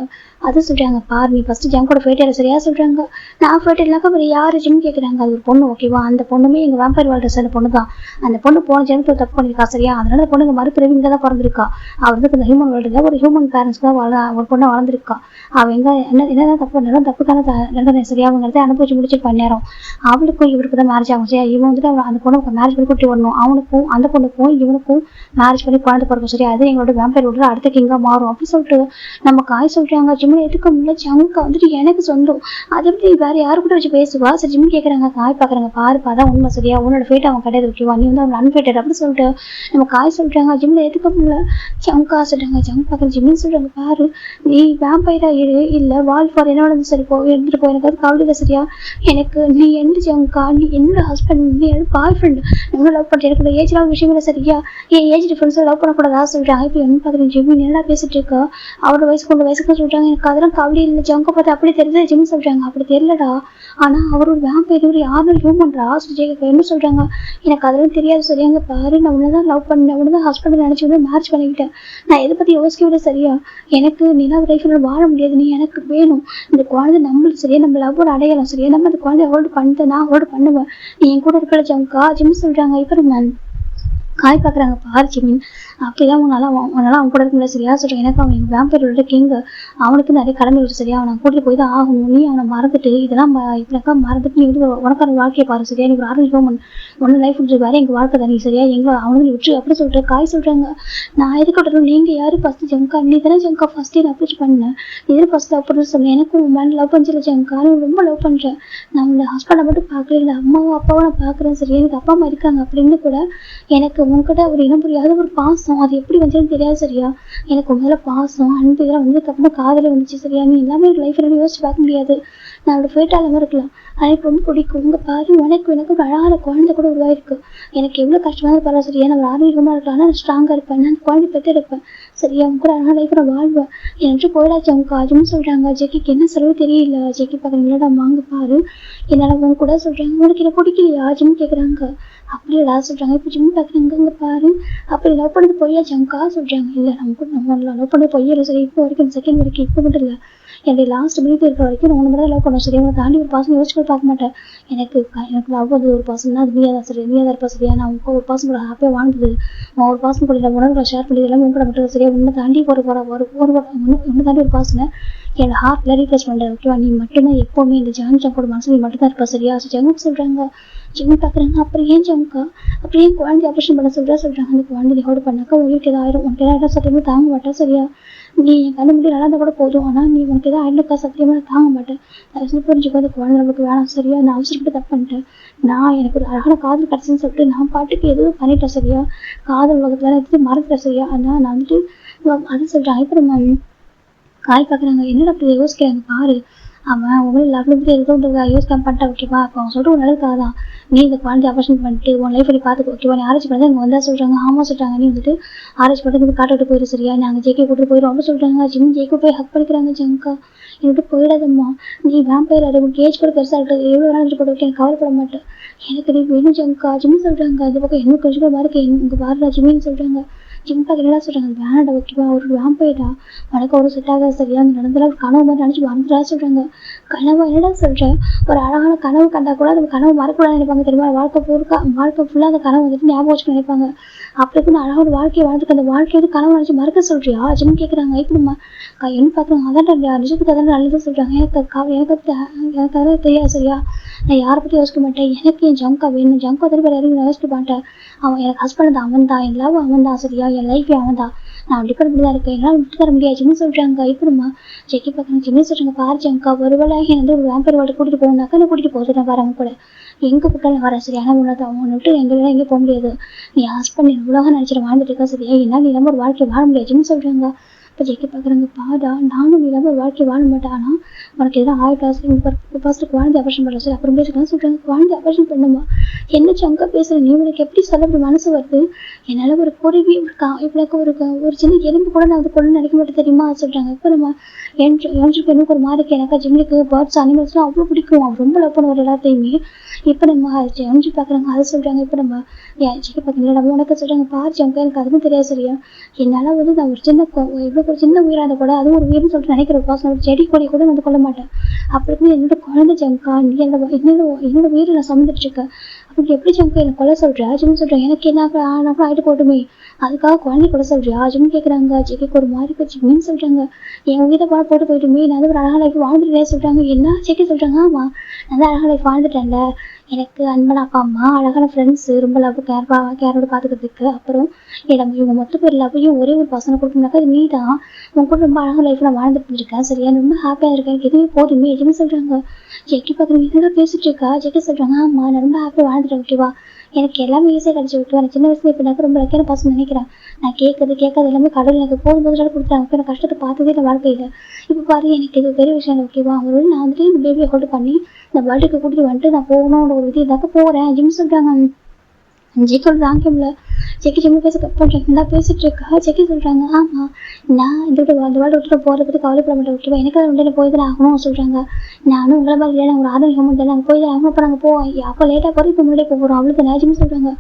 அது சொல்றாங்க பாரு நீ ஃபர்ஸ்ட் ஜங்கோட ஃபேட்டர் சரியா சொல்றாங்க. நான் ஃபேட்டர்னாக்கா அப்புறம் யாரு ஜிம் கேட்குறாங்க. அது ஒரு பொண்ணு ஓகேவா அந்த பொண்ணுமே எங்கள் வேம்பயர் வேர்ல்டு சேர்ந்த பொண்ணு தான். அந்த பொண்ணு போன ஜென்மத்தில் தப்பு பண்ணியிருக்கா சரியா அதனால அந்த பொண்ணு மறுபிறவி இங்கே தான் பிறந்திருக்கா. அவள் வந்து இந்த ஹியூமன் வேர்ல்டில் ஒரு ஹியூமன் பேரண்ட்ஸ்க்கு தான் ஒரு பொண்ணை வளர்ந்துருக்கா. அவள் என்னதான் தப்பு பண்ணாலும் தப்புக்கான தண்டனை சரியாகுங்கிறத அனுபவிச்சு முடிச்சிருப்பா நேரம். அவளுக்கும் இவருக்கு தான் மேரேஜ் ஆகும் சரியா. இவன் வந்துட்டு அந்த பொண்ணு மேரேஜ் பண்ணி கூட்டி வரணும். அவனுக்கும் அந்த பொண்ணுக்கும் இவனுக்கும் மேரேஜ் பண்ணி குழந்தை பிறக்கும் சரியா. அது எங்களோட வேம்பயர் வேர்ல்டு அடுத்த கிங்கா மாறும் அப்படி சொல்லிட்டு நம்ம காய் சொல்றாங்க. ஜிம்மில் எதுக்கு முன்னாடி ஜங்கா வந்துட்டு எனக்கு சொந்தம் அது எப்படி வேற யாரு கூட வச்சு பேசுவா சரி ஜிம் கேட்குறாங்க. காய் பார்க்குறாங்க பாருப்பா தான் உண்மை சரியா உன்னோட ஃபேட் அவன் கிடையாது ஓகேவா நீ வந்து அவன் அன்ஃபேட்டட் அப்படி சொல்லிட்டு நம்ம காய் சொல்றாங்க. ஜிம்மில் எதுக்கு முன்ன ஜங்கா சொல்றாங்க. ஜங்க் பார்க்குற ஜிம்மின்னு சொல்றாங்க பாரு நீ வேம்பயரா இரு இல்லை வால் ஃபார் என்னோட சரி இருந்துட்டு போ எனக்கு அது கவலையில் சரியா. எனக்கு நீ என்ன ஜங்கா நீ என்னோட ஹஸ்பண்ட் நீ என்னோட பாய் ஃப்ரெண்ட் என்ன லவ் பண்ணுற எனக்கு ஏஜ்லாம் விஷயம் இல்லை சரியா. என் ஏஜ் டிஃப்ரென்ஸை லவ் பண்ணக்கூடாதா சொல்றாங்க. இப்போ என்ன பார்க்குறேன் ஜிம்மி என்னடா பேசிட்டு இருக்கா அவரோட வயசுக்கு சொல்றாங்க. எனக்கு அதெல்லாம் கவலை இல்லை ஜங்கை பார்த்து அப்படி தெரியுது ஜிம் சொல்றாங்க. அப்படி தெரியலடா ஆனால் அவர் ஒரு வேம்பயர் ஒரு யாரும் ஹியூமன்ரா ஜெயிக்க என்ன சொல்றாங்க. எனக்கு அதெல்லாம் தெரியாது சரியாங்க பாரு நான் உன்னதான் லவ் பண்ணேன் உன்னதான் ஹஸ்பண்ட் நினைச்சு வந்து மேரேஜ் பண்ணிக்கிட்டேன். நான் எதை பற்றி யோசிக்க விட சரியா. எனக்கு நிலவு லைஃப்ல வாழ முடியாது நீ எனக்கு வேணும். இந்த குழந்தை நம்மளுக்கு சரியா நம்ம லவ்வோட அடையாளம் சரியா நம்ம அந்த குழந்தைய ஹோல்டு பண்ணிட்டு நான் ஹோல்டு பண்ணுவேன் நீ என் கூட இருக்கிற ஜங்கா ஜிம் சொல்றாங்க. இப்போ நம்ம காய் பார்க்குறாங்க பாரு ஜிமின் அப்படிதான் உன்னால அவன் கூட இருக்க முடியாது சரியா சொல்றேன். எனக்கு அவன் எங்கள் வேம்பயரோட கிங்கு அவனுக்கு நிறைய கடமை விட்டு சரியா அவனை கூட்டிட்டு போய் தான் ஆகணும். நீ அவனை மறந்துட்டு இதெல்லாம் இப்படிக்கா மறந்துட்டு நீ வந்து உனக்கான வாழ்க்கையை பாரு சரியா. நீ ஒரு ஆறு ஹியூமன் ஒன்று லைஃப் விட்டு வேற எங்கள் வாழ்க்கை தான் நீ சரியா எங்களை அவனுக்கு விட்டு அப்படி சொல்லிட்டு காய் சொல்றாங்க. நான் எதுக்கு விட்டுறோம் நீங்கள் யாரும் ஃபர்ஸ்ட் ஜங்கா நீ தானே ஜங்கா ஃபர்ஸ்ட் நான் அப்ரோச் பண்ணேன் இதில் ஃபர்ஸ்ட் லவ் பண்ணுறது சொன்னேன். எனக்கு உன் மேலே லவ் பண்ணிச்சில ஜங்கா நான் ரொம்ப லவ் பண்ணுறேன். நான் உங்களை ஹஸ்பண்டை மட்டும் பார்க்கல இல்லை அம்மாவும் அப்பாவும் நான் பார்க்குறேன் சரியா. எனக்கு அப்பா அம்மா இருக்காங்க அப்படின்னு கூட எனக்கு உங்ககிட்ட ஒரு இனம் புரியாத ஒரு பாசம் அது எப்படி வந்துச்சுன்னு தெரியாது சரியா. எனக்கு உங்கள பாசம் அன்பு இதெல்லாம் வந்து அப்புறம் காதல வந்துச்சு சரியா. நீ எல்லாமே ஒரு லைஃப்ல யோசிச்சு பார்க்க முடியாது. நான் அவளோட ஃபேட்டாலமாக இருக்கலாம் எனக்கு ரொம்ப பிடிக்கும். உங்கள் பாரு எனக்கு ஒரு அழகான குழந்தை கூட உருவாயிருக்கு. எனக்கு எவ்வளோ கஷ்டமாக பரவாயில்ல சரியா. நான் ஒரு ஆரோக்கியமாக இருக்கலாம் நான் ஸ்ட்ராங்காக இருப்பேன் நான் குழந்தை பெற்று இருப்பேன் சரியா அவங்க கூட அழகாக லைஃப் நான் வாழ்வேன் என்று போயிடாச்சு அவங்க காஜுன்னு சொல்கிறாங்க. ஜெக்கிக்கு என்ன சொல்றது தெரியல. ஜெக்கி பார்க்குறீங்களா வாங்க பாரு என்னால் உங்க கூட சொல்கிறாங்க. உனக்கு என்ன பிடிக்கலையா ஜிம் கேட்குறாங்க. அப்படி எல்லாம் சொல்கிறாங்க. இப்போ ஜிம் பார்க்குறாங்க இங்கே பாரு அப்படி லவ் பண்ணது பொய்யாச்சு அவங்க சொல்கிறாங்க. இல்லை நம்ம கூட நம்ம லவ் பண்ணது பொய்யல சரி இப்போ வரைக்கும் செகண்ட் வரைக்கும் இப்போ மட்டும் இல்லை என்னுடைய லாஸ்ட் பிரீத் இருக்கிற வரைக்கும் நான் உன்னை தான் லவ் பண்ண சரி உங்களை தாண்டி ஒரு பாசம் யோசிச்சு கூட பார்க்க மாட்டேன். எனக்கு லவ் பண்ணுறது ஒரு பாசம்னா அது நீயா தான் சரி நீயா தான் இருப்பா சரியா. நான் உங்க ஒரு பாசம் கூட ஹாப்பியாக வாழ்ந்தது நான் ஒரு பாசம் கூட உணர்வுகளை ஷேர் பண்ணி எல்லாம் உங்களை மட்டும் சரியா உன்னை தாண்டி உன்னை தாண்டி ஒரு பாசனை என்னோட ஹார்ட்டில் ரீப்ளேஸ் பண்ணுறேன் ஓகேவா. நீ மட்டும்தான் எப்போவுமே இந்த ஜான்ஜாங்கோட மனசு நீ மட்டும் தான் இருப்பா சரியா. ஜங்கு சொல்கிறாங்க. ஜிம் பார்க்குறாங்க. அப்புறம் ஏன் ஜம்கா அப்படியே குழந்தை ஆப்ரேஷன் பண்ண சொல்கிறாங்க. அந்த குழந்தை ஹோல்டு பண்ணாக்கா உங்களுக்கு ஏதாயிரம் உனக்கு ஏதாவது சத்தியமாக தாங்க மாட்டேன் சரியா. நீ என் கண்ணு முடி நல்லா கூட போதும் ஆனால் நீ உனக்கு எதாவது ஆயிடுக்கா சத்தியமாக தாங்க மாட்டேன். தயவு புரிஞ்சுக்கோ அந்த குழந்தை நம்மளுக்கு வேணாம் சரியா. நான் அவசரப்பட்டு தப்பு பண்ணிட்டேன். நான் எனக்கு ஒரு அழகான காதல் கிடச்சின்னு சொல்லிட்டு நான் பாட்டுக்கு எதுவும் பண்ணிட்டேன் சரியா. காதல் உலகத்தில் எடுத்து மறந்துட்டேன் சரியா. ஆனால் நான் வந்துட்டு அதை சொல்கிறேன். இப்போ நம்ம காய் பார்க்குறாங்க. என்னடா அப்படி யோசிக்கிறாங்க பாரு. அவன் உங்களை லவ்ல பற்றி எதுவும் யோசிக்காம பண்ணிட்டா ஓகேவா. அப்போ அவன் சொல்லிட்டு ஒரு நல்லதுக்காக தான் நீ இந்த குழந்தை ஆப்ரேஷன் பண்ணிட்டு உன் லைஃப் நீ பார்த்துக்கோ ஓகேவா. நீ ஆரேஞ்ச் பண்ணி இங்கே வந்தால் சொல்கிறாங்க. ஆமாம் சொல்கிறாங்க. நீ வந்துட்டு ஆரேஞ்ச் பண்ணிட்டு காட்ட விட்டு போயிடு சரியா. நாங்கள் ஜெயிக்க கூட்டு போயிடும் அப்படின்னு சொல்கிறாங்க. ஜிம் ஜெயிக்க போய் ஹக் பண்ணிக்கிறாங்க. ஜங்கா எனக்கு போயிடாதம்மா நீ வேம்பயர் அது உனக்கு ஏஜ் கூட பெருசாக இருக்குது எவ்வளோ வேணாலும் போட்டு எனக்கு கவலைப்பட மாட்டேன். எனக்கு நீ வேணும் ஜங்கா ஜிம் சொல்கிறாங்க. அது பக்கம் என்ன கொஞ்சம் கூட மாதிரி இங்கே பாருடா ஜிம்மின்னு சொல்கிறாங்க. ஜிம் பார்க்க என்னடா சொல்கிறாங்க. அது வேணாடா ஓகேவா ஒரு வேம்பயர்டா உனக்கு ஒரு செட் ஆகாது சரியா. அந்த நடந்தெல்லாம் ஒரு கனவு மாதிரி நினச்சி மறந்துடா சொல்கிறாங்க. கனவு என்னடா சொல்கிறேன். ஒரு அழகான கனவு கண்டா கூட அந்த கனவு மறக்கூடாது நினைப்பாங்க தெரியுமா. வாழ்க்கை ஃபுல்லாக அந்த கனவு வந்துட்டு ஞாபகம் வச்சுக்க நினைப்பாங்க. அப்படி இருக்கு அழகான ஒரு வாழ்க்கையை வாழ்ந்துட்டு அந்த வாழ்க்கை வந்து கனவு நினச்சி மறக்க சொல்றியா ஜிம் கேட்குறாங்க. இப்போ நம்ம என்ன பார்க்குறாங்க. அதான் நிஜத்துக்கு அதான் நல்லதும் சொல்கிறாங்க. எனக்கு அதெல்லாம் தெரியாது சரியா. நான் யாரை பற்றி யோசிக்க மாட்டேன். எனக்கு என் ஜங்கா வேணும். ஜங்கா திருப்பி யாரையும் யோசிக்க மாட்டேன். அவன் எனக்கு ஹஸ்பண்ட் தான் அவன் தான் என் லவ் அவன் தான் சரியா. என் லைஃபே அவன் தான். நான் டிபெண்ட் தான் இருக்கேன். என்னால் விட்டு தர முடியாதுன்னு சொல்கிறாங்க. இப்போ நம்ம ஜெக்கி பார்க்குறாங்க. ஜிம்னு சொல்கிறாங்க. பாரு ஜங்கா ஒருவேளை வந்து ஒரு வேம்பர் வாட்டை கூட்டிகிட்டு போகணுன்னாக்கா நான் கூட்டிகிட்டு போகிறேன் வரவங்க கூட எங்கே கூட்டாலும் வரேன் சரியா. ஆனால் உன்னை தான் உன்னை விட்டு எங்கே எங்கேயும் போக முடியாது. நீ ஹஸ்பண்ட் உலகம் நினச்சிட்டு வாழ்ந்துட்டு இருக்கா சரியா. என்னால் நீ இல்லாமல் ஒரு வாழ்க்கை வாழ முடியாதுன்னு சொல்கிறாங்க. இப்போ ஜெக்கி பார்க்குறாங்க. பாடா நானும் நீ இல்லாமல் ஒரு வாழ்க்கை வாழ மாட்டேன். ஆனால் உனக்கு எதாவது ஆயிட்டா சரி ஃபர்ஸ்ட்டு குழந்தை ஆப்ரேஷன் பண்ணுற சரி அப்புறம் பேசிக்கலாம் சொல்கிறாங்க. குழந்தை ஆப்ரேஷன் பண்ணுமா என்ன ஜங்கா பேசுகிற நீ உனக்கு எப்படி சொல்ல அப்படி மனசு வருது. என்னால் ஒரு குருவி ஒரு சின்ன எறும்பு கூட நான் வந்து கொண்டு நினைக்க மாட்டேன் தெரியுமா சொல்கிறாங்க. இப்போ நம்ம எனக்கு ஒரு மாதிரி எனக்கு ஜிம்முக்கு பேர்ட்ஸ் அனிமல்ஸ்லாம் அவ்வளோ பிடிக்கும். அவன் ரொம்ப லவ் பண்ணுவார் எல்லாத்தையுமே. இப்போ நம்ம எம்ஜி பார்க்குறாங்க. அதை சொல்கிறாங்க. இப்போ நம்ம ஜெக்கி பார்க்குறீங்களா நம்ம உனக்கு சொல்கிறாங்க. பாரு ஜங்கா எனக்கு அதுவும் தெரியாது சரியா. என்னால் வந்து நான் ஒரு சின்ன உயிராக இருந்தால் கூட அதுவும் ஒரு உயிர்னு சொல்லிட்டு நினைக்கிற ஒரு பாசம் ஒரு செடி கொடி கூட வந்து கொள்ள மாட்டேன். அப்படி என்னோட குழந்தை ஜங்கா நீ என்னோட உயிரை நான் சுமந்துட்டு இருக்கேன். அப்படி எப்படி ஜங்கா எனக்கு கொலை சொல்கிறா ஜிம் சொல்கிறேன். எனக்கு என்ன ஆனாலும் ஆகிட்டு போட்டுமே அதுக்காக குழந்தை கொலை சொல்றியா ஜிம் கேட்குறாங்க. ஜெக்கிக்கு ஒரு மாதிரி ஜிம்மின்னு சொல்கிறாங்க. என் உயிரை போட்டு போயிட்டுமே நான் வந்து ஒரு அழகாக லைஃப் வாழ்ந்துட்டே சொல்கிறாங்க. என்ன ஜெக்கி சொல்கிறாங்க. ஆமாம் நான் தான் அழகாக லைஃப் வாழ்ந்துட்டேன்ல. எனக்கு அன்பான அப்பா அம்மா அழகான ஃப்ரெண்ட்ஸு ரொம்ப லவ் கேரோட பார்த்துக்கிறதுக்கு அப்புறம் இவங்க மொத்த பேர் லவ்வையும் ஒரே ஒரு பசங்க கொடுக்கணுனாக்கா அது நீ தான். உங்க கூட ரொம்ப அழகான லைஃப் நான் வாழ்ந்துட்டு இருக்கேன் சரியா. ரொம்ப ஹாப்பியாக இருக்கேன். எனக்கு எதுவுமே போதுமே எதுவுமே சொல்கிறாங்க. ஜெக்கி பார்க்குறீங்க என்னடா பேசிட்டு இருக்கா. ஜெக்கி சொல்கிறாங்க. ஆமாம் நான் ரொம்ப ஹாப்பியாக வாழ்ந்துட்டேன் ஓகேவா. எனக்கு எல்லாமே ஈஸியாக கிடச்சி ஓகேவா. நான் சின்ன வயசுல எப்படினாக்கா ரொம்ப லக்கியான பசங்க நினைக்கிறேன். நான் கேட்காது எல்லாமே கடவுள் எனக்கு போதும் கொடுத்தாங்க. எனக்கு கஷ்டத்தை பார்த்ததே இல்லை வாழ்க்கையில். இப்போ பாரு எனக்கு இது பெரிய விஷயம் இல்லை ஓகேவா. அவரோட நான் வந்துட்டு இந்த பேபியை ஹோல்டு பண்ணி இந்த வேர்ல்டுக்கு கூட்டிகிட்டு வந்துட்டு நான் போகணுன்ற ஒரு இது இதாக்க போகிறேன் ஜிம் சொல்கிறாங்க. ஜெக்கோட தாங்கியம்ல ஜெக்கி ஜிம்மு பேச கட் பண்ணுறேன். நல்லா பேசிட்டு இருக்கா. ஜெக்கி சொல்கிறாங்க. ஆமாம் நான் இந்த வேர்ல்டு விட்டுட்டு போகிறத பற்றி கவலைப்பட மாட்டேன் ஓகேவா. எனக்கு அதை உடனே போய் தான் ஆகணும் சொல்கிறாங்க. நானும் உங்களை மாதிரி இல்லை ஒரு ஆதரவு ஹியூமன் தான் நாங்கள் போய் தான் ஆகணும். அப்போ நாங்கள் போவோம் அப்போ லேட்டாக போகிறோம் இப்போ முன்னாடியே போகிறோம் அவ்வளோக்கு நேஜின்னு சொல்கிறாங்க.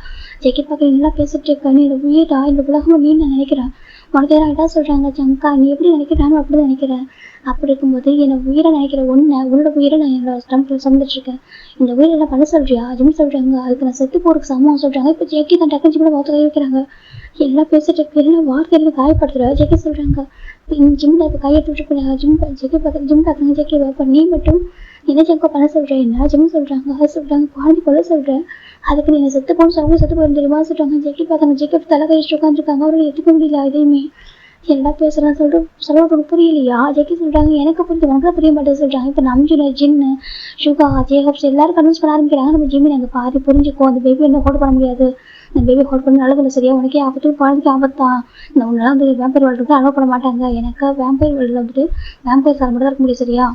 ஜெக்கி பார்க்க நல்லா பேசிட்டு இருக்கா. நீ இந்த உயிரா இந்த உலகமும் நீ நான் நினைக்கிறேன். உனக்கு யாராக சொல்கிறாங்க. ஜங்கா நீ எப்படி நினைக்கிறானோ அப்படி தான் நினைக்கிறேன். அப்படி இருக்கும்போது என்னை உயிரை நினைக்கிற உன்னோட உயிரை நான் என்னோட ஸ்டம்பில் சுமந்துட்டுருக்கேன். இந்த உயிரை எல்லாம் பண்ண சொல்றியா ஜிம் சொல்கிறாங்க. அதுக்கு நான் செத்து போகிறதுக்கு சமம் சொல்கிறாங்க. இப்போ ஜெக்கி தான் டக்குனு ஜிம்மில் மொத்த கை வைக்கிறாங்க. எல்லாம் பேசிட்டு இருக்கு எல்லாம் வார்த்தையில காயப்படுத்துகிற ஜெக்கி சொல்கிறாங்க. இப்போ ஜிம்மில் இப்போ கையெழுத்து ஜிம் ஜெக்கி பார்த்து ஜிம் பார்க்குறாங்க. ஜெக்கி இப்போ நீ மட்டும் என்ன ஜங்கா பண்ண சொல்கிறேன் என்ன ஜிம் சொல்கிறாங்க. அது சொல்கிறாங்க குழந்தை கொள்ள சொல்கிறேன். அதுக்கு நீ செத்து போகணும் சொல்லுங்க செத்து போயிருந்து தெரியுமா சொல்கிறாங்க. ஜெக்கி பார்த்தாங்க. ஜெக்கி தலை கழிச்சு உட்காந்துருக்காங்க. அவர்கள் எடுத்துக்க முடியல எதையுமே எல்லாம் பேசுகிறேன் சொல்கிறேன் புரியலையா. ஜெக்கி சொல்கிறாங்க. எனக்கு புரிஞ்சு உனக்கு புரிய மாட்டேன்னு சொல்கிறாங்க. இப்போ நம்ஜுன ஜின்னு ஷுகா ஜேஹப்ஸ் எல்லாரும் கன்வின்ஸ் பண்ண ஆரம்பிக்கிறாங்க. நம்ம ஜிம்மி நாங்கள் பாதி புரிஞ்சுக்கோ அந்த பேபி என்ன ஹோல்ட் பண்ண முடியாது. அந்த பேபி ஹோல்ட் பண்ண நல்லதில்லை சரியா. உனக்கே ஆபத்து குழந்தைக்கு ஆபத்தான். இந்த உன்னெல்லாம் வந்து வேம்பயர் வேர்ல்டு வந்து அலோவ் பண்ண மாட்டாங்க. எனக்கு வேம்பயர் வேர்ல்டில் வந்துட்டு வேம்பயர் சார் மட்டும் தான் இருக்க முடியும் சரியா.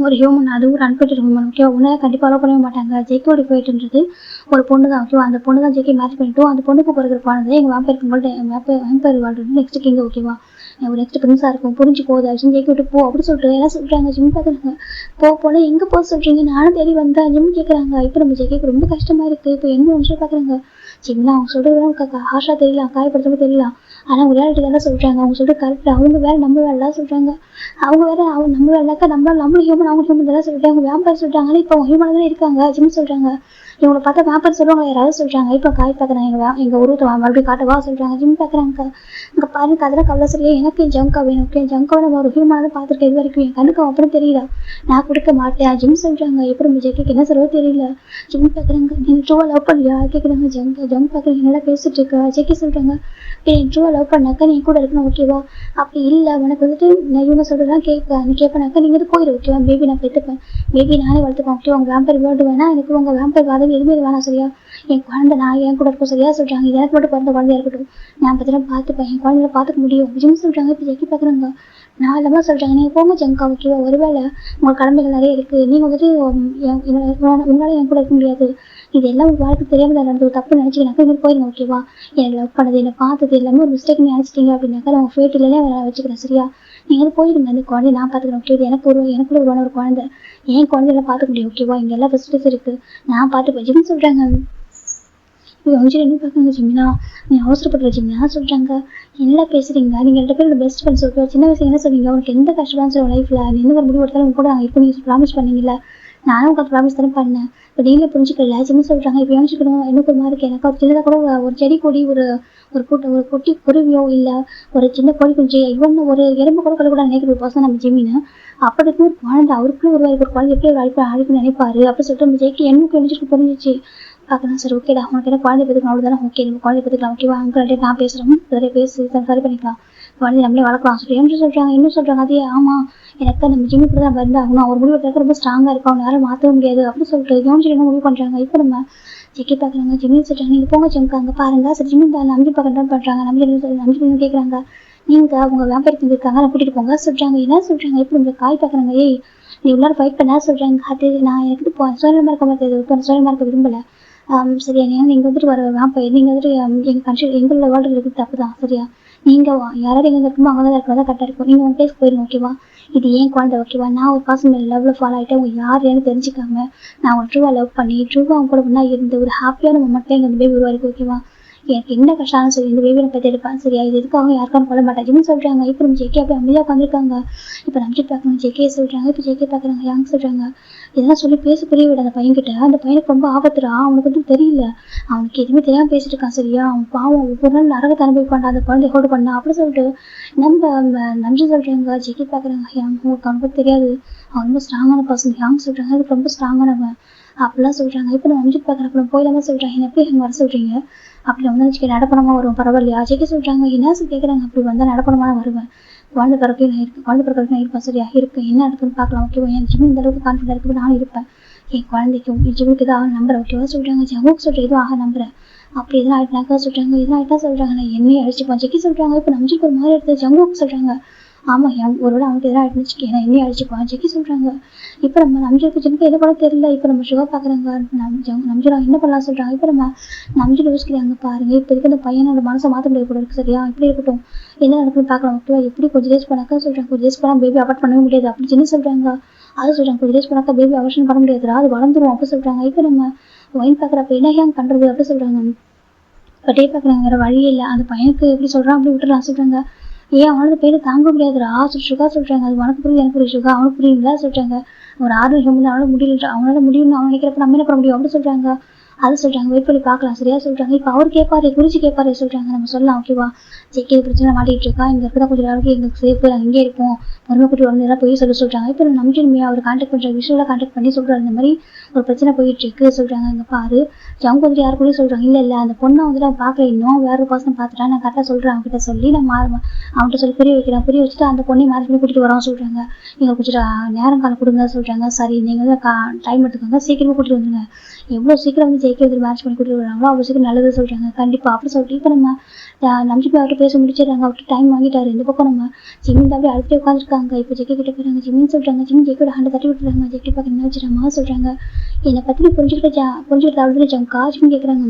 ஒரு ஹியூமன், அது ஒரு அன்ஃபிட்டட் ஹியூமன். ஓகேவா? உன்னை கண்டிப்பாக அலோவ் பண்ணவே மாட்டாங்க. ஜேக்கோட போயிட்டுன்றது ஒரு பொண்ணு தான். ஓகேவா? அந்த பொண்ணு தான் ஜேக்கே மேரேஜ் பண்ணிட்டோம். அந்த பொண்ணுக்கு பிறகு குழந்தை எங்கள் வேம்பயர் வேர்ல்டு நெக்ஸ்ட் கிங். ஓகேவா? ஒரு நெக்ஸ்ட் பிரின்ஸாக இருக்கும். புரிஞ்சு போகுது அப்படின்னு ஜேக்கி விட்டு போ அப்படின்னு சொல்லிட்டு எல்லாம் சொல்கிறாங்க. ஜிம் பார்க்குறாங்க. போல எங்கே போக சொல்கிறீங்க, நானும் தேடி வந்தேன் ஜிம் கேட்குறாங்க. இப்போ நம்ம ஜேக்கிக்கு ரொம்ப கஷ்டமாக இருக்குது. இப்போ என்ன ஒன்று பார்க்குறாங்க. ஜிம்னா அவங்க சொல்கிறது ஹார்ஷாக தெரியலாம், காயப்படுத்தாமல் தெரியலாம், ஆனால் ரியாலிட்டி தானே சொல்கிறாங்க. அவங்க சொல்லிட்டு கரெக்ட். அவங்க வேறு நம்ம வேலைலாம் சொல்கிறாங்க. அவங்க வேறு நம்ம வேலைனாக்கா நம்மளும் ஹியூமன், அவங்க ஹியூமன் தானே சொல்லிட்டு அவங்க வேம்பயர் சொல்கிறாங்க. ஆனால் இப்போ அவங்க ஹியூமனாக தானே இருக்காங்க. ஜிம் சொல்கிறாங்க. இவங்களை பார்த்தா வேம்பயர் சொல்லுவாங்க, யாராவது சொல்கிறாங்க. இப்போ காய் பார்க்குறாங்க. எங்கள் உருவத்தை மறுபடியும் காட்டவா சொல்கிறாங்க. ஜிம் பார்க்குறாங்க. இங்கே பாருங்க, அதெல்லாம் கவலை சரியா, எனக்கு என் ஜங்கா வேணும். ஓகே, ஜங்காவை நம்ம ஒரு ஹியூமனாக பார்த்துருக்கேன் இது வரைக்கும். என் கண்ணுக்கு அப்புறம் தெரியல, நான் கொடுக்க மாட்டேன். ஜிம் சொல்கிறாங்க. எப்படி நம்ம ஜெய்க்கு என்ன சொல்லுவோ தெரியல. ஜிம் பார்க்குறாங்க. நீ ட்ரூவாக லவ் பண்ணியா கேட்குறாங்க. ஜங் பார்க்குறீங்க, நல்லா பேசிட்டு இருக்கா. ஜெய்கி சொல்கிறாங்க. நீ ட்ரூவாக லவ் பண்ணாக்கா நீ கூட இருக்கணும். ஓகேவா? அப்படி இல்லை உனக்கு வந்துட்டு நான் இவங்க சொல்கிறதெல்லாம் நீ கேட்பனாக்கா நீங்கள் வந்து போயிடு. ஓகேவா? பேபி நான் பெற்றுப்பேன், பேபி நானே வளர்த்துப்பேன். ஓகே, உங்கள் வேம்பயர் வேர்ல்டு வேணாம், எனக்கு உங்கள் வேம்பயர் வாதம் எதுவுமே வேணாம். சரியா? என் குழந்தை நான் என் கூட இருக்கும். சரியா சொல்கிறாங்க. இது எனக்கு மட்டும் பிறந்த குழந்தையா இருக்கட்டும், நான் பத்திரம் பார்த்துப்பேன், என் குழந்தைய பார்த்துக்க முடியும். ஜிம் சொல்கிறாங்க. இப்போ ஜெய்கி பார்க்குறாங்க. நான் இல்லாமல் சொல்கிறாங்க. நீங்கள் போங்க ஜங்கா. ஓகேவா? ஒருவேளை உங்களுக்கு கடமைகள் நிறைய இருக்குது, நீங்கள் வந்துட்டு உங்களால் என் கூட இருக்க முடியாது. இது எல்லாம் உங்கள் வாழ்க்கை தெரியாமல் நடந்தது, தப்பு நினச்சிக்கினாக்கா இது போயிருங்க. ஓகேவா? எனக்கு லவ் பண்ணது, என்னை பார்த்தது எல்லாமே ஒரு மிஸ்டேக் நினச்சிட்டிங்க அப்படின்னாக்கா உங்கள் ஃபேட்டிலே நான் வச்சுக்கிறேன். சரியா? நீங்கள் வந்து போயிடுங்க. அந்த குழந்தைய நான் பார்த்துக்கிறேன். ஓகே, இது எனக்குள்ள உருவான ஒரு குழந்தை, என் குழந்தையெல்லாம் பார்த்துக்க முடியும். ஓகேவா? இங்கே எல்லாம் ஃபெசிலிட்டிஸ் இருக்குது, நான் பார்த்துப்பேன். ஜிம் சொல்கிறாங்க. இப்போ அஞ்சு என்ன பார்க்குறாங்க. ஜிம்னா நீ அவசரப்படுற. ஜிம்னா சொல்கிறாங்க. என்ன பேசுகிறீங்க, நீங்கள் 2 பேரும் பெஸ்ட் ஃப்ரெண்ட்ஸ். ஓகே, சின்ன வயசுல என்ன சொல்லுவீங்க, உனக்கு எந்த கஷ்டமான சொல்லுவோம் லைஃப்பில், நீ எந்த ஒரு முடிவு எடுத்தாலும் கூட நாங்கள் இப்போ நீங்கள் ப்ராமிஸ் பண்ணீங்கல்ல, நானும் உங்களுக்கு ப்ராமிஸ் தானே பண்ணேன். இப்போ நீங்களே புரிஞ்சுக்கல. ஜிம் சொல்கிறாங்க. இப்போ யோசிச்சுக்கணும், எனக்கு ஒரு மாதிரி இருக்குது. எனக்கு ஒரு சின்னதாக கூட ஒரு செடி கொடி, ஒரு குட்டி குருவியோ இல்லை ஒரு சின்ன கோழி குஞ்சு, இவன் ஒரு எறும்பு கூட கூட நினைக்கிற ஒரு பர்சன் நம்ம ஜிமின்னு. அப்படி இருக்கும் ஒரு குழந்தை, அவருக்குள்ள ஒரு குழந்தை எப்படி ஒரு அழைப்பு நினைப்பாரு அப்படின்னு சொல்லிட்டு நம்ம ஜெய்க்கு என்னுக்கு நினைச்சிட்டு புரிஞ்சிச்சு. பார்க்கலாம். சரி, ஓகேடா, உனக்கு என்ன குழந்தை பெற்றுக்கலாம், அவ்வளோதானே. ஓகே, நம்ம குழந்தை பெற்றுக்கலாம். ஓகேவா? அங்கிட்ட நான் பேசுகிறோம், நிறைய பேசி சரி பண்ணிக்கலாம், குழந்தை நம்மளே வளர்க்கலாம். சொல்லி என்ன சொல்கிறாங்க. இன்னும் சொல்கிறாங்க. அதே ஆமாம், எனக்கு நம்ம ஜிம்மி கூட தான் வந்தாகணும், அவர் முடிவு எடுத்தாக்க ரொம்ப ஸ்ட்ராங்காக இருக்கும், அவங்க யாரும் மாற்றவே முடியாது அப்படின்னு சொல்லிட்டு யோசிச்சு என்ன முடிவு பண்ணுறாங்க. இப்போ நம்ம ஜெக்கி பார்க்குறாங்க. ஜிம்மி சொல்கிறாங்க. நீங்கள் போங்க ஜிம்க்கு, அங்கே பாருங்கள். சரி, ஜிம்மி தான் நம்பி பார்க்கணும் பண்ணுறாங்க. நம்பி கேட்குறாங்க. நீங்கள் அவங்க வேம்பயர் இருக்காங்க, நான் கூட்டிகிட்டு போங்க சொல்கிறாங்க. என்ன சொல்கிறாங்க. எப்படி உங்களை காய் பார்க்குறாங்க. ஏய், நீ உள்ளார ஃபைட் பண்ண சொல்கிறாங்க. அது நான் எனக்கு சுயநலமாக இருக்க மாட்டேது, இப்போ சுயநலமாக இருக்க விரும்பலை. சரியா? நீங்கள் வந்துட்டு வர வேம்பயர், நீங்கள் வந்துட்டு எங்களோட வேர்ல்டு இருக்குது தப்பு தான். சரியா? நீங்கள் யாராவது எங்கே இருக்குமோ அங்கே தான் இருக்கிறதா கரெக்டாக இருக்கும். நீங்கள் உங்கள் பிளேஸ் போயிருங்க. ஓகேவா? இது ஏன் குழந்தை. ஓகேவா? நான் ஒரு பர்சன் மேலே லவ்வில் ஃபாலோ ஆகிட்டு அவங்க யாருன்னு தெரிஞ்சுக்காம நான் ஒரு ட்ரூவாக லவ் பண்ணி ட்ரூவாக அவங்க கூட முன்னாடி இருந்து ஒரு ஹாப்பியான மொமெண்ட்டில் எங்கள் இந்த பேபி உருவாயிருக்கு. ஓகேவா? எனக்கு என்ன கஷ்டம் சரி, இந்த பேபி நான் பற்றி எடுப்பேன். சரியா? இது எதுக்காக யாருக்கான கொள்ள மாட்டேன் சொல்கிறாங்க. இப்போ நம்ம ஜெய்கே அப்படியே அமைதியாக உட்காந்துருக்காங்க. இப்போ நம்பிட்டு பார்க்குறாங்க. ஜெய்கே சொல்கிறாங்க. இப்போ ஜெய்கே பார்க்குறாங்க. யாங்க சொல்கிறாங்க. இதெல்லாம் சொல்லி பேச புரிய விட அந்த பையன்கிட்ட. அந்த பையனுக்கு ரொம்ப ஆபத்துடா, அவனுக்கு வந்து தெரியல, அவனுக்கு எதுவுமே தெரியாமல் பேசிட்டு இருக்கான். சரியா? அவன் பாவம் ஒவ்வொரு நாள் நரகத்தை அனுபவிப்பான்டா அந்த குழந்தை ஹோல்டு பண்ணா அப்படின்னு சொல்லிட்டு நம்ம நன்றி சொல்கிறாங்க. ஜெய்கே பார்க்குறாங்க. உங்களுக்கு அவனுக்கு தெரியாது, அவன் ரொம்ப ஸ்ட்ராங்கான பர்சன். யாங்க சொல்கிறாங்க. அதுக்கு ரொம்ப ஸ்ட்ராங்கானவன் அப்படிலாம் சொல்கிறாங்க. இப்போ நான் நம்பிட்டு பார்க்குறேன். அப்புறம் போயிடாமல் சொல்கிறாங்க. என்ன எப்படி எங்கே வர சொல்கிறீங்க, அப்படி வந்து வச்சுக்க நடப்பணமாக வரும் பரவாயில்லையா. ஜெய்கே சொல்கிறாங்க. என்ன கேட்குறாங்க. அப்படி வந்தால் நடப்பணமாக வருவேன், குழந்தை பிறகு நான் இருக்கேன், குழந்தை பிறகு நான் இருப்பேன். சரியா? இருக்கேன், என்ன நடக்குதுன்னு பார்க்கலாம். ஓகேவா? என் ஜிம்மி இந்த அளவுக்கு கான்ஃபிடென்ட் இருக்குது, நானும் இருப்பேன். என் குழந்தைக்கும் என் ஜிம்மிக்கு தான் ஆக நம்புறேன். ஓகேவா சொல்கிறாங்க. ஜவுக்கு சொல்கிறேன், எதுவும் ஆக நம்புறேன். அப்படி எதுவும் ஆகிட்டாக்கா சொல்கிறாங்க. எதுவும் ஆகிட்டா சொல்கிறாங்க. நான் என்னையே அழிச்சுப்பேன். ஜெக்கி சொல்கிறாங்க. இப்போ நம்பிக்கு ஒரு மாதிரி எடுத்து ஜங்குக்கு சொல்கிறாங்க. ஆமாம், ஒருவேளை அவனுக்கு எதாவது ஆகிட்டுன்னு நான் என்னையே அழிச்சுப்பேன். ஜெக்கி சொல்கிறாங்க. இப்போ நம்ம நம்பிக்கு ஜிம்முக்கு எது கூட தெரியல. இப்போ நம்ம சுகர் பார்க்குறாங்க. நம்பிஜா என்ன பண்ணலாம் சொல்கிறாங்க. இப்போ நம்ம நம்பிஜி யோசிக்கிறாங்க. பாருங்க, இப்போ இருக்க அந்த பையனோட மனசை மாற்ற முடியாது கூட இருக்குது. சரியா? இப்படி இருக்கட்டும், என்ன நடக்குன்னு பார்க்கலாம். ஓகேவா? எப்படி கொஞ்சம் டேஸ் பண்ணாக்கா சொல்கிறாங்க. கொஞ்சம் டேஸ் பண்ணால் பேபி அவாய்ட் பண்ணவே முடியாது அப்படி சின்ன சொல்கிறாங்க. அது சொல்கிறாங்க. கொஞ்சம் டேஸ் பண்ணாக்கா பேபி அவாய்ட் பண்ண முடியாதுடா, அது வளர்ந்துரும் அப்படி சொல்கிறாங்க. இப்போ நம்ம ஒயின் பார்க்குறப்ப என்ன ஹேங் பண்ணுறது அப்படி சொல்கிறாங்க. இப்போ டே பார்க்குறாங்க. வேறு வழியே இல்லை, அந்த பையனுக்கு எப்படி சொல்கிறான் அப்படி விட்டுலாம் சொல்கிறாங்க. ஏன் அவனோட பேர் தாங்க முடியாதுடா சுகா சொல்கிறாங்க. அது உனக்கு புரியுது, எனக்கு புரியுது சுகா, அவனுக்கு புரியுங்களா சொல்கிறாங்க. ஒரு ஆர்டர் ஹியூமன் அவனால முடியல, அவனால முடியும்னு அவன் நினைக்கிறப்ப நம்ம என்ன பண்ண முடியும் அப்படி சொல்கிறாங்க. அது சொல்கிறாங்க. வெயிட் பண்ணி பார்க்கலாம். சரியா சொல்கிறாங்க. இப்போ அவர் கேட்பாரு, குறிச்சு கேட்பாரு சொல்கிறாங்க. நம்ம சொல்லலாம். ஓகேவா? ஜெய்கே பிரச்சனை மாட்டிகிட்டு இருக்கா, இங்கே இருக்கிறதா கொஞ்சம் நாளைக்கு எங்களுக்கு சேஃப், நாங்கள் இங்கே இருப்போம், பொறுமை கூட்டி வந்து எல்லாம் போய் சொல்கிறாங்க. இப்போ நம்பிக்கை அவர் கான்டாக்ட் பண்ணுற விஷயம்லாம் கான்டாக்ட் பண்ணி சொல்கிறாரு. இந்த மாதிரி ஒரு பிரச்சனை போயிட்டு இருக்கு சொல்கிறாங்க. இங்கே பாரு, அவங்க வந்துட்டு யாரு கூட சொல்கிறாங்க. இல்லை அந்த பொண்ணை வந்துட்டு அவன் பார்க்கல, இன்னும் வேற ஒரு பர்சன் பார்த்துட்டா, நான் கரெக்டாக சொல்கிறேன் அவன்கிட்ட சொல்லி நம்ம அவன்கிட்ட சொல்லி புரிய வைக்கிறேன். புரிய வச்சுட்டு அந்த பொண்ணை மேரேஜ் பண்ணி கூட்டிகிட்டு வரோம் சொல்கிறாங்க. நீங்கள் கொஞ்சம் நேரம் காலம் கொடுங்க சொல்கிறாங்க. சரி, நீங்கள் வந்து டைம் எடுத்துக்கோங்க, சீக்கிரமாக கூட்டிகிட்டு வந்துடுங்க. எவ்வளோ சீக்கிரம் வந்து ஜேகே வந்து மேட்ச் பண்ணி கொடுத்துட்டு வராங்களோ அவருக்கு நல்லது சொல்கிறாங்க. கண்டிப்பாக அப்படி சொல்லிட்டு இப்போ நம்ம நம்பிக்கை அவர்கிட்ட பேச முடிச்சிடறாங்க. அவர்கிட்ட டைம் வாங்கிட்டாரு. இந்த பக்கம் நம்ம ஜிம்மின் தான் அப்படியே அடுத்து உட்காந்துருக்காங்க. இப்போ ஜேகே கிட்ட போகிறாங்க. ஜிம்மின்னு சொல்கிறாங்க. ஜிம் ஜேக்கோட ஹேண்டை தட்டி விட்டுறாங்க. ஜேகே பார்க்க என்ன வச்சுட்டாமா சொல்கிறாங்க. என்னை பற்றி நீ புரிஞ்சுக்கிட்ட அவ்வளோ ஜம்கா ஜிம் கேட்குறாங்க.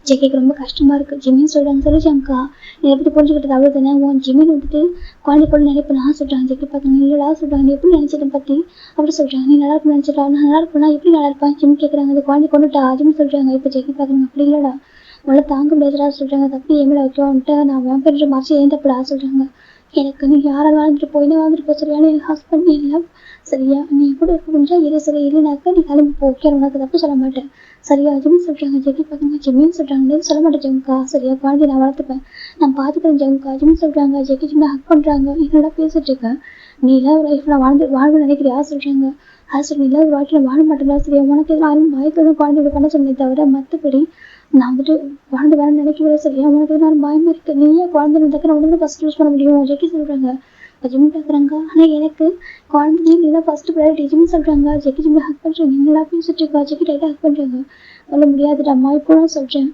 ஜேகேக்கு ரொம்ப கஷ்டமாக இருக்குது. ஜிம்மின்னு சொல்கிறாங்க. சொல்லி ஜம்கா என்னை பற்றி புரிஞ்சுக்கிட்டது அவ்வளோ தானே. உன் ஜிம்மின் வந்துட்டு குழந்தை போல நினைப்பேன் நான் சொல்கிறாங்க. ஜேகே பார்க்குறாங்க. இல்லடா சொல்கிறாங்க. நீ எப்படி நினச்சிட்டேன் பற்றி அப்படி சொல்கிறாங்க. நீ நல்லா இருப்பேன் நினச்சிட்டா நான் நல்லா இருப்பேனா எப்படி நல்லா இருப்பேன் ஜிம் கேட்குறாங்க. அந்த குழந்தை கொண்டுட்டா ஜிம் சொல்கிறாங்க. இப்போ ஜேகே பார்க்குறாங்க. அப்படி இல்லைடா உங்களை தாங்க முடியாதுடா சொல்கிறாங்க. தப்பி ஏமில் வைக்கோன்ட்டு நான் வேம்பேர் மாற்றி ஏன் தப்புடா சொல்கிறாங்க. எனக்கு நீ யாராவது வாழ்ந்துட்டு போய் வாழ்ந்துட்டு போ சரியான என் ஹஸ்பண்ட் எல்லாம் சரியா நீ கூட இருக்க முடிஞ்சா இரு சரி இல்லைனாக்கா நீ கிளம்பி போக்கிற உனக்கு தப்பு சொல்ல மாட்டேன் சரியா ஜிம்மின்னு சொல்கிறாங்க. ஜெகி பார்க்குறாங்க. ஜிம்மின்னு சொல்கிறாங்க. சொல்ல மாட்டேன் ஜம்கா சரியா குழந்தைய நான் வளர்த்துப்பேன் நான் பார்த்துக்கிறேன் ஜம்கா ஜிம்மின்னு சொல்கிறாங்க. ஜெகி ஜிம்மை ஹக் பண்ணுறாங்க. என்னடா பேசிட்டு இருக்கேன் நீ எல்லாம் ஒரு லைஃப் நான் வாழ்வு நினைக்கிறியா சொல்கிறாங்க. அது சொல்லி இல்லை ஒரு வாழ்க்கை வாழ மாட்டேங்களா சரியா உனக்கு யாரும் பயத்தில் தான் குழந்தையோட பண்ண சொன்னேன் தவிர மற்றபடி நான் வந்துட்டு வாழ்ந்து வேற நினைக்கவே சரியா உனக்கு நான் பயமாக இருக்கு. நீயே குழந்தை இருந்தாக்க நான் உடனே ஃபஸ்ட் யூஸ் பண்ண முடியும் ஜெகி சொல்கிறாங்க. இப்போ ஜிம் பார்க்குறாங்க. ஆனால் எனக்கு குழந்தையே நீ தான் ஃபஸ்ட்டு ப்ரையாரிட்டி ஜிம்னு சொல்கிறாங்க. ஜெகி ஜிம்மில் ஹக் பண்ணுறாங்க. என்னடா பேசிட்டு இருக்கா ஜெகி டைட்டாக ஹக் பண்ணுறாங்க. சொல்ல முடியாதுடா அம்மா இப்போ நான் சொல்கிறேன்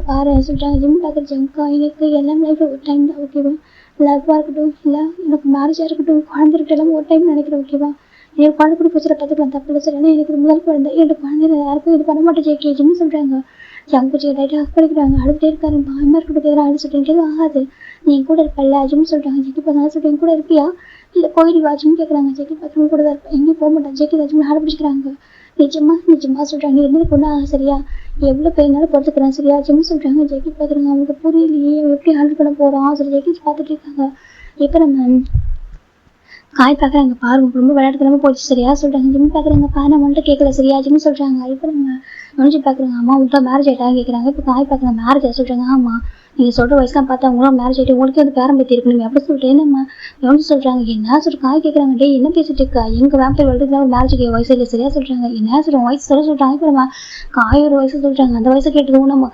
பாரு சொல்கிறாங்க. ஜிம் பார்க்குற ஜம்கா எனக்கு எல்லாம் லைஃப்பில் ஒரு டைம் தான் ஓகேவா லவ்வாக இருக்கட்டும் இல்லை எனக்கு மேரேஜாக இருக்கட்டும் குழந்தை இருக்கட்டும் எல்லாம் ஒரு டைம் நினைக்கிறேன் ஓகேவா எனக்கு குழந்தை கூட பிரச்சனை பார்த்துக்கலாம் தப்பு இல்லை சரி. ஆனால் எனக்கு முதல் குழந்தை என்னோட குழந்தைய யாருக்கும் இது பண்ண மாட்டேன் ஜேகே ஜிம்னு சொல்கிறாங்க. ஜம்குச்சி டைட்டாக ஹக் பண்ணிக்கிறாங்க. அடுத்துட்டே இருக்காரு. பயமாக இருக்கட்டும் எதிராக அழுது சொல்லிட்டு எதுவும் ஆகாது நீ என் கூட இருப்பல்ல ஜிம் சொல்கிறாங்க. ஜெகி பார்த்தா சொல்லிட்டு என் கூட இருப்பியா இல்லை போயிடு வா ஜிம் கேட்குறாங்க. ஜெகி பார்த்து கூட தான் இருப்பேன் எங்கேயும் போக மாட்டேன். ஜெகி தான் ஜிம் பிடிச்சிக்கிறாங்க. நிஜமா சொல்கிறாங்க. நீ இருந்தது பொண்ணா சரியா எவ்வளோ பேருனாலும் பொறுத்துக்கிறேன் சரியா ஜிம் சொல்கிறாங்க. ஜெகி பார்க்குறாங்க. அவங்களுக்கு புரியலையே எப்படி ஹேண்டில் பண்ண போகிறோம் சரி ஜெகி பார்த்துட்டு இருக்காங்க. இப்போ நம்ம காய் பார்க்குறாங்க. பாருங்க ரொம்ப விளையாட்டுத்தனமா போச்சு சரியா சொல்கிறாங்க. ஜிம் பார்க்குறாங்க. நான் மட்டும் கேட்கல சரியா ஜிம் சொல்கிறாங்க. இப்போ நம்ம நுழைஞ்சு பார்க்குறாங்க. அம்மா உங்கள்கிட்ட மேரேஜ் ஆகிட்டாங்க கேட்குறாங்க. இப்போ காய் பார்க்குறாங்க. மேரேஜ் சொல்கிறாங்க. ஆமாம் நீங்கள் சொல்கிற வயசுலாம் பார்த்தா அவங்களும் மேரேஜ் ஆகிட்டு உங்களுக்கு வந்து பேரம் பற்றி இருக்கணும் அப்படி சொல்லிட்டு நம்ம எவ்வளோ சொல்கிறாங்க. என்ன சொல்கிற காய் கேட்குறாங்க. டே என்ன பேசிட்டு இருக்கா எங்கள் வேம்பை வளர்த்துக்கு ஒரு மேரேஜுக்கு வயசு இல்லை சரியா சொல்கிறாங்க. என்ன சொல்கிறோம் வயசு சொல்கிறாங்க. இப்போ நம்ம காய் ஒரு வயசு சொல்கிறாங்க. அந்த வயசு கேட்டதும் நம்ம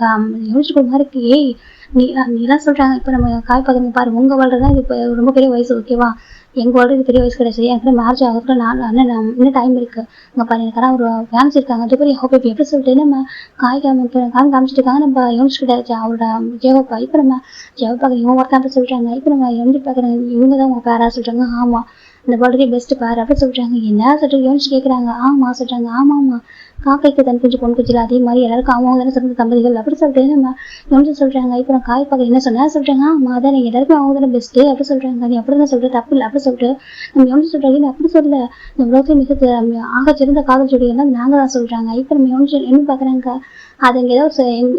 யோசிச்சுக்கிற மாதிரி இருக்கு. ஏய் நீலாம் சொல்கிறாங்க. இப்போ நம்ம காய் பார்க்குறீங்க பாரு உங்கள் வாழ்றது தான் இப்போ ரொம்ப பெரிய வயசு ஓகேவா எங்கள் வாழ்றது பெரிய வயசு கிடையாது சரி எனக்கு மேரேஜ் ஆகிறதுக்கு இன்னும் டைம் இருக்குது இங்கே பாரு எனக்கான ஒரு ஃபேன்ஸ் இருக்காங்க அது பெரிய ஹோப் எப்படி சொல்லிட்டு நம்ம காமிச்சிட்டு இருக்காங்க. நம்ம யோசிச்சுக்கிட்டாச்சு அவரோட ஜெயகோப்பா. இப்போ நம்ம ஜெயகோப்பாக்கு இவங்க ஒருத்தான் சொல்கிறாங்க. இப்போ நம்ம யோசிச்சு பார்க்குறாங்க. இவங்க தான் உங்கள் பேரா சொல்கிறாங்க. ஆமாம் இந்த வேர்ல்டுக்கே பெஸ்ட் பேர் அப்படி சொல்கிறாங்க. என்ன சொல்லிட்டு யோசிச்சு கேட்குறாங்க. ஆமாம் சொல்கிறாங்க. ஆமாம் காக்கைக்கு தன் குஞ்சு பொன் குஞ்சில் அதே மாதிரி எல்லாருக்கும் அவங்க தானே சிறந்த தம்பதிகள் அப்படி சொல்லிட்டு நம்ம யோசிச்சு சொல்கிறாங்க. இப்போ நான் காய் பார்க்க என்ன சொன்னா சொல்கிறாங்க. ஆமாம் அதான் எல்லாருக்கும் அவங்க தானே பெஸ்ட்டு அப்படி சொல்கிறாங்க. நீ அப்படி தான் சொல்கிற தப்பு இல்லை அப்படி சொல்லிட்டு நம்ம யோசிச்சு சொல்கிறாங்க. நீ அப்படி சொல்ல இந்த உலகத்தையும் மிக ஆக சிறந்த காதல் ஜோடிகள் நாங்கள் தான் சொல்கிறாங்க. இப்போ நம்ம யோசிச்சு என்ன பார்க்குறாங்க. அது இங்கே ஏதோ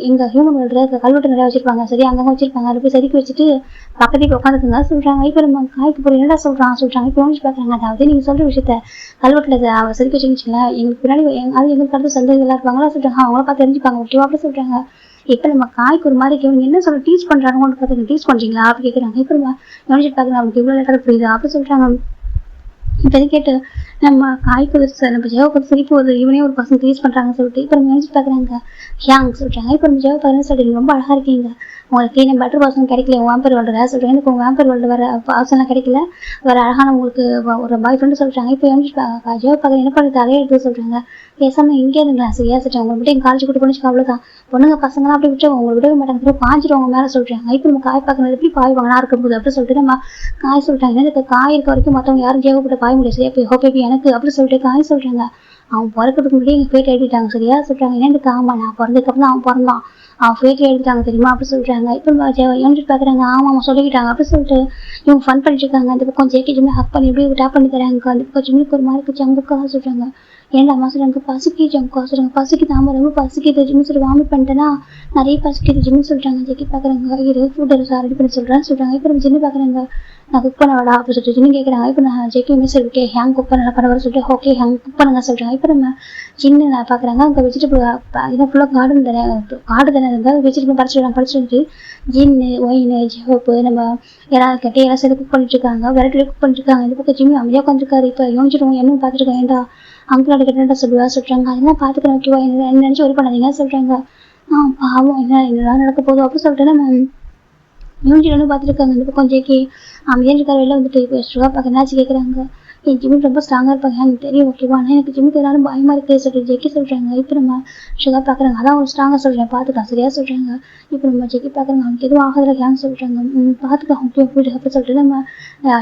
எங்கள் ஹியூமன் வேர்ல்டில் கல்வெட்டு நிறையா வச்சுருப்பாங்க சரி அங்கங்கே வச்சுருப்பாங்க அதை போய் செதுக்கி வச்சுட்டு பக்கத்துக்கு உட்காந்துருக்குங்க சொல்கிறாங்க. இப்போ நம்ம காய்க்கு போய் என்னடா சொல்கிறாங்க. இப்போ யோசிச்சு பார்க்குறாங்க. அதாவது நீங்கள் சொல்கிற விஷயத்த கல்வெட்டில் செதுக்கி வச்சுக்கிச்சிங்களா எங்களுக்கு பின்னாடி அது எங்களுக்கு அடுத்து சந்ததிகளாக இருப்பாங்களா சொல்கிறாங்க. அவங்கள பார்த்து தெரிஞ்சுப்பாங்க ஓகேவா அப்படி சொல்கிறாங்க. இப்போ நம்ம காய்க்கு ஒரு மாதிரி கேட்குங்க. என்ன சொல்ல டீச் பண்ணுறாங்க பார்த்து டீச் பண்ணுறீங்களா அப்படி கேட்குறாங்க. இப்போ நம்ம யோசிச்சு பார்க்குறாங்க. அவங்களுக்கு இவ்வளோ லேட்டாக புரியுது அப்படி சொல்கிறாங்க. இப்போ கேட்டு நம்ம காய்க்கு நம்ம ஜெயகோப்பா சிரிப்பு ஒரு இவனே ஒரு பசங்க டீச் பண்ணுறாங்கன்னு சொல்லிட்டு இப்போ நம்ம யோசிச்சு பார்க்குறாங்க. ஹியாங் சொல்கிறாங்க. இப்போ நம்ம ஜெயகோப்பா சொல்கிறீங்க ரொம்ப அழகாக இருக்கீங்க உங்களுக்கு நம்ம பெட்டர் பர்சன் கிடைக்கல உங்கள் வேம்பர் வேர்ல்டு சொல்கிறேன் எனக்கு உங்கள் வேம்பர் வேர்ல்டு வர பர்சன்லாம் கிடைக்கல வேறு அழகான உங்களுக்கு ஒரு பாய் ஃப்ரெண்டு சொல்கிறாங்க. இப்போ ஜெயகோப்பா என்ன பண்ணுறது அதே எடுத்து சொல்கிறாங்க. பேசாமல் இங்கே இருங்களேன் சரியா சொல்கிறேன் உங்களை விட்டு எங்கள் காலேஜ் கூட்டு போனிச்சு அவ்வளோதான் பொண்ணுங்க பசங்களாம் அப்படி விட்டு உங்களை விடவே மாட்டாங்க பாஞ்சிடுவாங்க மேலே சொல்கிறாங்க. இப்போ நம்ம காய் பார்க்கறது எப்படி பாய் வாங்கினா இருக்கும்போது அப்படி சொல்லிட்டு நம்ம காய் சொல்கிறாங்க. எனக்கு காய் இருக்க வரைக்கும் மற்றவங்க யாரும் ஜெயகோப்பா பாய முடியாது சரியா இப்போ ஹோப்பேபி எனக்கு அப்படி சொல்லிட்டு காய் சொல்கிறாங்க. அவன் பிறக்கிறதுக்கு முன்னாடி எங்கள் பேட்டை எழுதிட்டாங்க சரியா சொல்கிறாங்க. என்னென்னு ஆமாம் நான் பிறந்ததுக்கப்புறம் தான் அவன் பிறந்தான் அவன் பேட்டை எழுதிட்டாங்க தெரியுமா அப்படி சொல்கிறாங்க. இப்போ யோசிச்சு பார்க்குறாங்க. ஆமாம் சொல்லிக்கிட்டாங்க அப்படி சொல்லிட்டு இவங்க ஃபன் பண்ணிட்டு இருக்காங்க. அந்த பக்கம் ஜேகே ஜிம்மில் ஹக் பண்ணி எப்படி டேப் பண்ணி தராங்க. அந்த பக்கம் ஜிம்மிக்கு ஒரு மாதிரி ஜங்குக்காக சொல்கிறாங்க. ஏன்டா அம்மா சொல்கிறாங்க பசிக்கு ஜங்குக்கா சொல்கிறாங்க. பசிக்கு தாம ரொம்ப பசிக்குது ஜிம்மு சொல்லி வாமிட் பண்ணிட்டேன்னா நிறைய பசிக்குது ஜிம்னு சொல்கிறாங்க. ஜேகே பார்க்குறாங்க. இரு ஃபுட் ரெடி பண்ணி சொல்கிறாங்க. இப்போ நம்ம ஜிம்மு பார்க்குறாங்க. நான் குக் பண்ண வாடா அப்படி சொல்லிட்டு ஜின்னு கேட்குறாங்க. இப்போ நான் JK miss okay hang cook பண்ண பண்ண வர சொல்லிட்டு ஓகே ஹேங் குக் பண்ணுங்க சொல்கிறாங்க. இப்போ நம்ம ஜின்னு நான் பார்க்குறாங்க. அங்கே வெஜிடபிள் இதை ஃபுல்லாக காடு தானே இருந்தால் வெஜிடபிள் படிச்சுட்டு ஜின்னு ஒயின் ஜெஹோப்பு நம்ம எல்லாம் கட்டி எல்லாம் சேர்த்து குக் பண்ணிட்டுருக்காங்க. வெரைட்டி குக் பண்ணிட்டுருக்காங்க. இந்த பக்கம் ஜிம்மி அமைதியாக உட்காந்துருக்காரு. இப்போ யோசிச்சிடுவோம் என்ன பார்த்துருக்கேன் ஏன்டா அங்கிளோட கிட்ட சொல்கிறாங்க. அதெல்லாம் பார்த்துக்கிறேன் ஓகேவா என்ன நினச்சி ஒரு பண்ணாதீங்க சொல்கிறாங்க. பாவம் என்னெல்லாம் நடக்க போதும் அப்படி சொல்லிட்டு நம்ம யூனிட் பார்த்துருக்காங்க. இந்த பக்கம் ஜேகே அமைதியாக இருக்கார் வெளில வந்துட்டு இப்போ ஸ்ட்ரா பார்க்க என்னாச்சு கேட்குறாங்க. என் ஜிம்மி ரொம்ப ஸ்ட்ராங்காக இருப்பாங்க எனக்கு தெரியும் ஓகேவா, ஆனால் எனக்கு ஜிம்முக்கு எதாவது பயமாக இருக்குது சொல்லிட்டு ஜெக்கி சொல்கிறாங்க. இப்போ நம்ம சுகா பார்க்குறாங்க, அதான் அவங்க ஸ்ட்ராங்காக சொல்கிறேன் பார்த்துக்கலாம் சரியாக சொல்கிறாங்க. இப்போ நம்ம ஜெக்கி பார்க்குறாங்க, அவனுக்கு எதுவும் ஆகாத கேன்னு சொல்கிறாங்க. பார்த்துக்கலாம் ஓகே போயிட்டு அப்படி சொல்லிட்டு நம்ம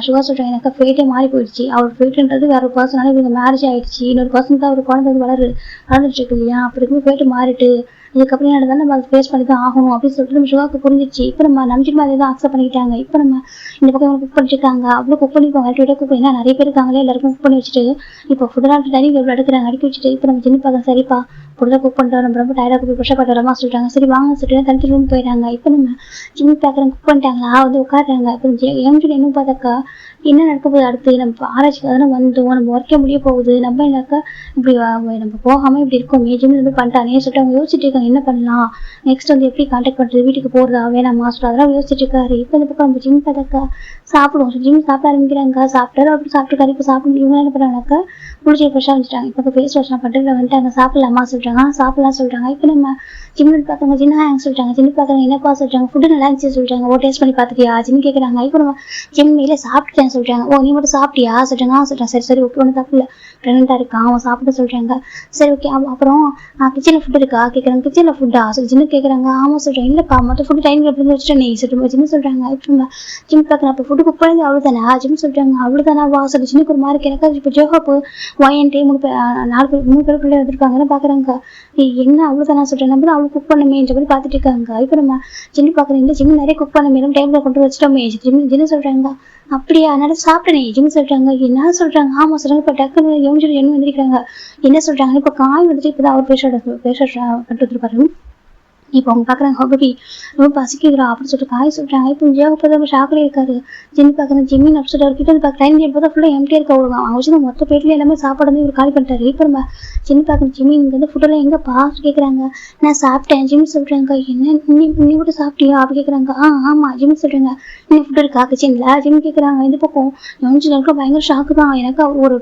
சுகா சொல்கிறாங்க, எனக்கு ஃபேட்டே மாறி போயிடுச்சு. அவர் ஃபேட்டுன்றது வேறு ஒரு பர்சனால இவங்க மேரேஜ் ஆகிடுச்சு, இன்னொரு பர்சன் தான் ஒரு குழந்தை வளர்ந்துட்டு இருக்கு இல்லையா, அப்படி இருக்கும் ஃபேட்டு மாறிட்டு இதுக்கப்புறம் என்ன நம்ம அதை ஃபேஸ் பண்ணி தான் ஆகணும் அப்படின்னு சொல்லிட்டு நம்ம சுகாவுக்கு புரிஞ்சிச்சு. இப்போ நம்ம நம்பிக்கை மாதிரி தான் அக்செப்ட் பண்ணிக்கிட்டாங்க. இப்போ நம்ம இந்த பக்கம் இவங்க குக் பண்ணிட்டுருக்காங்க, அவ்வளோ குக் பண்ணிப்பாங்க விட குக் பண்ணி நிறைய பேர் இருக்காங்களே எல்லாருக்கும் குக் பண்ணி வச்சுட்டு இப்போ ஃபுட்டெல்லாம் டைனிங் எவ்வளோ எடுக்கிறாங்க அடுக்கி வச்சுட்டு இப்போ நம்ம சின்ன பார்க்க சரிப்பா ஃபுட்டெல்லாம் குக் பண்ணிட்டு நம்ம ரொம்ப டயர்டாக போய் ஃப்ரெஷ்ஷாக பண்ணுறமா சொல்லிட்டாங்க. சரி வாங்க சொல்லிட்டு தனித்து ரூம் போயிட்டாங்க. இப்போ நம்ம சின்ன பார்க்குறவங்க குக் பண்ணிட்டாங்களா வந்து உட்காடுறாங்க. இப்போ எம்ஜி என்ன பார்த்தாக்கா என்ன நடக்க போகுது அடுத்து நம்ம ஆராய்ச்சிக்கு அதெல்லாம் வந்தோம், நம்ம ஒர்க்கே முடிய போகுது, நம்ம என்னக்கா இப்படி நம்ம போகாமல் இப்படி இருக்கோம் ஜிம் இது பண்ணிட்டானே சொல்லிட்டு அவங்க யோசிச்சுட்டு இருக்காங்க என்ன பண்ணலாம் நெக்ஸ்ட் வந்து எப்படி கான்டாக்ட் பண்ணுறது, வீட்டுக்கு போகிறதா வேணாமா சொல்லிட்டு அதெல்லாம் யோசிச்சுட்டு இருக்காரு. இப்போ இந்த பக்கம் நம்ம ஜிம் பார்த்தாக்கா சாப்பிடுவோம், ஜிம் சாப்பிட ஆரம்பிக்கிறாங்க. சாப்பிட்டாரு அப்படி சாப்பிட்டுருக்காரு. இப்போ சாப்பிட்டு இவங்க என்ன பண்ணுறாங்கனாக்கா குளிச்சு ஃப்ரெஷ்ஷாக வந்துட்டாங்க. இப்போ ஃபேஸ் வாஷ்லாம் பண்ணிட்டு வந்துட்டாங்க. சாப்பிடலாமா சொல்லிட்டாங்க, சாப்பிடலாம் சொல்லிட்டாங்க. இப்போ நம்ம ஜிம்னு பார்த்தவங்க சின்ன சொல்லிட்டாங்க, சின்ன பார்க்குறாங்க என்னப்பா சொல்லிட்டாங்க, ஃபுட்டு நல்லா இருந்துச்சு சொல்லிட்டாங்க. ஓ டேஸ்ட் பண்ணி பார்த்துட்டியா ஜிம் கேட்குறாங்க. இப்போ நம்ம ஜிம் இல்லை சாப்பிட்டேன் சொல்லிட்டாங்க. ஓ நீ மட்டும் சாப்பிட்டியா சொல்லிட்டாங்க. சொல்லிட்டாங்க சரி சரி ஓகே ஒன்றும் தப்பு இல்லை, ப்ரெக்னெண்ட்டாக இருக்கா அவன் சாப்பிட்டு சொல்லிட்டாங்க. சரி ஓகே அப்புறம் கிச்சனில் ஃபுட் இருக்கா கேட்குறாங்க. கிச்சனில் ஃபுட்டா சொல்லி ஜின்னு கேட்குறாங்க. ஆமாம் சொல்கிறேன். இல்லைப்பா மற்ற ஃபுட்டு டைமில் எப்படி வச்சுட்டேன் நீ சொல்லிட்டு ஜின்னு சொல்கிறாங்க. இப்போ நம்ம ஜிம் பார்க்குறேன் அப்போ ஃபுட்டு குக் பண்ணது அவ்வளோ தானே ஜிம் சொல்கிறாங்க. அவ்வளோ தானே வா சொல்லி ஜின்னுக்கு ஒரு மாதிரி எனக்கு இப்போ ஜோஹாப்பு ஒயன்ட்டு 3 பேர் பிள்ளை வந்துருக்காங்கன்னு பார்க்குறாங்க. என்ன அவ்வளோ தானே சொல்கிறேன் நம்ம தான் அவ்வளோ குக் பண்ணமேன்ற மாதிரி பார்த்துட்டு இருக்காங்க. இப்போ நம்ம ஜின்னு பார்க்குறேன் இல்லை ஜிம் நிறைய குக் பண்ண மேலும் டைமில் கொண்டு வச்சுட்டோமே ஜின்னு சொல்கிறாங்க. அப்படியா அதனால சாப்பிட்டேனே ஜிம் சொல்கிறாங்க. என்ன சொல்கிறாங்க. ஆமாம் சொல்கிறாங்க. இப்போ டக்குன்னு எம்ஜி என்ன வந்துருக்காங்க என்ன சொல்கிறாங்க. இப்போ காய் வந்துட்டு இப்போ தான் அவர் பேச பண்ணிட்டு வந்துருப்பாரு. இப்போ அவங்க பார்க்குறாங்க ஹோபி ரொம்ப பசிக்குதுரா அப்படின்னு சொல்லிட்டு காய் சொல்கிறாங்க. இப்போ ஜியோவை நம்ம ஷாக்கில் இருக்காரு. ஜிம்மி பார்க்குறேன் ஜிம்மி அப்படி சொல்லிட்டு அவர்கிட்ட வந்து பார்க்க டைம் போது ஃபுல்லாக எம்டியாக இருக்க விடுவாங்க. அவங்க வச்சு மொத்த பேட்டில் எல்லாமே சாப்பாடு வந்து இவர் காலி பண்ணிட்டாரு. இப்போ நம்ம ஜிம்மி பார்க்குறேன் ஜிம்மி இங்கே வந்து ஃபுட்டெல்லாம் எங்கே பாஸ் கேட்குறாங்க. நான் சாப்பிட்டேன் ஜிம்மி சொல்கிறாங்க. என்ன நீ மட்டும் சாப்பிட்டியா அப்படி கேட்குறாங்க. ஆமாம் ஜிம்மி சொல்கிறாங்க. இன்னும் ஃபுட்டு இருக்கா கிச்சனில் ஜிம்மி கேட்குறாங்க. இந்த பக்கம் எம்ஜி எனக்கு பயங்கர ஷாக்கு தான். எனக்கு அவர்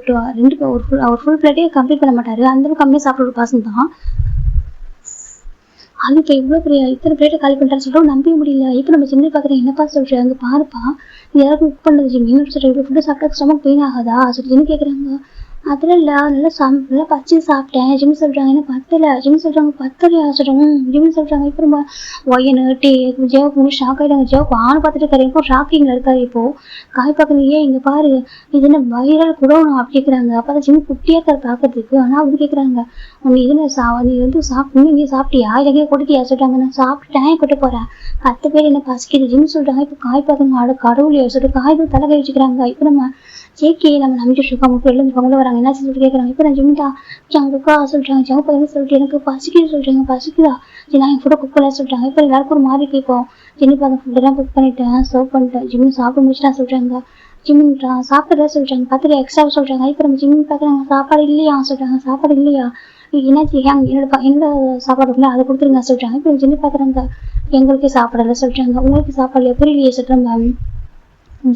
அவர் ஃபுல் பிளேட்டே கம்ப்ளீட் பண்ண மாட்டார், அந்தளவுக்கு கம்மியாக சாப்பிட்ற ஒரு பர்சன் தான். அது இப்போ இவ்வளோ பெரிய இத்தனை பிளேட்டை காலி பண்ணிட்டான்னு சொல்லிட்டு நம்பவே முடியல. இப்போ நம்ம ஜிம்மி பார்க்குறேன் என்னப்பா சொல்கிறேன் அங்கே பாருப்பா யாரும் குக் பண்ணுறது ஜிம்மி சொல்லிட்டு இவ்வளோ ஃபுட்டு சாப்பிட்டா ஸ்டமக் பெயின் ஆகாதா சொல்லி ஜிம்மி கேட்குறாங்க. அதெல்லாம் இல்லை நல்லா பச்சு சாப்பிட்டேன் ஜிம்மி சொல்கிறாங்க. என்ன பத்தலை ஜிம்மி சொல்கிறாங்க. பத்தலையா சொல்கிறாங்க ஜிம்மி சொல்கிறாங்க. இப்போ நம்ம ஒயனு ஜேவுக்கு வந்து ஷாக் ஆகிட்டாங்க. ஜேவுக்கு ஆண் பார்த்துட்டு இருக்காரு. இப்போ ஷாக்கிங்கில் இருக்காரு. இப்போது காய் பார்க்குறது ஏன் இங்கே பாரு இது என்ன வைரல் குடோணும் அப்படி கேட்குறாங்க. அப்போ தான் ஜிம்மி குட்டியாக இருக்காரு பார்க்கறதுக்கு. ஆனால் அப்படி கேட்குறாங்க உன்னை இது நீ வந்து சாப்பிட்டு நீ சாப்பிட்டியா இல்லையே கொடுத்தியா சொல்லிட்டாங்க. நான் சாப்பிட்டேன் கொட்ட போகிறேன் 10 பேர் என்ன பசிக்குது ஜிம்மி சொல்கிறாங்க. இப்போ காய் பார்க்கணும் கடவுளையோ சொல்லிட்டு காய் தான் தலை கை வச்சுக்கிறாங்க. இப்போ நம்ம ஜேகே நம்ம நம்பிட்டு இருக்கோம் வெளில வராங்க என்ன சொல்லிட்டு கேட்குறாங்க. இப்போ நான் ஜிம்மிட்டா ஜங்குக்கா சொல்லிட்டாங்க. ஜங்கு பையன் சொல்லிட்டு எனக்கு பசிக்குது சொல்லிட்டாங்க. பசிக்குதா சரி நான் என் ஃபுட்டை குக் பண்ண சொல்லிட்டாங்க. இப்போ எல்லாருக்கும் ஒரு மாதிரி கேட்போம். ஜிம்மி பார்க்க ஃபுட்டெல்லாம் குக் பண்ணிட்டேன் சர்வ் பண்ணிட்டேன் ஜிம்மி சாப்பிட முடிச்சுட்டா சொல்கிறாங்க. ஜிம்மிட்டா சாப்பிட்றதா சொல்லிட்டாங்க. 10 எக்ஸ்ட்ரா சொல்கிறாங்க. இப்போ நம்ம ஜிம்மி பார்க்குறாங்க. சாப்பாடு இல்லையா சொல்லிட்டாங்க. சாப்பாடு இல்லையா என்னாச்சு என்னோட சாப்பாடு இருக்குல்ல அதை கொடுத்துருங்க சொல்லிட்டாங்க. இப்போ ஜிம்மி பார்க்குறாங்க. எங்களுக்கே சாப்பாடு சொல்லிட்டாங்க. உங்களுக்கு சாப்பாடு எப்படியே சொல்கிறாங்க.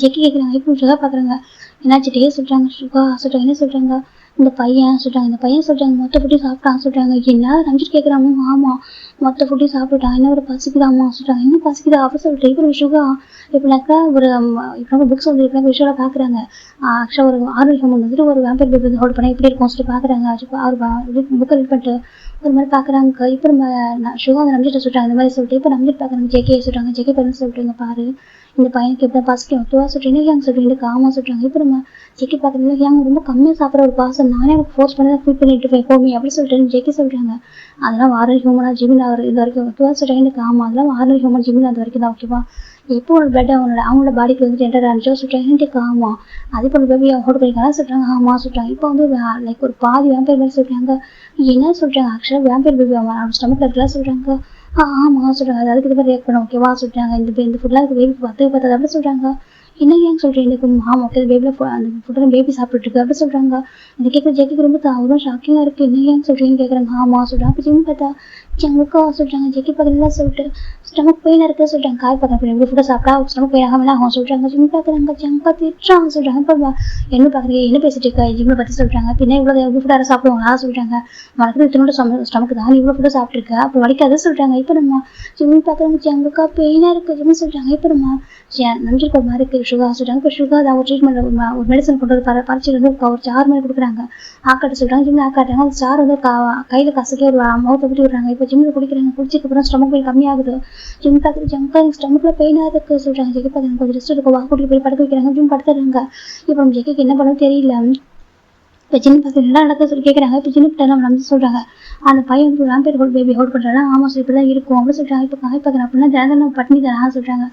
ஜெக்கி கேட்குறாங்க. இப்போ சுகா பார்க்குறாங்க. என்னாச்சு டே சொல்கிறாங்க. சுகா சொல்கிறாங்க. என்ன சொல்கிறாங்க. இந்த பையன் சொல்கிறாங்க. மொத்த ஃபுட்டையும் சாப்பிட்டான் சொல்கிறாங்க. என்ன நம்பிட்டு கேட்குறாங்க. ஆமாம் மொத்த ஃபுட்டையும் சாப்பிட்டுட்டான். என்ன ஒரு பசிக்குதாம்மா சொல்கிறாங்க. என்ன பசிக்குதா அப்படி சொல்லிட்டு இப்போ சுகா இப்போனாக்கா ஒரு இப்போ புக்ஸ் வந்து இப்போ விஷுவலாக பார்க்குறாங்க. ஆக்சுவலாக ஒரு ஆரோக்கியம் வந்துட்டு ஒரு வேம்பர் பேபி ஹோல்ட் பண்ணால் எப்படி இருக்கும் சொல்லிட்டு பார்க்குறாங்க. அவர் புக்கை ரீட் பண்ணிட்டு ஒரு மாதிரி பார்க்குறாங்க. இப்போ நம்ம சுகா வந்து நம்பிட்டு சொல்கிறாங்க. இந்த மாதிரி சொல்லிட்டு இப்போ நம்பிட்டு பார்க்குறாங்க. ஜெகே சொல்கிறாங்க. ஜெகே பையன் சொல்லிட்டு பாரு இந்த பையனுக்கு எப்படி பாசிக்கும் ஓகேவா சொல்கிறீங்க ஏன் சொல்கிறீங்க ஆமாம் சொல்கிறாங்க. இப்போ நம்ம ஜெக்கி பார்க்குறீங்க ஏன் ரொம்ப கம்மியாக சாப்பிட்ற ஒரு பாசம் நானே எனக்கு ஃபோர்ஸ் பண்ணி தான் ஃபீல் பண்ணிட்டு போய் போமே அப்படி சொல்லிட்டு ஜெக்கி சொல்கிறாங்க. அதெல்லாம் வாரல் ஹியூமனாக ஜிமின் அவர் இது வரைக்கும் ஓகேவா சொல்கிறாங்க. எனக்கு ஆமாம் அதெல்லாம் வாரல் ஹியூமன் ஜிமின் அது வரைக்கும் தான் ஓகேவா. எப்போ ஒரு பிளட் அவங்களோட பாடிக்கு வந்துட்டு என்டர் ஆனிச்சோ சொல்கிறாங்க. எனக்கு ஆமாம் அதே போல் பேபி ஹோல்ட் பண்ணிக்கலாம் சொல்கிறாங்க. ஆமாம் சொல்கிறாங்க. இப்போ வந்து லைக் ஒரு பாதி வேம்பேர் மாதிரி சொல்கிறாங்க. என்ன சொல்கிறாங்க ஆக்சுவலாக வேம்பேர் பேபி அவன் ஸ்டமக்கில் இருக்கலாம் சொல்கிறாங்க. ஆமாம் சொல்கிறாங்க. அது அதுக்கு இது மாதிரி ரியாக்ட் பண்ண ஓகேவா சொல்கிறாங்க. இந்த ஃபுட்லாம் அதுக்கு பேபி 10 அப்படி சொல்கிறாங்க. என்ன ஏன் சொல்கிறேன் எனக்கு ஆமாம் ஓகே பேபியில் அந்த ஃபுட்டெல்லாம் பேபி சாப்பிட்டுருக்கு அப்படி சொல்கிறாங்க. இந்த கேட்குற ஜெக்கிக்கு ரொம்ப அவரும் ஷாக்கிங்காக இருக்குது. என்ன ஏன் சொல்கிறீங்கன்னு கேட்குறாங்க. ஆமாம் சொல்கிறாங்க. அப்போ ஜிம் பார்த்தா ஜங்குக்கா சொல்றாங்க. ஜெக்கி பக்கத்துல சொல்லிட்டு ஸ்டமக் பெயின் இருக்கு சொல்றாங்க. காய் பக்கம் எப்படி ஃபுட்டை சாப்பிட்டா ஸ்டமக் பெயின் ஆகாம ஆகும் சொல்றாங்க. ஜிம் பாக்குறாங்க. ஜங்கா திட்டுறாங்க சொல்றாங்க. இப்போ என்ன பாக்குறீங்க, என்ன பேசிட்டு இருக்கா ஜிம்மை பத்தி சொல்றாங்க. பின்ன இவ்வளவு எப்படி ஃபுட்டா சாப்பிடுவாங்களா சொல்றாங்க. வளர்க்குறது இத்தனோட ஸ்டமக்கு தான் இவ்வளவு ஃபுட்டை சாப்பிட்டுருக்க அப்போ வலிக்காத சொல்றாங்க. இப்போ நம்ம ஜிம் பாக்குறாங்க. ஜங்குக்கா பெயினா இருக்கு ஜிம் சொல்றாங்க. இப்போ நம்ம நஞ்சிருக்க மாதிரி இருக்கு சுகர் சொல்றாங்க. இப்போ சுகர் தான் ஒரு ட்ரீட்மெண்ட் ஒரு மெடிசன் கொண்டு வந்து பறிச்சு வந்து ஒரு சார் மாதிரி கொடுக்குறாங்க. ஆக்காட்ட சொல்றாங்க. ஜிம்ல ஆக்காட்டாங்க. அந்த சார் வந்து கையில கசக்கி ஒரு மவுத்தை ஊற்றி விடுறாங்க. இப்போ ஜிம்ல குடிக்கிறாங்க. குடிச்சதுக்கு அப்புறம் ஸ்டமக் பெயின் கம்மியாகுது. ஜிம் பார்த்து ஜங்கா ஸ்டமக்ல பெயினா இருக்கு சொல்றாங்க. ஜெக்கி பார்த்து கொஞ்சம் ரெஸ்ட் எடுக்க வா கூட்டிட்டு போய் படுக்க வைக்கிறாங்க. ஜிம் படுத்துறாங்க. இப்போ நம்ம ஜெக்கிக்கு என்ன பண்ண தெரியல. இப்போ சின்ன பசங்க என்ன நடக்க சொல்லி கேட்குறாங்க. இப்போ சின்ன பிள்ளை நம்ம வந்து சொல்றாங்க. அந்த பையன் வந்து வேம்பயர் ஹோல்ட் பேபி ஹோல்ட் பண்றாங்க. ஆமா சார் இப்படிதான் இருக்கும் அப்படின்னு சொல்றாங்க. இப்போ காய் பார்க்குறேன் அப்படின்னா தினம் பட்டினி தானா சொல்றாங்க.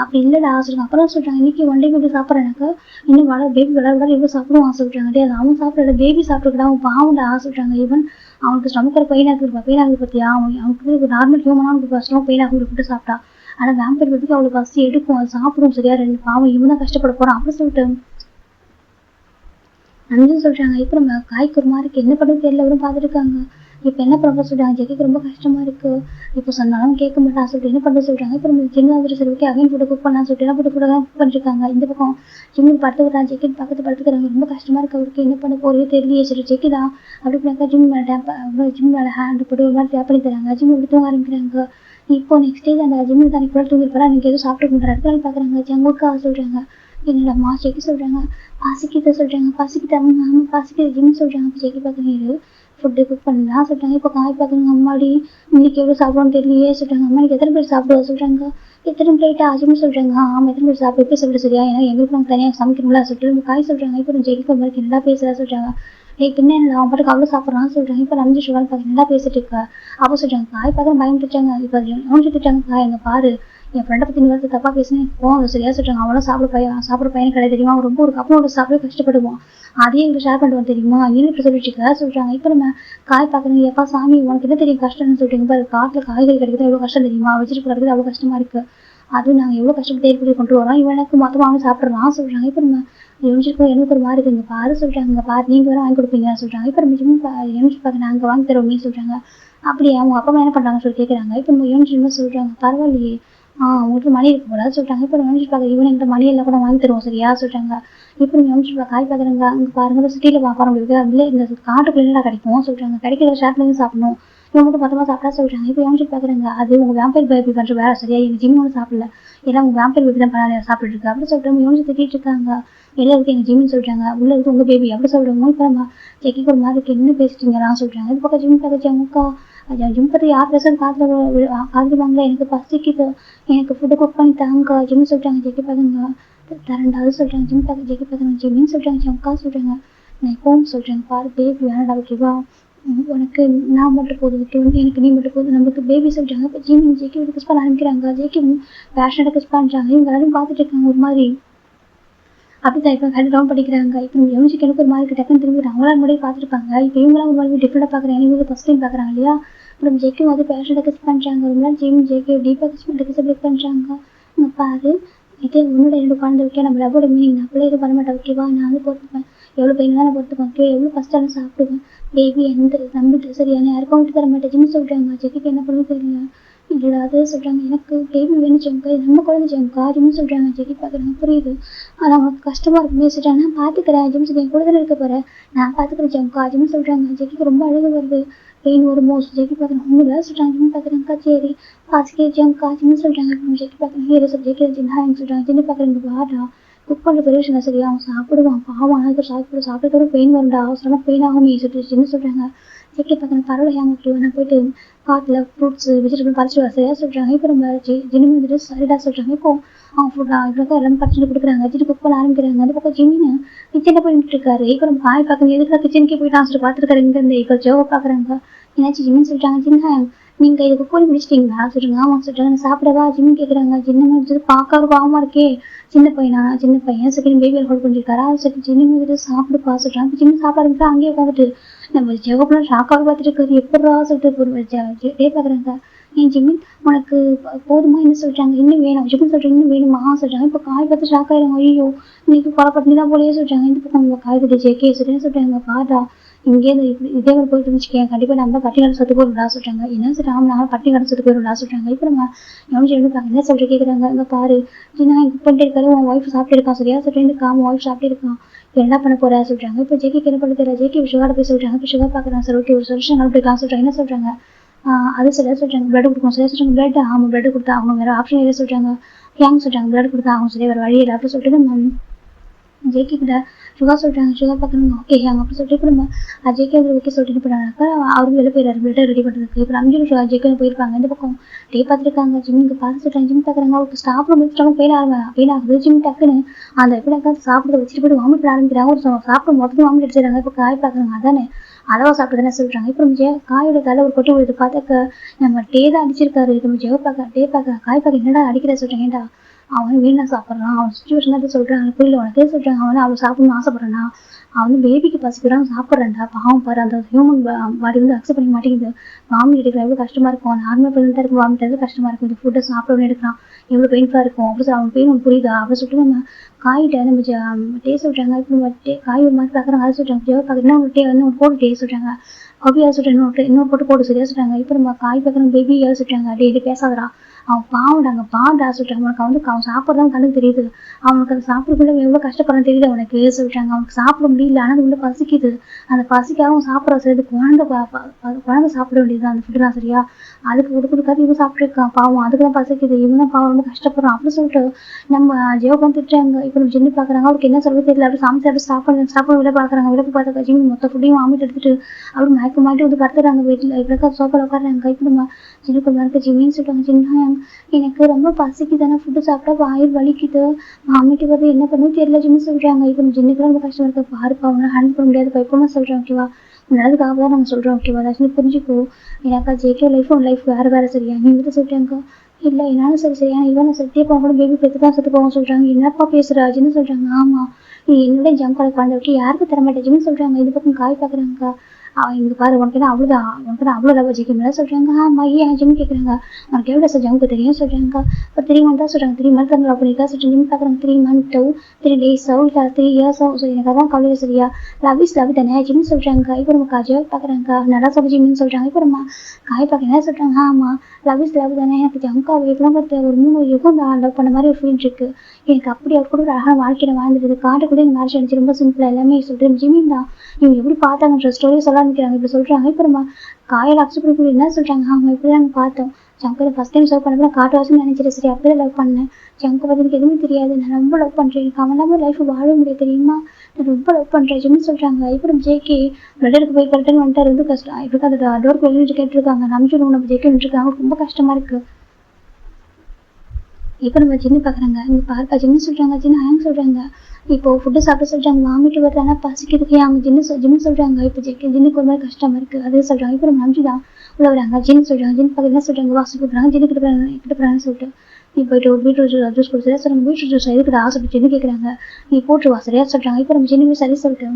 அப்படி இல்லடா சொல்றாங்க. அப்புறம் சொல்றாங்க இன்னைக்கு ஒன் டே பேபி சாப்பிட்றேனாக்கா இன்னும் பேபி வளர எவ்வளோ சாப்பிடுவான் சொல்றாங்க. அது அவன் சாப்பிடல பேபி சாப்பிட்டுக்கிட்டா அவன் பாவண்டா சொல்றாங்க. ஈவன் அவனுக்கு ஸ்டமக்கில் பெயின் ஆகுது பத்தியா அவனுக்கு நார்மல் ஹியூமனா அவனுக்கு ஃபர்ஸ்ட் பெயின் ஆகுது ஃபுட்டு சாப்பிட்டா. ஆனால் வேம்பயர் பேபிக்கு அவ்வளோ ஃபர்ஸ்ட் எடுக்கும் அது சாப்பிடும் சரியா ரெண்டு பாவம் இவன் தான் கஷ்டப்பட போறான் அப்படின்னு சொல்லிட்டு அஞ்சு சொல்றாங்க. இப்போ நம்ம காய்க்கு ஒரு மாதிரி என்ன பண்ணுறது தெரியல அவரும் பார்த்துருக்காங்க. இப்போ என்ன பண்ண சொல்றாங்க. ஜெக்கிக்கு ரொம்ப கஷ்டமா இருக்கு. இப்போ சொன்னாலும் கேட்க மாட்டான் சொல்லிட்டு என்ன பண்ண சொல்றாங்க. இப்போ நம்ம சின்ன சரி ஓகே அகைன் ஃபுட்டை குக் பண்ணலாம் சொல்லிட்டு என்ன ஃபுட்டு கூட தான் குக் பண்ணிருக்காங்க. இந்த பக்கம் ஜிம்முக்கு படுத்து விடுறாங்க. ஜெக்கி பக்கத்து படுத்துக்கிறாங்க. ரொம்ப கஷ்டமா இருக்கு அவருக்கு என்ன பண்ண போறே தெரியலையே சரி ஜெக்கி தான் அப்படின்னாக்கா ஜிம் மேலே ஹேண்ட் போட்டு ஒரு மாதிரி டேப் பண்ணி தராங்க. ஜிம் எப்படி தூங்க ஆரம்பிக்கிறாங்க. இப்போ நெக்ஸ்ட் டே அந்த ஜிம்மில் தான் இப்போ தூங்கிருப்பாரு. அன்றைக்கி எதுவும் சாப்பிட்டு பண்ணுற இடத்துல பார்க்குறாங்க. ஜங்குக்கா சொல்றாங்க. என்னடா ஜெக்கி சொல்றாங்க. பசிக்கிட்ட சொல்றாங்க. பசிக்கிட்ட அவங்க ஆமாம் பசிக்கிற ஜிம் சொல்றாங்க. இப்போ ஜெக்கி பார்க்குறீங்க ஃபுட்டு குக் பண்ணலாம் சொல்றாங்க. இப்போ காய் பார்க்குறாங்க. அம்மாடி இன்னைக்கு எவ்வளோ சாப்பிடுவோம்னு தெரியலையே சொல்றாங்க. அம்மா இன்னைக்கு எத்தனை பேர் சாப்பிடுவா சொல்றாங்க. எத்தனை பிளேட்டா ஆச்சுன்னு சொல்றாங்க. ஆமாம் எத்தனை பேர் சாப்பிட்டு எப்படி சொல்லிட்டு சரியா ஏன்னா எங்களுக்கு நாங்கள் தனியாக சமைக்கணும்ல சொல்லிட்டு காய் சொல்றாங்க. இப்போ ஜெயிக்க மாதிரி நல்லா பேசுறா சொல்றாங்க. பின்ன என்ன அவன் பாட்டுக்கு அவ்வளோ சாப்பிட்றான்னு சொல்றாங்க. இப்போ ரஞ்சி சுகான்னு பார்க்க நல்லா பேசிட்டு இருக்கா அப்போ சொல்றாங்க. காய் பார்க்க பயந்துட்டாங்க. இப்போ அவன் சொல்லிட்டாங்க. காய் எங்க பாரு என் ஃப்ரெண்டை பற்றி நீ தப்பா பேசினேன் போகும் சரியா சொல்றாங்க. அவனும் சாப்பிட பையன் கிடையாது தெரியுமா அவன் ரொம்ப ஒரு கப்பனோட சாப்பிட கஷ்டப்படுவான். அதையும் எங்களுக்கு ஷேர் பண்ணுவோம் தெரியுமா இன்னும் இப்படி சொல்லிட்டு சொல்றாங்க. இப்போ நம்ம காய் பார்க்குறீங்க. எப்பா சாமி உனக்கு என்ன தெரியும் கஷ்டம்னு சொல்றீங்க பாரு காட்டில் காய்கறி கிடைக்கிறது எவ்வளோ கஷ்டம் தெரியுமா வச்சுட்டு கிடைக்கிறது அவ்வளோ கஷ்டமா இருக்கு. அதுவும் நாங்கள் எவ்வளோ கஷ்டப்பட்டு ஏற்படுத்தி கொண்டு வரோம் இவனுக்கு மொத்தமாக அவன் சாப்பிட்றான் சொல்றாங்க. இப்போ நம்ம எமிச்சிருக்கோம் எனக்கு ஒரு மாதிரி இருக்குங்க பாரு சொல்றாங்க. பாரு நீங்க வேற வாங்கி கொடுப்பீங்க சொல்றாங்க. இப்போ நம்ம எமிச்சு பார்க்க நாங்கள் வாங்கி தரோமே சொல்றாங்க. அப்படியே அவங்க அப்பா என்ன பண்றாங்கன்னு சொல்லி கேட்குறாங்க. இப்போ நம்ம எமிச்சு சொல்றாங்க. பரவாயில்லையே உங்களுக்கு மணி இருக்கு போல சொல்றாங்க. இப்போ யோசிச்சு பார்க்க இவன் எங்கிட்ட மணி எல்லாம் கூட வாங்கி தருவோம் சரியா சொல்றாங்க. இப்போ நீங்க யோசிச்சு பார்க்க காய் பார்க்குறங்க அங்கே பாருங்க சிட்டியில பார்க்க முடியுது அதுல இந்த காட்டுக்குள்ள என்னடா கிடைக்கும் சொல்றாங்க. கிடைக்கிற ஷாப்லேருந்து சாப்பிடணும் இவங்க மட்டும் மொத்தமாக சாப்பிட்டா சொல்றாங்க. இப்போ யோசிச்சு பார்க்குறாங்க. அது உங்க வேம்பயர் பேபி பண்ற வேலை சரியா எங்க ஜிம் ஒன்றும் சாப்பிடல எல்லாம் உங்க வேம்பயர் பேபி தான் சாப்பிட்டு இருக்கு அப்படின்னு சொல்றாங்க. யோசிச்சு திட்டிட்டு இருக்காங்க. எல்லாருக்கும் எங்க ஜிம்னு சொல்றாங்க. உள்ள இருக்கு உங்க பேபி அப்படி சொல்றாங்க. இப்போ நம்ம ஜெக்கிக்கு ஒரு மாதிரி என்ன பேசிட்டீங்களான்னு சொல்றாங்க. இது பக்கம் ஜிம் பார்க்க ஜமுக்கா ஜிம் பற்றி யார் பேசுறது காதுவாங்களா எனக்கு பசிக்குது எனக்கு ஃபுட்டு குக் பண்ணி தாங்க ஜிம் சொல்றாங்க. ஜெக்கி பார்த்துங்க தரண்டாவது சொல்றாங்க. ஜிம் பார்க்க ஜெக்கி பார்த்துங்க ஜிம்மின்னு சொல்றாங்க. ஜமுக்கா சொல்றாங்க. நான் இப்பவும் சொல்றேன் பாரு பேபி வேணடா ஓகேவா உனக்கு நான் மட்டும் போதும் எனக்கு நீ மட்டும் போதும் நமக்கு பேபி சொல்றாங்க. இப்போ ஜிம் ஜெக்கி வந்து கிஸ் பண்ண ஆரம்பிக்கிறாங்க. ஜெக்கி பேஷனட்டாக கிஸ் பண்ணுறாங்க. இவங்க எல்லாரும் பார்த்துட்டு இருக்காங்க ஒரு மாதிரி அப்படிதான் இப்போ கண்டு டவுன் படிக்கிறாங்க. இப்போ எமிச்சிக்கு எனக்கு ஒரு மாதிரி டக்குன்னு திரும்பி அவங்களாம் முன்னாடி பார்த்துருப்பாங்க. இப்போ இவங்களாம் ஒரு மாதிரி டிஃப்ரெண்டாக பார்க்குறாங்க. இவங்க ஃபஸ்ட் டைம் பார்க்குறாங்க இல்லையா. அப்புறம் ஜெக்கி வந்து பேஷனட்டாக கிஸ் பண்ணுறாங்க. ஒரு மாதிரி ஜிம் ஜெக்கி டீப்பாக கிஸ் பண்ணிட்டு கிஸ் பண்ணுறாங்க. இங்கே பாரு இதே உன்னோட 2 குழந்தை வைக்க நம்ம லவ்வோட மீனிங் நான் அப்படியே எதுவும் பண்ண மாட்டேன் ஓகேவா நான் வந்து பொறுத்துப்பேன் எவ்வளோ பெயின் தான் நான் பொறுத்துப்பேன் ஓகே எவ்வளோ கஷ்டம் சாப்பிடுவேன் பேபி எந்த நம்பிட்டு சரியான யாருக்கும் விட்டு தர மாட்டேன் ஜிம் சொல்கிறாங்க. ஜெக்கிக்கு என்ன பண்ணணும் தெரியல இல்லைடா அது சொல்கிறாங்க. எனக்கு பேபி வேணும் ஜெம்கா இது நம்ம குழந்தை ஜெம்கா ஜிம் சொல்கிறாங்க. ஜெக்கி பார்க்குறாங்க புரியுது ஆனால் அவங்களுக்கு கஷ்டமாக இருக்குமே சொல்கிறாங்க. நான் பார்த்துக்கிறேன் ஜிம் சொல்லி என் கூட தானே இருக்க போகிறேன் நான் பார்த்துக்கிறேன் ஜெம்கா ஜிம் சொல்கிறாங்க. ஜெக்கிக்கு ரொம்ப அழுகு வருது பெயின் ஒரு மோஸ்ட் ஜெக்கி பார்க்குறேன் ஒன்றும் சொல்கிறாங்க. ஜிம் பார்க்குறாங்க சரி பாசிக்கே ஜெம்கா ஜிம் சொல்கிறாங்க. ஜெக்கி பார்க்குறேன் ஹீரோ ஜெக்கி ஜின்னா சொல்கிறாங்க. ஜின்னு பார்க்குறேங்க வாடா குக் பண்ணுற பெரிய விஷயம் சரியா அவன் சாப்பிடுவான் பாவம் ஆனால் சாப்பிட்டதோட பெயின் வரும்டா அவசரமாக பெயின் ஆகும் சொல்லிட்டு ஜின்னு சொல்கிறாங்க. ஜெக்கி பார்க்குறேன் பரவாயில்ல ஏன் நான் போயிட்டு காட்டில் ஃப்ரூட்ஸ் வெஜிடபிள் பறிச்சுட்டு வர சரியா சொல்கிறாங்க. இப்போ நம்ம ஜின்னு வந்துட்டு சரிடா சொல்கிறாங்க. இப்போ அவங்க ஃபுட்டாக இவ்வளோ எல்லாமே பறிச்சுட்டு கொடுக்குறாங்க. ஜிட்டு குக் பண்ண ஆரம்பிக்கிறாங்க. அந்த பக்கம் ஜிம்மின்னு கிச்சனில் போயிட்டு இருக்காரு. இப்போ நம்ம காய் பார்க்குறது எதுக்கு கிச்சனுக்கே போயிட்டு ஆசிட்டு பார்த்துருக்காரு இங்கேருந்து இப்போ ஜோவை பார்க்குறாங்க. என்னாச்சு ஜிம்மின்னு சொல்லிட்டாங்க. ஜின்னா நீங்கள் இது குக் பண்ணி முடிச்சிட்டிங்களா சொல்கிறாங்க. ஆமாம் சொல்கிறாங்க. சாப்பிடவா ஜிம்னு கேட்குறாங்க. ஜின்ன மாதிரி பார்க்க பாவமாக இருக்கே சின்ன பையன் செகண்ட் பேபியை ஹோல்ட் பண்ணிருக்காரா சரி ஜின்னு வந்துட்டு சாப்பிடுப்பா சொல்கிறாங்க. ஜிம்மு சாப்பிட ஆரம்பிச்சா அங்கேயே உட்காந்துட்டு நம்ம ஜெகப்பெல்லாம் ஷாக்காக பார்த்துட்டு இருக்காரு எப்படா சொல்லிட்டு டே பார்க்குறாங்க. ஏன் ஜிம்மி உனக்கு போதுமா என்ன சொல்கிறாங்க இன்னும் வேணும் ஜிம்மி சொல்கிறாங்க இன்னும் வேணுமா சொல்கிறாங்க. இப்போ காய் பார்த்து ஷாக் ஆயிடுங்க ஐயோ இன்னைக்கு கொலை பண்ணி தான் போலேயே சொல்கிறாங்க. இந்த பக்கம் காய் கட்டி ஜெக்கே சரின்னு சொல்கிறாங்க. பாடா இங்கேருந்து இதே மாதிரி போயிட்டு இருந்துச்சுக்கேன் கண்டிப்பாக நம்ம பட்டி கடை சொத்து போயிருந்தா சொல்கிறாங்க. என்ன சொல்கிறாங்க, நாங்கள் பட்டி கடை சொத்து போயிருந்தா சொல்கிறாங்க. இப்போ நம்ம எவனு எழுதுறாங்க, என்ன சொல்லிட்டு கேட்குறாங்க. இங்கே பாரு நான் இங்கே பண்ணிட்டு இருக்காரு, உன் ஒய்ஃப் சாப்பிட்டு இருக்கான் சரியா சொல்லிட்டு காம ஒய்ஃப் சாப்பிட்டு இருக்கான், என்ன பண்ண போறா சொல்றாங்க. இப்போ ஜேகேக்கு என்ன பண்ண தெரியல. ஜேகே சுகாட போய் சொல்றாங்க. இப்போ சுகா பார்க்குறாங்க. சரி ஓகே ஒரு சொல்யூஷன் கண்டுபிடிக்கலாம் சொல்றாங்க. என்ன சொல்றாங்க, அது சரியா சொல்றாங்க, பிளட் கொடுக்கணும் சரியா சொல்றாங்க. பிளட் ஆமாம் பிளட் கொடுத்தா அவங்க வேற ஆப்ஷன் எதாவது சொல்றாங்க. ஏங்க சொல்றாங்க பிளட் கொடுத்தா அவங்க சரியா வேற வழி இல்லை அப்படின்னு சொல்லிட்டு நம்ம ஜேகே கிட்ட சுகா சொல்றாங்க. சுகா பார்க்கணும் ஓகே அப்படி சொல்லிட்டு இப்போ நம்ம ஜேகே ஓகே சொல்லிட்டு போனாக்கா அவரு வெளில போயிடாரு பிளட் ரெடி பண்ணுறதுக்கு. இப்போ அஞ்சு ஜேகே போயிருப்பாங்க. இந்த பக்கம் டே பார்த்துருக்காங்க. ஜிம்முக்கு பார்த்து சொல்றாங்க. ஜிம் பார்க்குறாங்க. அவருக்கு ஸ்டாஃப்ல முடிச்சிட்டாங்க. பெயின் ஆகுது. ஜிம் டக்குன்னு அந்த எப்படி சாப்பிட வச்சுட்டு போய் வாமிட் பண்ண ஆரம்பிக்கிறாங்க. ஒரு சாப்பிட மொத்தம் வாமிட் அடிச்சிடறாங்க. இப்போ காய் பார்க்குறாங்க. அதானே அளவா சாப்பிட்டு தானே சொல்றாங்க. இப்போ நம்ம காயோட தலை ஒரு கொட்டி விழுது பார்த்தாக்க நம்ம டே தான் அடிச்சிருக்காரு. நம்ம டே பார்க்க காய் பார்க்க என்னடா அடிக்கிற சொல்றாங்க. ஏன்டா அவன் வீணா சாப்பிட்றான், அவன் சுச்சுவேஷன் தான் சொல்றாங்க புரியல உனக்கு சொல்றாங்க. அவன் அவன் சாப்பிடணும்னு ஆசைப்படுறானா, அவன் பேபிக்கு பசிக்கிறான் சாப்பிட்றான்டா பாவம் பாரு. அந்த ஹியூமன் பாடி வந்து அக்செப்ட் பண்ண மாட்டேங்குது. வாமிட் எடுக்கிற எவ்வளோ கஷ்டமா இருக்கும். நார்மல் ப்ரெக்னெண்ட்டாக இருக்கும் வாமிட் எடுத்து கஷ்டமா இருக்கும். இந்த ஃபுட்டை சாப்பிடணும்னு எடுக்கிறான் எவ்வளோ பெயின்ஃபுல்லாக இருக்கும். அப்படி அவன் பெயின் உனக்கு புரியுதா அப்படின்னு சொல்லிட்டு நம்ம காயிட்ட நம்ம டே சொல்றாங்க. இப்போ நம்ம காய் ஒரு மாதிரி பார்க்குறாங்க. அதை சொல்றாங்க. பார்க்குறேன் இன்னொரு போட்டு டே சொல்றாங்க. அப்படியா சொல்றேன் இன்னொரு போட்டு சரியா சொல்றாங்க. இப்போ நம்ம காய் பார்க்குறோம் பேபி ஏதாவது சொல்றாங்க. டே பேசாதரா அவன் பாவடாங்க பாவடா சொல்றாங்க. அவனுக்கு வந்து அவன் சாப்பிட்றதான் கண்ணுக்கு தெரியுது. அவனுக்கு அதை சாப்பிட்றதுக்குள்ள எவ்வளோ கஷ்டப்படுறான்னு தெரியுது அவனுக்கு சொல்றாங்க. அவனுக்கு சாப்பிட முடியல ஆனால் அது உள்ள பசிக்குது. அந்த பசிக்காக அவன் சாப்பிட்ற சரி குழந்தை சாப்பிட வேண்டியது அந்த ஃபுட்டுலாம் சரியா அதுக்கு கொடுக்காது. இவன் சாப்பிட்டுருக்கான் பாவம் அதுக்கு தான் பசிக்குது. இவன் தான் பாவம் ரொம்ப கஷ்டப்படுறான் அப்படின்னு சொல்லிட்டு நம்ம ஜெயோகான் திட்டுறாங்க. இப்போ நம்ம ஜின்னு பார்க்குறாங்க. அவருக்கு என்ன சொல்ல தெரியல. அப்படி சமைச்சு சாப்பிட விட பார்க்குறாங்க. விட பார்த்து ஜிம்மி மொத்த ஃபுட்டையும் வாமிட்டு எடுத்துட்டு அப்படி மாட்டி வந்து படுத்துறாங்க. வீட்டில் இப்போ சோப்பாவில் உட்காடுறாங்க. இப்போ நம்ம ஜின்னுக்கு மாதிரி ஜிம்மின்னு சொல்லிட்டாங்க. ஜின்னா எனக்கு ரொம்ப பசிக்குதானே ஃபுட்டு சாப்பிட்டா வாயில் வலிக்குது வாமிட்டு வருது என்ன பண்ணுன்னு தெரியல ஜின்னு சொல்றாங்க. இப்போ ஜின்னுக்கு ரொம்ப கஷ்டமா இருக்கு. பாருப்பா அவனை ஹேண்டில் பண்ண முடியாது பயப்படமா சொல்றேன் ஓகேவா. நல்லதுக்காக தான் நாங்கள் சொல்றோம் ஓகேவா. அதாச்சும் புரிஞ்சுக்கோ. எனக்கா ஜேகே லைஃப் வேற சரியா நீ வந்துட்டு சொல்றாங்க. இல்லை என்னாலும் சரியா இவன் செத்தே போக கூட பேபி பெற்று தான் செத்து போக சொல்றாங்க. என்னப்பா பேசுறாஜின்னு சொல்றாங்க. ஆமா நீ என்னோட ஜங்கால குழந்தை விட்டு யாருக்கு தரமாட்டேன்னு சொல்றாங்க. இந்த பக்கம் காய் பார்க்குறாங்க. இங்க பாரு உனக்கு தான் அவ்வளோ லவ் ஜிக்கி சொல்றாங்க. ஆமா ஏன் ஜிம் கேட்குறாங்க. உனக்கு எவ்வளோ சார் ஜங்கு தெரியும் சொல்றாங்க. இப்போ 3 month தான் சொல்றாங்க. 3 month தான் லவ் பண்ணிருக்கா சொல்றாங்க. ஜிம் பார்க்குறாங்க. 3 month 3 days இல்லை 3 years எனக்கு அதான் கவலை சரியா லவ் இஸ் லவ் தானே ஜிம் சொல்றாங்க. இப்போ நம்ம காஜோ பார்க்குறாங்க. நல்லா சொல்லி ஜிம்னு சொல்றாங்க. இப்போ நம்ம காய் பார்க்க என்ன சொல்றாங்க. ஆமா லவ் இஸ் லவ் தானே எனக்கு ஜங்கா எப்படிலாம் பார்த்து ஒரு 3 யுகம் நான் லவ் பண்ண மாதிரி ஒரு ஃபீல் இருக்கு எனக்கு. அப்படி அவர் கூட ஒரு அழகான வாழ்க்கையில வாழ்ந்துருது. காட்டை கூட எனக்கு மேரேஜ் அடிச்சு ரொம்ப சிம்பிளா எல்லாமே சொல்லிட்டு ஜிமின் தான் இவங்க எப்படி பார்த்தாங்கன்ற ஸ்டோரியை சொல்ல ஆரம்பிக்கிறாங்க. இப்படி சொல்றாங்க. இப்போ நம்ம காயில் அக்செப்ட் பண்ணி என்ன சொல்றாங்க. ஆமா இப்படி நாங்கள் பார்த்தோம் ஜங்கரை ஃபர்ஸ்ட் டைம் சர்வ் பண்ணப்போ காட்டுவாசம் நினைச்சிட்டு சரி அப்படியே லவ் பண்ணேன். ஜங்கை பற்றி எனக்கு எதுவுமே தெரியாது. நான் ரொம்ப லவ் பண்றேன். எனக்கு அவன் இல்லாமல் லைஃப் வாழ முடியாது தெரியுமா. நான் ரொம்ப லவ் பண்றேன் ஜிம்னு சொல்றாங்க. இப்போ நம்ம ஜேகே பிளட்டருக்கு போய் கரெக்டாக வந்துட்டாரு. ரொம்ப கஷ்டம். இப்போ அந்த டோருக்கு வெளியே கேட்டுருக்காங்க. நம்பிச்சு நம்ம ஜேகே விட்டுருக்காங்க. ரொம்ப கஷ்டமா இருக்கு. இப்போ நம்ம ஜின்னு பார்க்குறாங்க. இங்கே பார்ப்பா ஜின்னு சொல்றாங்க. ஜின்னு ஹேங் சொல்றாங்க. இப்போ ஃபுட்டு சாப்பிட சொல்றாங்க. வாமிட்டு வருது ஆனால் பசிக்கிறதுக்கு அவங்க ஜின்னு சொல்றாங்க. இப்போ ஜின்னுக்கு ஒரு மாதிரி கஷ்டமா இருக்கு அதே சொல்றாங்க. இப்போ நம்ம நம்பிச்சு தான் உள்ள வராங்க. ஜின்னு சொல்றாங்க. ஜின் பார்க்க என்ன சொல்றாங்க. வாசி கொடுக்குறாங்க. ஜின்னு கிட்ட போறாங்கன்னு சொல்லிட்டு நீ போயிட்டு ஒரு பீட்ரூட் ஜூஸ் கொடுத்து சொல்றாங்க. பீட்ரூட் ஜூஸ் எதுக்கு ஆசைப்பட்டு ஜின்னு கேட்குறாங்க. நீ போட்டுருவா சரியா சொல்றாங்க. இப்போ நம்ம ஜின்னுமே சரி சொல்லிட்டு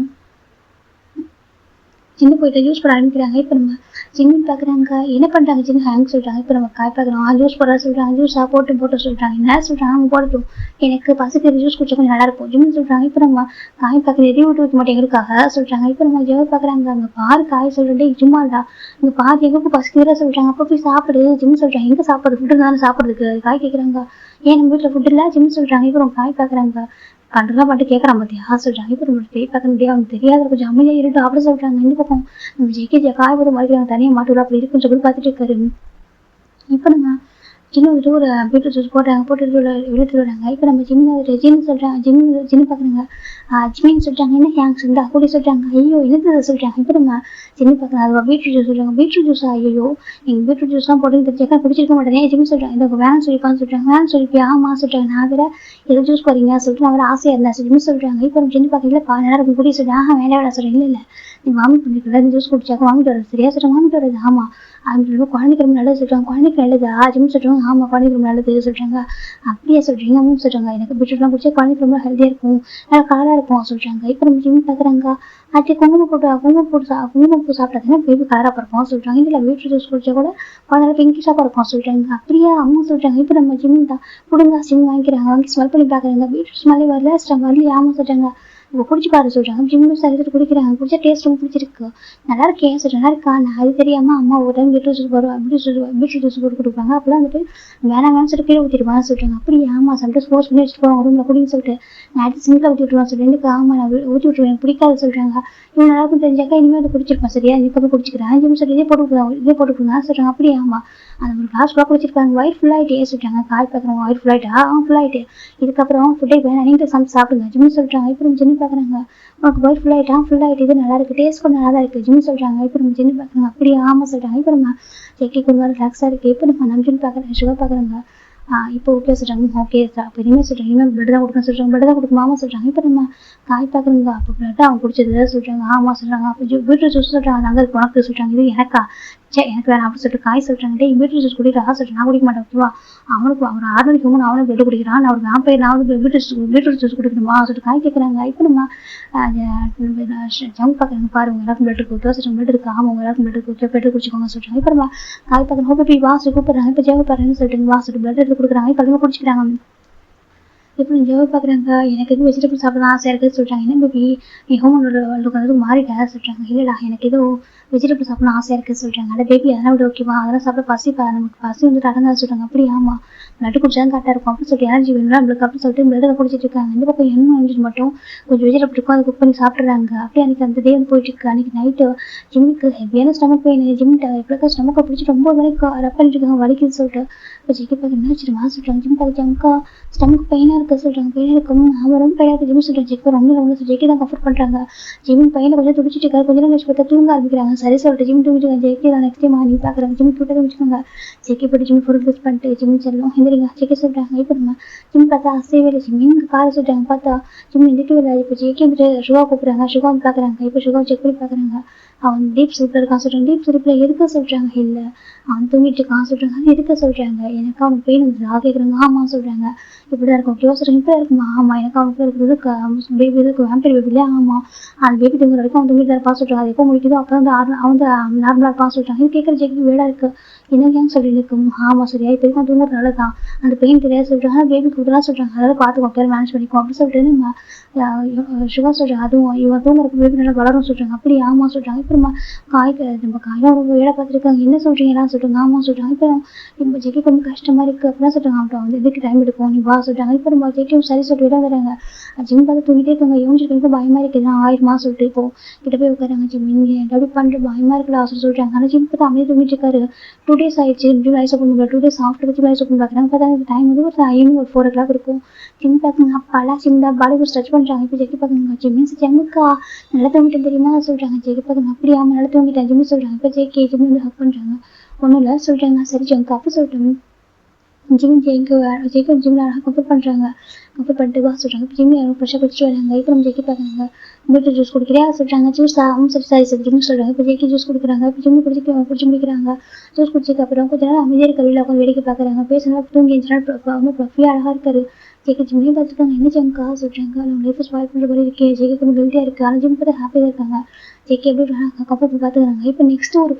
ஜின்னு போயிட்டு ஜூஸ் போட ஆரம்பிக்கிறாங்க. இப்போ நம்ம ஜின்னு பார்க்குறாங்க. என்ன பண்ணுறாங்க ஜின்னு ஹேங் சொல்கிறாங்க. இப்போ நம்ம காய் பார்க்குறோம். ஜூஸ் போட சொல்கிறாங்க. ஜூஸாக போட்டு சொல்கிறாங்க. என்ன சொல்கிறாங்க அவங்க போடட்டும் எனக்கு பசிக்கிறது ஜூஸ் குடிச்சா கொஞ்சம் நல்லா இருக்கும் ஜின்னு சொல்கிறாங்க. இப்போ நம்ம காய் பார்க்குறது எதையும் விட்டு வைக்க மாட்டேங்கிறதுக்காக சொல்கிறாங்க. இப்போ நம்ம ஜெவ பார்க்குறாங்க. அங்கே பாரு காய் சொல்கிறேன் ஜிம்மாடா இங்கே பாரு எங்களுக்கு பசிக்கிறதா சொல்கிறாங்க. அப்போ போய் சாப்பிடு ஜிம் சொல்கிறாங்க. எங்கே சாப்பிட்றது ஃபுட்டு தானே சாப்பிட்றதுக்கு காய் கேட்குறாங்க. ஏன் நம்ம வீட்டில் ஃபுட்டு இல்லை ஜிம் சொல்கிறாங்க. இப்போ நம்ம காய் பார்க்குறாங்க. கண்டெல்லாம் பாட்டு கேட்குறான் பார்த்தியா சொல்கிறாங்க. இப்போ நம்ம பேய் பார்க்க முடியாது அவனுக்கு தெரியாத கொஞ்சம் அமைதியாக இருட்டு அப்படி சொல்கிறாங்க. இந்த பக்கம் நம்ம ஜேகே காய் பார்த்து மறைக்கிறாங்க. தனியாக மாட்டு அப்படி இருக்குன்னு சொல்லி பார்த்துட்டு இருக்காரு. இப்போ நம்ம ஜின்னு வந்துட்டு ஒரு பீட்ரூட் ஜூஸ் போட்டு விழுத்து வராங்க. இப்போ நம்ம ஜின்னு சொல்கிறாங்க. ஜின்னு பார்க்குறாங்க. ஜிமின்னு சொல்கிறாங்க. என்ன ஹேங்ஸ் இருந்தா அப்படி சொல்கிறாங்க. ஐயோ என்னது சொல்கிறாங்க. இப்போ நம்ம ஜின்னு பார்க்குறாங்க. அது பீட்ரூட் ஜூஸ் சொல்கிறாங்க. பீட்ரூட் ஜூஸா ஐயோ நீங்கள் பீட்ரூட் ஜூஸ்லாம் போட்டு தெரிஞ்சாக்கா குடிச்சிருக்க மாட்டேன் ஜின்னு சொல்கிறாங்க. இந்த வேணும் சொல்லிப்பான்னு சொல்கிறாங்க. வேணும் சொல்லிப்பியா ஆமா சொல்கிறாங்க. நான் வேற எது ஜூஸ் போறீங்க சொல்லிட்டு நான் வேற ஆசையாக இருந்தேன் ஜின்னு சொல்கிறாங்க. இப்போ நம்ம ஜின்னு பார்க்கல நல்லா இருக்கும் குடி சொல்கிறாங்க. வேண்டாம் சொல்கிறேன் இல்லை நீ வாமிட் பண்ணிக்கலாம் ஜூஸ் குடிச்சாக்க வாமிட் வருது சரியா சொல்கிறாங்க. வாமிட் வருது ஆமாம் அப்படின்னு குழந்தைக்கு ரொம்ப நல்லது சொல்கிறாங்க. குழந்தைக்கு நல்லது ஜிம் சொல்கிறாங்க. ஆமாம் குழந்தைக்கு ரொம்ப நல்லது சொல்கிறாங்க. அப்படியே சொல்கிறீங்க அவங்க சொல்கிறாங்க. எனக்கு பீட்ரூட்லாம் குடிச்சா குழந்தைக்கு ரொம்ப ஹெல்த்தியாக இருக்கும் நல்லா கலராக இருக்கும் சொல்கிறாங்க. இப்போ நம்ம ஜிம் பார்க்குறாங்க. அது குங்குமப்பூ சாப்பிட்டாங்கன்னா பேபி கலராக பிறக்கும் சொல்கிறாங்க. இதில் பீட்ரூட் ஜூஸ் குடிச்சா கூட குழந்தை பிங்கிஷாக இருக்கும் சொல்கிறாங்க. அப்படியே அவங்க சொல்கிறாங்க. இப்போ நம்ம ஜிம் தான் கொடுங்க ஜிம் வாங்கிக்கிறாங்க. வாங்கி ஸ்மெல் பண்ணி பார்க்குறாங்க. பீட்ரூட் ஸ்மெல்லே வரல வரலையே ஆமாம் சொல்கிறாங்க. இப்போ குடிச்சு பாரு சொல்கிறாங்க. ஜிம்மு சரி குடிக்கிறாங்க. குடிச்சா டேஸ்ட் ரொம்ப பிடிச்சிருக்கு. நல்லா இருக்கேன் சார், நல்லா இருக்கா? நான் அது தெரியாமல் அம்மா ஒரு டைம் பீட்ரூட் ஜூஸ் போடுவோம், பீட்ரூட் ஜூஸ் போட்டு கொடுப்பாங்க. அப்போலாம் வந்துட்டு வேணாம் சொல்லிட்டு கீழே ஊற்றிடுவாங்க சொல்கிறாங்க. அப்படி ஆமாம் சம்டைம்ஸ் ஃபோர்ஸ் பண்ணி வச்சுட்டு போவாங்க ரூமில் குடின்னு சொல்லிட்டு. நான் அடுத்து சிங்கில் ஊற்றி விட்டுருவான் சொல்லிட்டு எனக்கு ஆமாம் நான் ஊற்றி விட்டுருவேன், எனக்கு பிடிக்காது சொல்கிறாங்க. இவங்க நல்லா இருக்கும் தெரிஞ்சாக்கா இனிமேல் அதை குடிச்சிருப்பேன் சரியா, இதுக்கப்புறம் குடிச்சிக்கிறேன் ஜிம் சொல்லி இதே போட்டுருக்காங்க சொல்கிறாங்க. அப்படி ஆமாம் அந்த ஒரு கிளாஸ் ஃபுல்லாக குடிச்சிருக்காங்க. வயிறு ஃபுல்லாகிட்டே சொல்கிறாங்க. காய் பார்க்குறவங்க வயிறு ஃபுல்லாகிட்டா ஃபுல்லாகிட்டு இதுக்கப்புறம் ஃபுட்டே வேணாம் நீங்கள் சாப்பிடுங்க ஜிம் சொல்கிறாங்க. இப்போ நம்ம ஜிம் பார்க்குறாங்க. உனக்கு வயிறு ஃபுல்லாகிட்டு இது நல்லா இருக்குது, டேஸ்ட் கொஞ்சம் நல்லா தான் இருக்குது ஜிம் சொல்கிறாங்க. இப்போ நம்ம ஜிம் பார்க்குறாங்க. அப்படியே ஆமாம் சொல்கிறாங்க. இப்போ நம்ம செக்கி கொஞ்சம் ரிலாக்ஸாக இருக்குது. இப்போ நம்ம ஜிம் பார்க்குறேன், சுகர் பார்க்குறாங்க. இப்போ ஓகே சொல்கிறாங்க. ஓகே அப்போ இனிமேல் சொல்கிறாங்க, இனிமேல் பிளட் தான் கொடுக்கணும் சொல்கிறாங்க. பிளட் தான் கொடுக்குமாமா சொல்கிறாங்க. இப்போ நம்ம காய் பார்க்குறோங்க. அப்போ பிளட் அவங்க குடிச்சது சொல்கிறாங்க. ஆமாம் சொல்கிறாங்க. அப்போ பீட்ரூட் ஜூஸ் சொல்கிறாங்க. அங்கே இருக்கு உனக்கு சொல்கிறாங்க. இது எனக்கா எனக்கு வேணாம் அப்படி சொல்லிட்டு காய் சொல்கிறாங்க. டே பீட்ரூட் ஜூஸ் குடிக்கிறா சொல்கிறேன். நான் குடிக்க மாட்டேன் ஓகேவா. அவனுக்கு அவர் ஆர்டர் ஹியூமன் அவனும் பிளட் குடிக்கிறான். நான் ஒரு வேம்பயர் நான் பீட்ரூட் ஜூஸ் குடிக்கணுமா சொல்லிட்டு காய் கேட்குறாங்க. இப்போ நம்ம ஜங்க் பார்க்குறாங்க. பாருங்க எல்லாருக்கும் பிளட் இருக்கு சொல்கிறாங்க. பிளட் இருக்கு ஆமாம் எல்லாருக்கும் பிளட் இருக்கு பிளட் குடிச்சிக்கோங்க சொல்கிறாங்க. இப்போ நம்ம காய் பார்க்குறோம். ஹோப்பி வாசல் கூப்பிட்றாங்க. இப்போ ஜெவ பாருன்னு சொல்லிட்டு வாசல் பிளட் எடுத்து கொடுக்குறாங்க. இப்போ அதுவும் குடிச்சிக்கிறாங்க. இப்போ ஜெவ பார்க்குறாங்க. எனக்கு எதுவும் வெஜிடபிள் சாப்பிட ஆசையாக இருக்குதுன்னு சொல்கிறாங்க. என்ன பேபி நீ ஹோமோனோட வந்து மாறிட்டா சொல்கிறாங்க. இல்லைடா எனக்கு எதுவும் வெஜிடபிள் சாப்பிடணும் ஆசையாக இருக்குது சொல்கிறாங்க. அட பேபி அதெல்லாம் விட ஓகேவா, அதெல்லாம் சாப்பிட நமக்கு பசி வந்துட்டு அடங்காது சொல்கிறாங்க. அப்படி ஆமாம் பிளட் குடிச்சா கரெக்டாக இருக்கும் அப்படின்னு சொல்லிட்டு எனர்ஜி வேணும்னா நம்மளுக்கு அப்படின்னு சொல்லிட்டு பிளட்டை குடிச்சிட்டு இருக்காங்க. இந்த பக்கம் என்ன மட்டும் கொஞ்சம் வெஜிடபிள் இருக்கும், அதை குக் பண்ணி சாப்பிட்றாங்க. அப்படியே அன்றைக்கி அந்த டே வந்து போயிட்டு இருக்கு. அன்றைக்கி நைட்டு ஜிம்முக்கு ஹெவியான ஸ்டமக் பெயின். ஜிம்மிட்ட எப்படிக்கா ஸ்டமக்கை பிடிச்சிட்டு 9 மணிக்கு ரப் பண்ணிட்டு இருக்காங்க வலிக்குன்னு சொல்லிட்டு. இப்போ ஜிக்கி பார்க்க என்ன வச்சுருமா சொல்கிறாங்க. ஜிம் பார்த்துட்டாங்கக்கா ஸ்டமக் பெயினாக இருக்குது சொல்கிறாங்க. பெயினாக இருக்கும் அவன் ரொம்ப பெயினாக இருக்குது ஜிம் சொல்கிறாங்க. ஜெக்கி ரொம்ப ஜெக்கி தான் கம்ஃபர்ட் பண்ணுறாங்க. ஜிம் பையனை கொஞ்சம் துடிச்சிட்டு இருக்காரு. கொஞ்சம் நேரம் கழிச்சு பார்த்தா தூங்க ஆரம்பிக்கிறாங்க. சரி சொல்லிட்டு ஜிம் தூங்கிட்டு ஜெக்கி தான் நெக்ஸ்ட் டைம் நீ பார்க்குறாங்க. ஜிம் கிட்ட வச்சுக்கோங்க. ஜெக்கி போட்டு ஜிம் ஃபுல் யூஸ் பண்ணிட்டு ஜிம் செல்லும் எந்திரிங்க ஜெக்கி சொல்கிறாங்க. இப்போ நம்ம ஜிம் பார்த்தா அசைவே இல்லை. ஜிம் இங்கே காரை சொல்கிறாங்க. பார்த்தா ஜிம் எந்திரிக்கவே இல்லை. இப்போ ஜெக்கி வந்துட்டு சுகா கூப்பிட்றாங்க. சுகா வந்து பார்க்குறாங்க. இப்போ சுகா செக் பண்ணி பார்க்குறாங்க. அவன் டீப் ஸ்லீப்பில் இருக்கான் சொல்கிறாங்க. டீப் ஸ்லீப்பில் இருக்க சொல்கிறாங்க. இல்லை அவன் தூங்கிட்டு இருக்கான் சொல்கிறாங்க. அது இருக்க சொல்கிறாங்க. எனக்கு அவனுக்கு பெயின் வந்து கேட்குறாங்க. ஆமாம் சொல்கிறாங்க. இப்படி தான் இருக்கும் ஓகேவா சொல்கிறாங்க. இப்படி இருக்குமா ஆமாம் எனக்கு அவனுக்கு இருக்கிறது பேபி இதுக்கு வேம்பர் பேபிலே ஆமாம் அந்த பேபி தூங்குற வரைக்கும் அவன் தூங்கிட்டு இருப்பான் சொல்கிறாங்க. அது எப்போ முடிக்குதோ அப்போ வந்து அவன் நார்மலாக இருப்பான் சொல்கிறாங்க. இது கேட்குற ஜெக்கு வீடாக இருக்குது. என்னையான்னு சொல்லி இருக்கும். ஆமாம் சரியா இப்போ வரைக்கும் தூங்குறதுனால தான் அந்த பெயின் தெரியாது சொல்கிறாங்க. பேபி கொடுத்துலாம் சொல்கிறாங்க. அதாவது பார்த்துக்கோ பேர் மேனேஜ் பண்ணிக்கோ அப்படின்னு சொல்லிட்டு நம்ம சுகா சொல்கிறாங்க. அதுவும் இவன் தூங்குறதுக்கு பேபி நல்லா வளரும் சொல்கிறாங்க. அப்படி ஆமாம் சொல்கிறாங்க. இப்போ நம்ம காயெல்லாம் ரொம்ப வேலை பார்த்துருக்காங்க. என்ன சொல்கிறீங்கலாம் சொல்கிறாங்க. ஆமாம் சொல்கிறாங்க. இப்போ ஜெக்கிக்கு ரொம்ப கஷ்டமாக இருக்குது அப்படின்னா சொல்கிறாங்க. அவன்கிட்ட வந்து இதுக்கு டைம் எடுக்கும் நீ வா சொல்கிறாங்க. இப்போ நம்ம ஜெக்கியும் சரி சொல்லிட்டு விட வந்துடுறாங்க. ஜிம் பார்த்து தூங்கிட்டே இருக்காங்க. யோசிச்சுட்டு பயமாக இருக்குது நான் ஆயிரமா சொல்லிட்டு இப்போ கிட்ட போய் உட்காராங்க. ஜிம் நீங்கள் எப்படி பண்ணுற பயமாக இருக்குல்ல சொல்கிறாங்க. ஆனால் ஜிம் பார்த்து அமைதி தூங்கிட்டு இருக்காரு. 2 days ஆயிடுச்சு. ஜிம் ஐஸ் ஓப்பன் பண்ணுறாங்க. 2 days ஆஃப்டர் ஜிம் ஐஸ் ஓப்பன் பார்க்குறாங்க. பார்த்தா அந்த டைம் வந்து ஒரு ஈவினிங் ஒரு 4 o'clock இருக்கும். ஜிம் பார்க்குங்க. அப்பெல்லாம் ஜிம் தான் பாடி ஸ்ட்ரெச் பண்ணுறாங்க. இப்போ ஜெக்கி பார்க்குங்க. ஜிம்மின்ஸ் ஜெம்முக்கா நல்லா தூங்கிட்டேன் தெரியுமா சொல்கிறாங்க. ஜெக்கி பார்க்குங்க. அப்படியே ஆமாம் நல்லா தூங்கிட்டேன் ஜிம்மு சொல்கிறாங்க. இப்போ ஜெக்கி ஜிம் வந்து ஹக் பண்ணுறாங்க. ஒன்றும் இல்லை சொல்கிறாங்க. சரி ஜெம்க்கு அப்போ சொல்லிட்டோம். ஜிம் ஜெயிக்க ஜிம்மில் அழகாக கம்ஃபர்ட் பண்ணுறாங்க. கம்ஃபர்ட் பண்ணிட்டு வா சொல்கிறாங்க. இப்போ ஜிம்மில் யாரும் ஃப்ரெஷ்ஷாக குடிச்சிட்டு வராங்க. இப்போ நம்ம ஜெக்கி பார்க்குறாங்க. பீட்ரூட் ஜூஸ் குடிக்கிறியா சொல்கிறாங்க. ஜூஸ் சரி ஜிம் சொல்கிறாங்க. இப்போ ஜெக்கி ஜூஸ் குடிக்கிறாங்க. இப்போ ஜிம்மு குடிச்சு முடிக்கிறாங்க. ஜூஸ் குடிச்சதுக்கு அப்புறம் கொஞ்ச நேரம் அமைதியாக இருக்க வெளியில் உட்காந்து வேடிக்கை பார்க்குறாங்க. பேசுனா தூங்கி ரொம்ப ப்ரஃபியாக அழகாக இருக்காரு. ஜெக்கி ஜிம்மையும் பார்த்துருக்காங்க. என்ன ஜம்க்கா சொல்கிறாங்க. நம்ம லைஃப் ஸ்பாயில் பண்ணுற மாதிரி இருக்கே. ஜெக்கி கொஞ்சம் கில்ட்டியாக இருக்குது. ஆனால் ஜிம் பார்த்து ஹாப்பியாக இருக்காங்க. ஜெக்கி எப்படி கம்ஃபர்ட் பார்த்துக்கிறாங்க. இப்போ நெக்ஸ்ட்டு ஒரு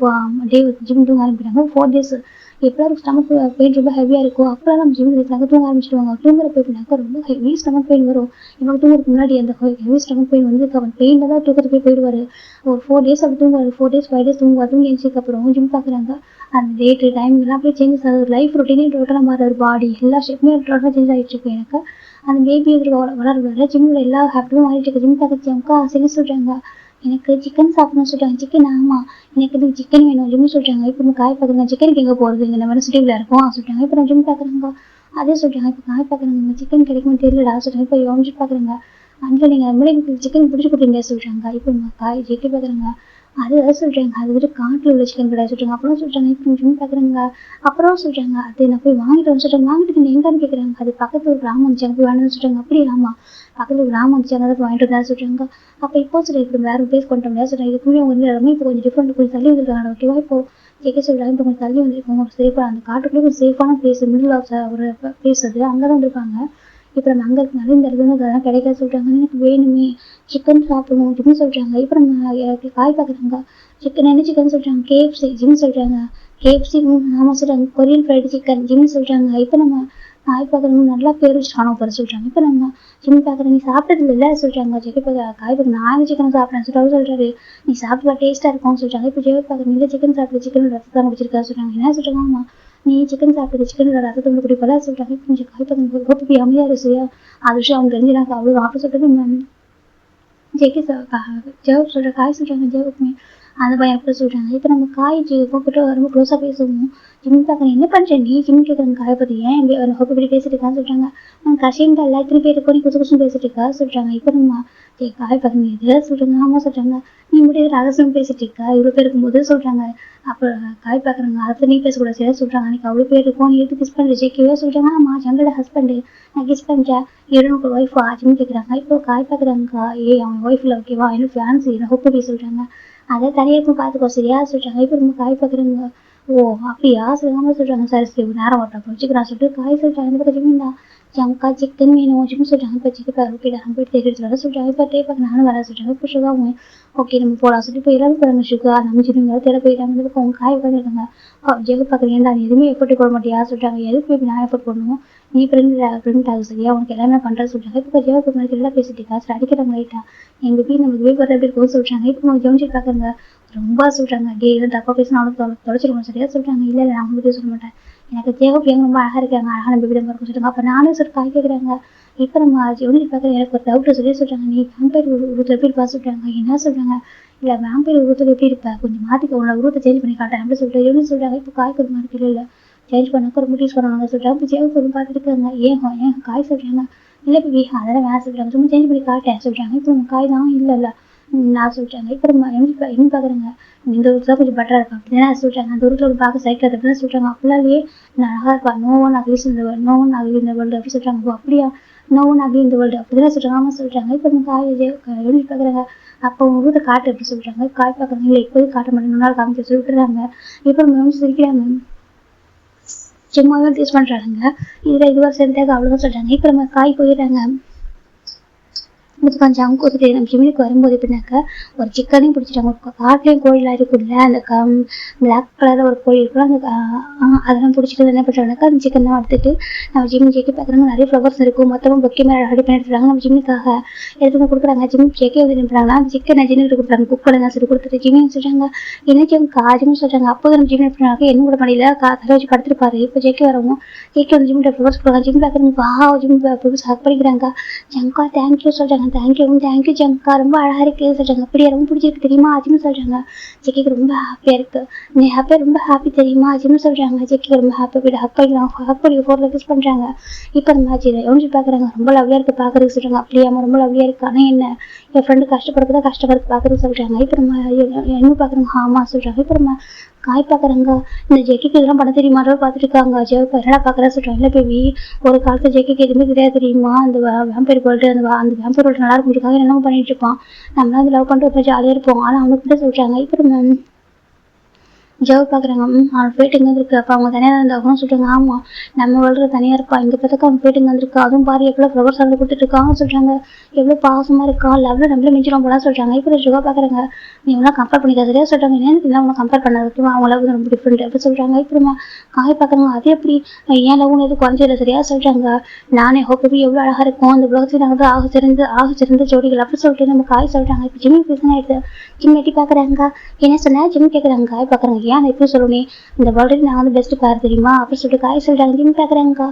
டே ஜிம் தூங்க ஆரம்பிக்கிறாங்க. 4 days எப்போலாம் ஸ்டமக் பெயின் ரொம்ப ஹெவியாக இருக்கும் அப்போலாம் நம்ம ஜிம் இருக்கிறாங்க தூங்க ஆரம்பிச்சிடுவாங்க. தூங்குறப்ப எப்படின்னாக்கா ரொம்ப ஹெவி ஸ்டமக் பெயின் வரும். இவங்க தூங்குறதுக்கு முன்னாடி அந்த ஹெவி ஸ்டமக் பெயின் வந்து அவன் பெயினில் தான் தூக்கத்துக்கு போயிடுவார். ஒரு 4 days அப்படி தூங்குவார். 4 days 5 days தூங்குவார். தூங்கி எழுந்ததுக்கப்புறம் ஜிம் பார்க்குறாங்க. அந்த டேட்டு டைம் எல்லாம் அப்படியே சேஞ்சஸ் ஆகுது. லைஃப் ரொட்டீனே டோட்டலாக மாறாரு. பாடி எல்லா ஷேப்புமே டோட்டலாக சேஞ்ச் ஆகிட்டு இருக்கு. எனக்கு அந்த பேபி வளர ஜிம்மில் எல்லா ஹேப்பியும் மாறிட்டு இருக்கு. ஜிம் பார்த்துச்சாக்கா சரி சொல்கிறாங்க. எனக்கு சிக்கன் சாப்பிடணும்னு சொல்கிறாங்க. சிக்கன் ஆமாம் எனக்கு இது சிக்கன் வேணும் ஜிம்மு சொல்கிறாங்க. இப்போ நம்ம காய் பார்க்குறாங்க. சிக்கனுக்கு எங்கே போகிறது இந்த மாதிரி சிட்டியில் இருக்கும் சொல்கிறாங்க. இப்போ நான் ஜிம் பார்க்குறாங்க. அதே சொல்கிறாங்க. இப்போ காய் பார்க்குறாங்க. சிக்கன் கிடைக்குமா தெரியலடா சொல்கிறாங்க. இப்போ யோசிச்சு பார்க்குறாங்க. அங்கே நீங்கள் முன்னாடி சிக்கன் பிடிச்சி கொடுத்தீங்க சொல்கிறாங்க. இப்போ நம்ம காய் ஜெக்கி பார்க்குறாங்க. அது சொல்கிறாங்க. அது வந்துட்டு காட்டில் உள்ள சிக்கன் கிடையாது சொல்கிறாங்க. அப்புறம் சொல்கிறாங்க. இப்போ ஜிம் பார்க்குறாங்க. அப்புறம் சொல்கிறாங்க. அது நான் போய் வாங்கிட்டு வந்து சொல்கிறாங்க. வாங்கிட்டு நீங்கள் எங்கன்னு கேட்குறாங்க. அது பக்கத்தில் ஒரு கிராமம் வந்துச்சு அங்கே போய் வாங்கிட்டு சொல்கிறாங்க. அப்படி ஆமாம் பக்கத்தில் ஒரு கிராமம் வந்துச்சு அங்கே தான் வாங்கிட்டு தான் சொல்கிறாங்க. அப்போ இப்போ சரி இப்படி வேறு பிளேஸ் கொண்டு முடியாது சொல்கிறாங்க. இதுக்குமே அவங்க வந்து எல்லாமே இப்போ கொஞ்சம் டிஃப்ரெண்ட் கொஞ்சம் தள்ளி வந்துருக்காங்க. ஓகேவா இப்போ ஜெக்கி சொல்கிறாங்க. இப்போ கொஞ்சம் தள்ளி வந்துருக்காங்க. ஒரு சேஃபாக அந்த காட்டுக்குள்ளே ஒரு சேஃபான பிளேஸ் மிடில் ஆஃப் ஒரு பிளேஸ் அது அங்கே தான் வந்துருக்காங்க. இப்போ நம்ம அங்கே இருக்கனால இந்த இடத்துல அதெல்லாம் கிடைக்காது சொல்கிறாங்க. எனக்கு வேணுமே சிக்கன் சாப்பிடணும் அப்படின்னு சொல்கிறாங்க. இப்போ நம்ம காய் பார்க்குறாங்க. சிக்கன் என்ன சிக்கன் சொல்கிறாங்க. KFC ஜிம் சொல்கிறாங்க. KFC ஆமாம் சொல்கிறாங்க. கொரியன் ஃப்ரைடு சிக்கன் ஜிம் சொல்கிறாங்க. இப்போ நம்ம காய் பார்க்குறவங்க நல்லா பேர் வச்சுட்டானோ போகிற சொல்கிறாங்க. இப்போ நம்ம ஜிம் பார்க்குற நீ சாப்பிட்டது இல்லை சொல்கிறாங்க. ஜெகி பார்க்க காய் பார்க்க நான் சிக்கன் சாப்பிட்றேன் சொல்கிறாரு. நீ சாப்பிட்டா டேஸ்ட்டாக இருக்கும்னு சொல்கிறாங்க. இப்போ ஜெகி பார்க்க நீ சிக்கன் சாப்பிட்டு சிக்கன் ரசத்தை தான் குடிச்சிருக்கா சொல்கிறாங்க. என்ன சொல்கிறாங்க, ஆமா நீ சிக்கன் சாப்பிட்டு சிக்கன் ரசத்தை வந்து குடிப்பல சொல்கிறாங்க. இப்போ கொஞ்சம் காய் பார்க்க ரொம்ப அமைதியாக இருசியா அது விஷயம் அவங்க தெரிஞ்சுனாங்க அவ்வளோ அப்படி சொல்லிட்டு ஜெகி ஜெவப் சொல்கிற காய் சொல்கிறாங்க. ஜெவப்புமே அந்த பையன் அப்படி சொல்கிறாங்க. இப்போ நம்ம காய் கூப்பிட்டு ரொம்ப க்ளோஸாக பேசுவோம். ஜிம் பார்க்குறேன் என்ன பண்ணுறேன் நீ ஜிம் கேட்குறாங்க காயை பற்றி ஏன் ஹோப் இப்படி பேசிட்டு இருக்கான்னு சொல்கிறாங்க. அவங்க கஷியங்க எல்லாத்தையும் பேர் இருக்கோ நீ குசு பேசிட்டு இருக்கா சொல்கிறாங்க. இப்போ நம்ம காய் பார்க்குறீங்க எதிராக சொல்கிறாங்க. ஆமாம் சொல்கிறாங்க. நீ முடிவு ரகசியம் பேசிட்டு இருக்கா இவ்வளோ பேர் இருக்கும்போது சொல்கிறாங்க. அப்போ காய் பார்க்குறாங்க அதை நீ பேசக்கூடாது சரியா சொல்கிறாங்க. அன்றைக்கி அவ்வளோ பேர் இருக்கும் நீ எடுத்து கிஸ் பண்ணுற ஜெக்கிவே சொல்கிறாங்க. ஆமாம் ஜங்களோட ஹஸ்பண்டு நான் கிஸ் பண்ணிட்டேன் என்னோட ஒய்ஃபா ஜிம் கேட்குறாங்க. இப்போ காய் பார்க்குறாங்க அவன் ஒய்ஃபில் ஓகேவா என்ன ஃபேன்ஸ் என்ன ஹோப் போய் சொல்கிறாங்க. அதை தனியாக இருக்கும் பார்த்துக்கோ சரியா சொல்கிறாங்க. இப்போ நம்ம காய் பார்க்குறவங்க ஓ அப்படியா சொல்லுங்க சொல்கிறாங்க. சரி சரி நேரம் ஓட்டாப்போ வச்சுக்கிறான் சொல்லிட்டு காய் சொல்கிறாங்க. இந்த பக்கம் ஜிம்மிண்டா ஜங்கா சிக்கன் வேணும் ஜிம் சொல்கிறாங்க. இப்போ சிக்கன் ஓகேடா போய் தேடிட்டு வர சொல்கிறாங்க. இப்போ டே பார்க்க நானும் வர சொல்கிறாங்க. இப்போ சுகாவும் ஓகே நம்ம போகலாம் சொல்லிட்டு இப்போ எல்லாரும் போகிறாங்க. சுகா நம்ம ஜிம்மிங்க தேட போயிட்டாங்க. இந்த பக்கம் அவங்க காய் உட்காந்துருக்காங்க. ஜெகு பார்க்குறேன் ஏன்டா நீ எதுவுமே எஃபர்ட் போட மாட்டியா சொல்கிறாங்க. எதுக்கு போய் நான் எஃபர்ட் பண்ணணும் நீ ஃப்ரெண்ட் ஆகும் சரியா உனக்கு எல்லாமே பண்ணுறது சொல்கிறாங்க. இப்போ ஜெகு மாதிரி எல்லாம் பேசிட்டு இருக்கா சரி அடிக்கிறாங்க லைட்டா எங்கள் வீடு நமக்கு வீடு எப்படி இருக்கும்னு சொல்கிறாங்க. இப்போ அவங்க ஜெவன்சி பார்க்குறாங்க ரொம்ப சொல்கிறாங்க. டே எதுவும் தப்பாக பேசினாலும் தொலைச்சிருக்கணும் சரியா சொல்கிறாங்க. இல்லை நான் உங்களுக்கு சொல்ல மாட்டேன் எனக்கு ஜெகப் எங்க ரொம்ப அழகாக இருக்காங்க அழகான பேபிடம் இருக்கும் சொல்கிறாங்க. அப்போ நானும் சார் காய் கேட்குறாங்க. இப்போ நம்ம ஜெவன்சி பார்க்குறேன் எனக்கு ஒரு டவுட்டு சொல்லி சொல்கிறாங்க. நீ வேம்பையர் உருவத்தில் எப்படி இருப்பா சொல்கிறாங்க. என்ன சொல்கிறாங்க இல்லை வேம்பையர் உருவத்தில் எப்படி இருப்பா கொஞ்சம் மாற்றிக்க உன்னோட உருவத்தை சேஞ்ச் பண்ணி காட்டேன் அப்படி சொல்லிட்டு ஜெவன்சி சொல்கிறாங்க. இப்போ காய் ஒரு மாதிரி இல்லை சேஞ்ச் பண்ணாக்க ஒரு முட்டிஸ் பண்ணுவாங்க சொல்கிறாங்க. இப்போ ஜெகப் ஒரு பார்த்துட்டு இருக்காங்க. ஏன் காய் சொல்கிறாங்க. இல்லை பேபி அதெல்லாம் வேலை சொல்கிறாங்க சும்மா சேஞ்ச் பண்ணி காட்டேன் சொல்கிறாங்க. இப்போ நம்ம காய் தான் இல்லை நான் சொல்கிறாங்க. இப்போ நம்ம என்ன பார்க்குறேங்க இந்த ஊருக்கு தான் கொஞ்சம் பெட்டராக இருக்கும் அப்படி தான் சொல்கிறாங்க. அந்த ஊருக்கு ஒரு பார்க்க சைக்கிள் அப்படி தான் சொல்கிறாங்க. அப்படியே நான் அழகாக இருப்பா நோ ஒன் அக்லீஸ் இந்த வேர்ல்டு நோ ஒன் அக்லி இந்த வேர்ல்டு அப்படி சொல்கிறாங்க. அப்படியா நோ ஒன் அக்லி இந்த வேர்ல்டு அப்படி தான் சொல்கிறாங்க. ஆமாம் சொல்கிறாங்க. இப்போ நம்ம காய் எப்படி பார்க்குறாங்க. அப்போ உங்கள் ஊரை காட்டு எப்படி சொல்கிறாங்க. காய் பார்க்குறாங்க இல்லை இப்போது காட்ட மாட்டேன் முன்னாள் காமிக்க சொல்லிட்டுறாங்க. இப்போ நம்ம சிரிக்கிறாங்க சும்மாவே டீஸ் பண்ணுறாங்க. இதில் இதுவாக சேர்ந்தாக அவ்வளோதான் சொல்கிறாங்க. இப்போ நம்ம காய் போயிடுறாங்க. கொஞ்சம் அவங்க கொடுத்துட்டு நம்ம ஜிம்மிக்கு வரும்போது எப்படின்னாக்கா ஒரு சிக்கனையும் பிடிச்சிட்டாங்க. காட்டுலேயும் கோழிலாம் இருக்குல்ல அந்த பிளாக் கலரில் ஒரு கோழி இருக்கும் அந்த அதெல்லாம் பிடிச்சிட்டு என்ன பண்ணுறாங்கனாக்கா அந்த சிக்கன் தான் எடுத்துட்டு நம்ம ஜிம் ஜெக்கி பார்க்குறாங்க. நிறைய ஃப்ளவர்ஸ் இருக்கும் மொத்தமாக பொக்கே மேலே ரெடி பண்ணி எடுத்துறாங்க. நம்ம ஜிம்முக்காக எடுத்து கொடுக்குறாங்க. ஜிம் ஜெக்கி வந்து என்ன பண்ணுறாங்கன்னா அந்த சிக்கனை ஜிம்மிட்டு கொடுக்குறாங்க. குக் பண்ண சொல்லி கொடுத்துட்டு ஜிம்மின்னு சொல்கிறாங்க. என்னைக்கு அவங்க ஜிம்னு சொல்கிறாங்க. அப்போ நம்ம ஜிம் பண்ணுறாங்க என்ன கூட பண்ணியில் தலை வச்சு படுத்துருப்பாரு. இப்போ ஜெக்கி வரவும் ஜெக்கி வந்து ஜிம்மிட்ட ஃப்ளவர்ஸ் கொடுக்குறாங்க. ஜிம் பார்க்குறாங்க வா ஜிம் ஃப்ளவர்ஸ் ஹக் பண்ணிக்கிறாங்க. ஜங்கா தேங்க்யூ சொல்கிறாங்க. தேங்க்யூ ஜங்கா ரொம்ப அழகாக இருக்குது சொல்கிறாங்க. அப்படியே ரொம்ப பிடிச்சிருக்கு தெரியுமா அஜின்னு சொல்கிறாங்க. ஜெக்கிக்கு ரொம்ப ஹாப்பியாக இருக்குது. நீ ஹாப்பியாக ரொம்ப ஹாப்பி தெரியுமா அஜின்னு சொல்கிறாங்க. ஜெக்கிக்கு ரொம்ப ஹாப்பி போய்ட்டு ஹக் பண்ணி 4 கிஸ் பண்ணுறாங்க. இப்போ நம்ம அஜியில் எவ்வளோ பார்க்குறாங்க ரொம்ப லவ்லியாக இருக்குது பார்க்குறதுக்கு சொல்கிறாங்க. அப்படியாமல் ரொம்ப லவ்லியாக இருக்குது ஆனால் என்ன என் ஃப்ரெண்டு கஷ்டப்படுறது தான் கஷ்டப்படுறது பார்க்குறது சொல்கிறாங்க. இப்போ நம்ம என்ன பார்க்குறாங்க ஆமாம் சொல்கிறாங்க. இப்போ நம்ம காய் பார்க்குறாங்க. இந்த ஜெக்கிக்கு இதெல்லாம் பண்ண தெரியுமா பார்த்துட்டு இருக்காங்க. ஜெவப்பா என்னடா பார்க்குறா சொல்கிறாங்க. இல்லை பேபி ஒரு காலத்தில் ஜெக்கிக்கு எதுவுமே தெரியாது தெரியுமா அந்த வேம்பையர் வேர்ல்டு அந்த வேம்பையர் வேர்ல்டு நல்லா இருக்குறதுக்காக என்னமோ பண்ணிட்டு இருப்பான். நம்மளாம் வந்து லவ் பண்ணிட்டு ரொம்ப ஜாலியாக இருப்போம். ஆனால் அவனுக்கு கூட சொல்கிறாங்க. இப்போ நம்ம ஜவ் பார்க்குறாங்க. அவன் போயிட்டு இங்கே வந்துருக்கு. அப்போ அவங்க தனியாக இருந்தாங்கன்னு சொல்கிறாங்க. ஆமாம் நம்ம வளர்ற தனியாக இருப்பா இங்கே பார்த்தாக்கா அவன் போயிட்டு இங்கே வந்துருக்கு. அதுவும் பாரு எவ்வளோ ஃப்ளவர்ஸ் வந்து கொடுத்துட்டு இருக்காங்கன்னு சொல்கிறாங்க. எவ்வளோ பாசமாக இருக்கா லவ்வில் நம்மளே மிஞ்சிடும் போலாம் சொல்கிறாங்க. இப்போ ஜுகா பார்க்குறாங்க. நீ எவ்வளோ கம்பேர் பண்ணிக்க சரியா சொல்கிறாங்க. என்னன்னு இல்லை அவனை கம்பேர் பண்ணதுக்கு அவங்க லவ் ரொம்ப டிஃப்ரெண்ட் அப்படி சொல்கிறாங்க. இப்போ நம்ம காய் பார்க்குறாங்க. அது எப்படி ஏன் லவ்னு எதுவும் குறைஞ்சிடல சரியா சொல்கிறாங்க. நானே ஹோப்பி எவ்வளோ அழகாக இருக்கும் அந்த உலகத்தில் நாங்கள் தான் ஆக சிறந்த ஜோடிகள் அப்படி சொல்லிட்டு நம்ம காய் சொல்கிறாங்க. இப்போ ஜிம்மி பிரச்சனை ஆகிடுது. ஜிம் எட்டி பார்க்குறாங்க. என்ன சொன்னால் ஜிம் கேட்குறாங்க. காய் பார்க்குறாங்க. ஏன் நான் எப்படி சொல்லணும் இந்த வேர்ல்டு நான் வந்து பெஸ்ட்டு பேர் தெரியுமா அப்படி சொல்லிட்டு காய் சொல்கிறாங்க. ஜிம் பார்க்குறாங்க.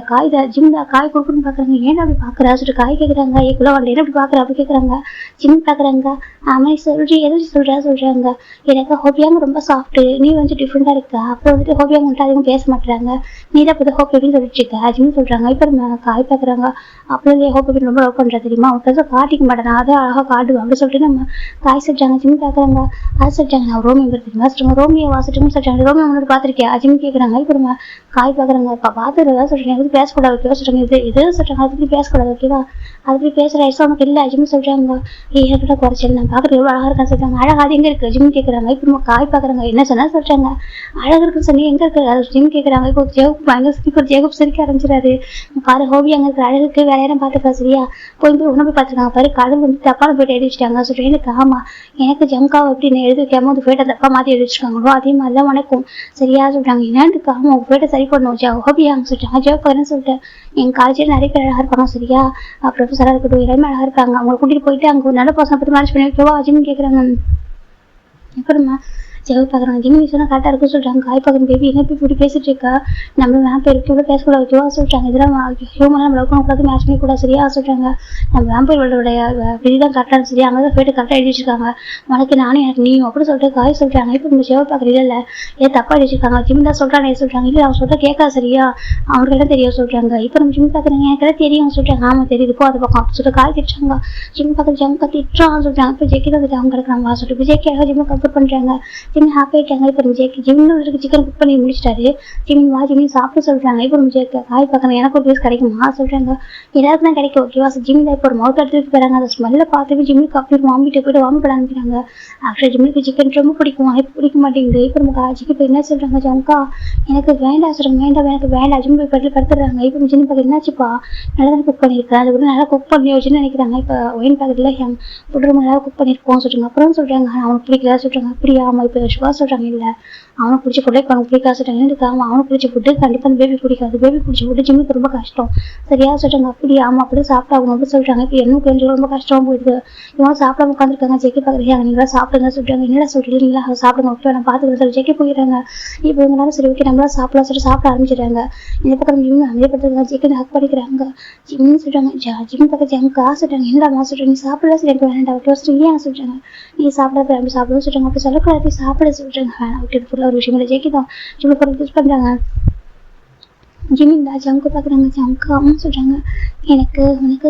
காய் தான் ஜிம் தான் காய் கொடுக்குன்னு பார்க்குறாங்க. ஏன் அப்படி பார்க்குறா சொல்லிட்டு காய் கேட்குறாங்க. எவ்வளோ வரல என்ன அப்படி பார்க்குறா அப்படி கேட்குறாங்க. ஜிம் பார்க்குறாங்க. ஆமாம் சொல்கிறீ எதுவும் சொல்கிறாங்க. எனக்கு ஹோபியாங்க ரொம்ப சாஃப்ட்டு நீ வந்து டிஃப்ரெண்ட்டாக இருக்கா. அப்புறம் வந்துட்டு ஹோபியாங்க வந்துட்டு அதிகம் பேச மாட்டுறாங்க. நீ தான் இப்போ ஹோப் எப்படின்னு சொல்லிட்டு இருக்கா ஜிம் சொல்கிறாங்க. இப்போ நம்ம காய் பார்க்குறாங்க. அப்புறம் ஹோப் எப்படி ரொம்ப லவ் பண்ணுறா தெரியுமா அவன் பெருசாக காட்டிக்க மாட்டேன் அதை அழகாக காட்டுவேன் அப்படி சொல்லிட்டு நம்ம காய் சொல்கிறாங்க. ஜிம் பார்க்குறாங்க. அது சொல்லிட்டாங்க நான் ரோமியோ தெரியுமா சொல்கிறாங்க. ரோமியோ வாசிட்டுன்னு சொல்கிறாங்க. ரோமியோ முன்னாடி பார்த்துருக்கேன் ஜிம் கேட்குறாங்க. இப்போ நம்ம காய் பார்க்குறாங்க. இப்போ பார்த்துருந்தா சொல்கிறேன் எதுக்கு பேசக்கூடாது ஓகேவா சொல்கிறாங்க. எது சொல்கிறாங்க அதுக்கு பேசக்கூடாது ஓகேவா அதுக்கு பேசுகிற ஐசா உனக்கு இல்லை ஜிம் சொல்கிறாங்க. ஏன்கிட்ட குறைச்சல் நான் பார்க்குறது எவ்வளோ அழகாக இருக்கான்னு சொல்கிறாங்க. அழகாக அது எங்கே இருக்குது ஜிம் கேட்குறாங்க. இப்போ நம்ம காய் பார்க்குறாங்க. என்ன சொன்னால் சொல்கிறாங்க அழகாக இருக்குன்னு சொல்லி எங்கே இருக்குது ஜிம் கேட்குறாங்க. இப்போ ஜெகுப் பயங்கர இப்போ ஜெகுப் சிரிக்க ஆரம்பிச்சிடாரு. பாரு ஹோபி அங்கே இருக்கிற அழகுக்கு வேற யாரும் பார்த்துருக்கா சரியா போய் உணவு போய் பார்த்துருக்காங்க. பாரு கடல் வந்து தப்பான போயிட்டு எழுதி வச்சுட்டாங்க சொல்கிறேன். எனக்கு ஆமாம் எனக்கு ஜங்காவை எப்படி நான் எழுதி வைக்காம வந்து போயிட்டு தப்பாக மாற்றி எழுதி வச்சுட்டாங்க. வச்சிருக்காங்களோ அதே மாதிரி தான் உனக்கும் சரியா சொல்றாங்க. என்னன்னு அவங்க போயிட்டு சரி பண்ணணும் ஹோபியாங்க சொல்றாங்க. ஜோக்கர்னு சொல்லிட்டு எங்க காலேஜில் நிறைய பேர் அழகா இருப்பாங்க சரியா, ப்ரொஃபஸரா இருக்கட்டும் எல்லாருமே அழகா இருக்காங்க. அவங்களை கூட்டிட்டு போயிட்டு அங்க ஒரு நல்ல பசங்க பத்தி மேரேஜ் பண்ணி வைக்கவா அஜின்னு கேக்குறாங்க. அப்புறமா ஜெவ பாக்குறாங்க. ஜிம்மி சொன்னா கரெக்டா இருக்கும் சொல்றாங்க. காய் பாக்குற பேபி என்ன இப்படி பேசிட்டு இருக்கா, நம்ம வேம்பயர் இவ்வளவு பேசக்கூடாது ஓகேவா சொல்றாங்க. இதெல்லாம் ஹியூமனா நம்ம லவ் பண்ணக்கூடாது மேட்ச் பண்ணிக்கூடாது சரியா சொல்றாங்க. நம்ம வேம்பயரோட விதிதான் கரெக்டா சரியா, அங்கதான் போயிட்டு கரெக்டா எழுதி வச்சிருக்காங்க. உனக்கு நானே எனக்கு நீயும் அப்படி சொல்லிட்டு காய் சொல்றாங்க. இப்ப நம்ம ஜெவ பாக்குற இல்ல ஏன் தப்பா எழுதி வச்சிருக்காங்க. ஜிம்மி தான் சொல்றானே சொல்றாங்க. இல்ல அவங்க சொல்ற கேட்கா சரியா, அவங்களுக்கு எல்லாம் தெரியும் சொல்றாங்க. இப்ப நம்ம ஜிம்மி பாக்குறாங்க. எனக்கு எல்லாம் தெரியும் சொல்றாங்க. ஆமா தெரியுது போ அதை பக்கம் அப்படி சொல்லிட்டு காய் திட்டுறாங்க. ஜிம்மி பாக்குற ஜம்கா திட்டுறான்னு சொல்றாங்க. இப்ப ஜெக்கி தான் அவங்க கிடக்குறாங்க சொல்லிட்டு ஜெக்கி அழகா ஜிம்மி கம்பேர் பண்றாங்க. ஜிம்மி ஹாப்பி ஆயிட்டாங்க. இப்போ ஜிம்மி சிக்கன் குக் பண்ணி முடிச்சிட்டாரு. ஜிம்மி வா ஜிம்மி சாப்பிட சொல்றாங்க. இப்போ காய் பார்க்கணும் எனக்கு ஒரு பீஸ் கிடைக்குமா சொல்றாங்க. எல்லாருக்கும் தான் கிடைக்கும் ஓகேவா. ஜிம்மி தான் இப்போ ஒரு மவுத் எடுத்துட்டு போறாங்க. அந்த ஸ்மெல்ல பார்த்துட்டு ஜிம்மிக்கு அப்படி வாமிட்டு போயிட்டு வாமிட் பண்ண ஆரம்பிக்கிறாங்க. ஆக்சுவலா ஜிம்மிக்கு சிக்கன் ரொம்ப பிடிக்கும், இப்போ பிடிக்க மாட்டேங்குது. இப்போ நம்ம ஜிக்கி போய் என்ன சொல்றாங்க, ஜம்கா எனக்கு வேண்டாம் சொல்றாங்க. வேண்டாம் எனக்கு வேண்டாம். ஜிம்மி போய் பட்டில் படுத்துறாங்க. இப்போ ஜிம்மி பார்க்க என்னாச்சுப்பா நல்லா தான் குக் பண்ணியிருக்கேன், அது கூட நல்லா குக் பண்ணி வச்சுன்னு நினைக்கிறாங்க. இப்போ ஒயின் பாக்கெட்ல புட்டு நல்லா குக் பண்ணியிருக்கோம் சொல்றாங்க. அப்புறம் சொல்றாங்க அவனுக்கு பிடிக்கல சொல்றாங்க. அப்படியா ஆமா இப்போ சுகா சொல்றாங்க. இல்ல அவனுக்கு பிடிச்ச ஃபுட்டை அவனுக்கு பிடிக்காது சொல்றாங்க. அவனுக்கு பிடிச்ச ஃபுட்டு கண்டிப்பா அந்த பேபி பிடிக்காது. பேபி பிடிச்ச ஃபுட்டு ஜிம்முக்கு ரொம்ப கஷ்டம் சரியா சொல்றாங்க. அப்படி ஆமா அப்படி சாப்பிட்டாகணும் அப்படி சொல்றாங்க. இப்போ எனக்கு கொஞ்சம் ரொம்ப கஷ்டமா போயிடுது. இவங்க சாப்பிடாம உட்காந்துருக்காங்க. ஜெக்கி பாக்குறீங்க நீங்களா சாப்பிடுங்க சொல்றாங்க. என்னடா சொல்றீங்க நீங்களா சாப்பிடுங்க ஓகே நான் பாத்துக்கிறேன் சொல்லி ஜெக்கி போயிடுறாங்க. இப்போ இவங்களால சரி ஓகே நம்மளா சாப்பிடலாம் சொல்லி சாப்பிட ஆரம்பிச்சிடுறாங்க. இந்த பக்கம் ஜிம்மி அமைதிப்படுத்துறாங்க. ஜெக்கி ஹக் பண்ணிக்கிறாங்க. ஜிம்மி சொல்றாங்க ஜிம்மி பக்கம் ஜம்கா சொல்றாங்க. என்னடா சொல்றாங்க நீ சாப்பிடல சரி எனக்கு வேண்டாம் ஓகே சொல்றீங்க ஏன் சொல்றாங்க. நீ சாப்பிடாத அப்படி சாப்பிடணும் சொல்றாங்க. அப்படி சொல்லக்கூடாது சாப்பிட சொல்றாங்க. ஓகே ஒரு விஷயம் இல்லை. ஜெக்கி தான் ஜிம்மி யூஸ் பண்றாங்க. ஜிம்மி தான் ஜம்கா பாக்குறாங்க. ஜம்கா சொல்றாங்க எனக்கு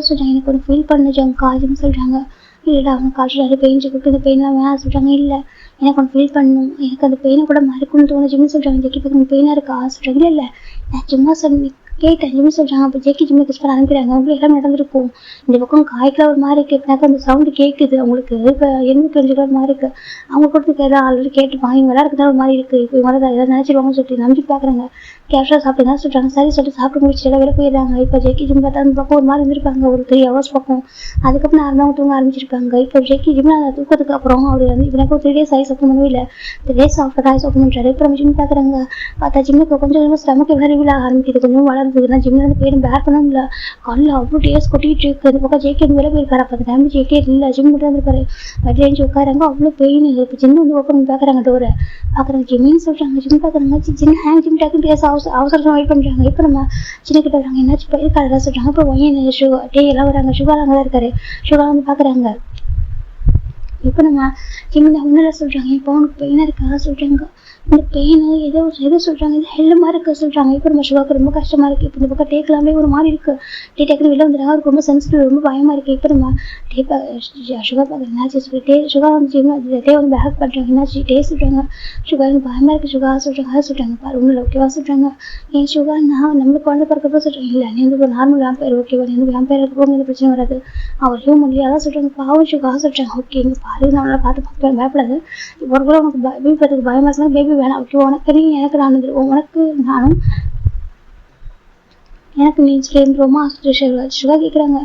சொல்றாங்க எனக்கு ஒரு ஃபீல் பண்ண ஜம்கா ஜிம்மி சொல்றாங்க. இல்லடா அவனுக்கு காய்ச்சல் பெயின் கொடுத்து இந்த பெயின்லாம் வேணாம் சொல்றாங்க. இல்லை எனக்கு ஒன்று ஃபீல் பண்ணணும், எனக்கு அந்த பெயினை கூட மறக்கணும்னு தோணும் ஜிம்மி சொல்றாங்க. ஜெக்கி பக்கம் பெயினா இருக்கா சொல்றாங்க. இல்லை நான் சும்மா சொன்னேன் கேட்டேன் ஜிம்மி சொல்றாங்க. அப்போ ஜெக்கி ஜிம்மி கிஸ் பண்ண அனுப்பிடுறாங்க. அவங்களுக்கு எல்லாம் நடந்திருக்கும். இந்த பக்கம் காய்க்கெல்லாம் ஒரு மாதிரி இருக்கு. எப்படினாக்கா அந்த சவுண்டு கேட்குது அவங்களுக்கு. இப்போ என்ன தெரிஞ்சுக்கிற மாதிரி இருக்கு. அவங்க கொடுத்து ஏதாவது ஆல்ரெடி கேட்டுப்பாங்க. இவங்க எல்லாம் இருக்கிறதா ஒரு மாதிரி இருக்கு. இப்போ இவங்க ஏதாவது நினைச்சிருவாங்கன்னு சொல்லிட்டு நம்பி பாக்குறாங்க. கேப்ஷா சாப்பிட்டு சொல்றாங்க. சரி சொல்லிட்டு சாப்பிட்டு முடிச்சுட்டு எல்லாம் வெளியே போயிடுறாங்க. இப்போ ஜெக்கி ஜிம்மி பார்த்தா அந்த பக்கம் ஒரு மாதிரி இருந்திருப்பாங்க ஒரு 3 hours பக்கம். அதுக்கப்புறம் நார்மலாக தூங்க ஆரம்பிச்சிருப்பாங்க. இப்போ ஜெக்கி ஜிம்மி அதை தூக்கத்துக்கு அப்புறம் அவர் வந்து இப்போ ஒரு 3 days ஆகி ஓப்பன் பண்ணவே இல்லை. 3 days ஆஃப்டர் ஆகி ஓப்பன் பண்ணுறாரு. இப்போ நம்ம ஜிம்மி பார்க்குறாங்க. பார்த்தா ஜிம்முக்கு கொஞ்சம் ஸ்டமக்கு எவ்வளோ ரிவீல் ஆக ஆரம்பிக்குது. கொஞ்சம் வளர்ந்துதுன்னா ஜிம்மில் வந்து போயிடும் பேர் பண்ண முடியல. கண்ணில் அவ்வளோ டேஸ் கொட்டிட்டு இருக்கு. அந்த பக்கம் ஜெக்கி வந்து வெளியே போயிருக்காரு. அப்போ டைம் ஜெக்கி இல்லை ஜிம்மி மட்டும் வந்துருப்பாரு. வட்டி எழுந்து உட்காராங்க. அவ்வளோ பெயின் இப்போ ஜிம்மி வந்து ஓப்பன் பண்ணி பார்க்குறாங்க. டோரை பார்க்குறாங்க. ஜிம்மின்னு சொல்றாங்க. ஜிம்மி பார்க்குறாங்க. சின்ன ஹேங் ஜிம்மி டக்குன்னு பேச அவசரம் வெயிட் பண்ணுறாங்க. இப்போ நம்ம சின்ன கிட்ட வராங்க. என்னாச்சு இருக்காரு சொல்றாங்க. இப்போ ஒயின் சுகர் டே எல்லாம் வராங்க. சுகர் அங்கே தான் இருக்காரு. சுகர் வந்து பார்க்குறாங்க. இப்போ நம்ம ஜிம்மி ஒன்றும் சொல்றாங்க. இப்போ அவனுக்கு பெயினாக இருக்கா சொல்றாங்க. இந்த பெயின் எதோ சொல்றாங்க. இது ஹெல்லு மாதிரி இருக்க சொல்றாங்க. இப்போ நம்ம சுகாக்கு ரொம்ப கஷ்டமா இருக்கு. இப்போ இந்த பக்கம் டேக்கலாமே ஒரு மாதிரி இருக்கு. டேக்கு வெளில வந்துடுறாங்க. அவருக்கு ரொம்ப சென்சிட்டிவ் ரொம்ப பயமா இருக்கு. இப்போ நம்ம சுகா பார்க்க என்னாச்சு சொல்லிட்டு சுகா வந்து டே வந்து பேக் பண்றாங்க. என்னாச்சு டே சொல்றாங்க. சுகா எனக்கு பயமா இருக்கு சுகா சொல்றாங்க. அதை சொல்றாங்க பாரு ஒன்றும் ஓகேவா சொல்றாங்க. ஏன் சுகா நான் நம்மளுக்கு குழந்தை பிறக்கப்போ சொல்றேன். இல்லை நீ வந்து ஒரு நார்மல் வேம்பயர் ஓகேவா, நீ வந்து வேம்பயர் இருக்கப்போ எந்த பிரச்சனை வராது. அவர் ஹியூமன் அதான் சொல்றாங்க. பாவம் சுகா சொல்றாங்க. ஓகே இங்க பாரு நம்மள பார்த்து பயப்படாது. ஒரு கூட உனக்கு பேபி பார்த்துக்கு பயமா இருந்தா பேபி வேணாம் ஓகே. உனக்கு நீ எனக்கு நான் உனக்கு நானும் எனக்கு நீ ரொம்ப சுகா கேட்குறாங்க.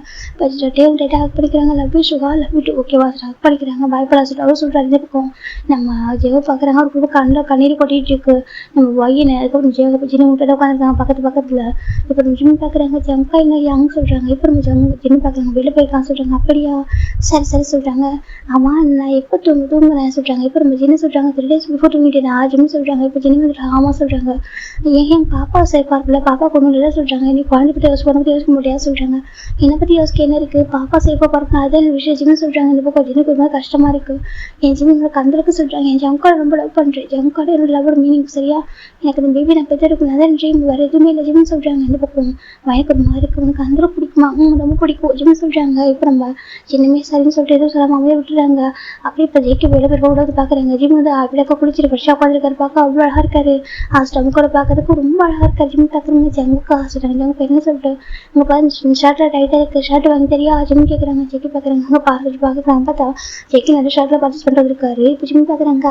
டேபிள் டேட்டா ஹக் பண்ணிக்கிறாங்க. Love you Suga love you ஓகேவா ஹக் பண்ணிக்கிறாங்க. பயப்படா சொல்லிட்டு அவர் சொல்கிறாரு. இந்த பக்கம் நம்ம ஜெவ பார்க்குறாங்க. அவருக்கு ரொம்ப கண்ணீர் கொட்டிகிட்டு இருக்கு. நம்ம ஒய்யனை அதுக்கப்புறம் ஜெவ ஜின்னு கிட்ட உட்காந்துருக்காங்க பக்கத்தில். இப்போ நம்ம ஜிம்மி பார்க்குறாங்க. ஜம்கா இங்கே யங் சொல்கிறாங்க. இப்போ நம்ம ஜிம்மி பார்க்குறாங்க. வெளில போயிருக்கான்னு சொல்கிறாங்க. அப்படியா சரி சொல்கிறாங்க. ஆமாம் நான் எப்போ தூங்குறேன் சொல்கிறாங்க. இப்போ நம்ம ஜின்னு சொல்கிறாங்க. 3 days பிஃபோர் தூங்கிட்டேன் ஜிம்மி சொல்கிறாங்க. இப்போ ஜிம்மி வந்துட்டு ஆமாம் சொல்கிறாங்க. என் பாப்பா சேஃபாக இருக்குல்ல பாப்பா கொண்டு இல்லை சொல்கிறாங்க. நீ குழந்தை பற்றி யோசிக்க முடியாது சொல்றாங்க. என்னை பத்தி யோசிக்க என்ன இருக்கு, பாப்பா சேஃபா பார்க்கணும் அதான் விஷயம் ஜின்னு சொல்றாங்க. இந்த பக்கம் ஜினுக்கு ஒரு மாதிரி கஷ்டமா இருக்கு. என் ஜின்னு கந்தலுக்கு சொல்றாங்க. என் ஜம்காட ரொம்ப லவ் பண்றேன். ஜம்காட என்னோட லவோட மீனிங் சரியா, எனக்கு இந்த பேபி நான் பெற்றெடுக்கணும் அதான் ட்ரீம், வேற எதுவுமே இல்லை ஜின்னு சொல்றாங்க. இந்த பக்கம் வயக்கு ஒரு மாதிரி இருக்கு. உனக்கு அந்த பிடிக்குமா? ரொம்ப பிடிக்கும் ஜின்னு சொல்றாங்க. இப்போ நம்ம சின்னமே சரின்னு சொல்லிட்டு எதுவும் சொல்லாம அமைதியாக விட்டுறாங்க. அப்படியே இப்போ ஜெயிக்க வெளியே போய் ரோடாவது பாக்குறாங்க. ஜிம் வந்து அப்படியே குளிச்சுட்டு ஃப்ரெஷ்ஷாக உட்காந்துருக்காரு. பார்க்க அவ்வளோ அழகா இருக்காரு. ஸ்டமக்கோட பார்க்கறதுக்கு ரொம்ப அழகா இருக்காரு. ஜிம் பார்க்குறவங்க ஜங்குக்கா சொல்றாங்க. சொல்றாங்க. இப்போ என்ன சொல்லிட்டு அங்கே பாரு ஷர்ட்டில் டைட்டாக இருக்குது, ஷர்ட் வாங்கி தெரியா ஜிம் கேட்குறாங்க. ஜெக்கி பார்க்குறாங்க. அங்கே பார்க்குறாங்க. பார்த்தா ஜெக்கி நிறைய ஷர்ட்டில் பர்ச்சேஸ் பண்ணுறது இருக்காரு. இப்போ ஜிம் பார்க்குறாங்க.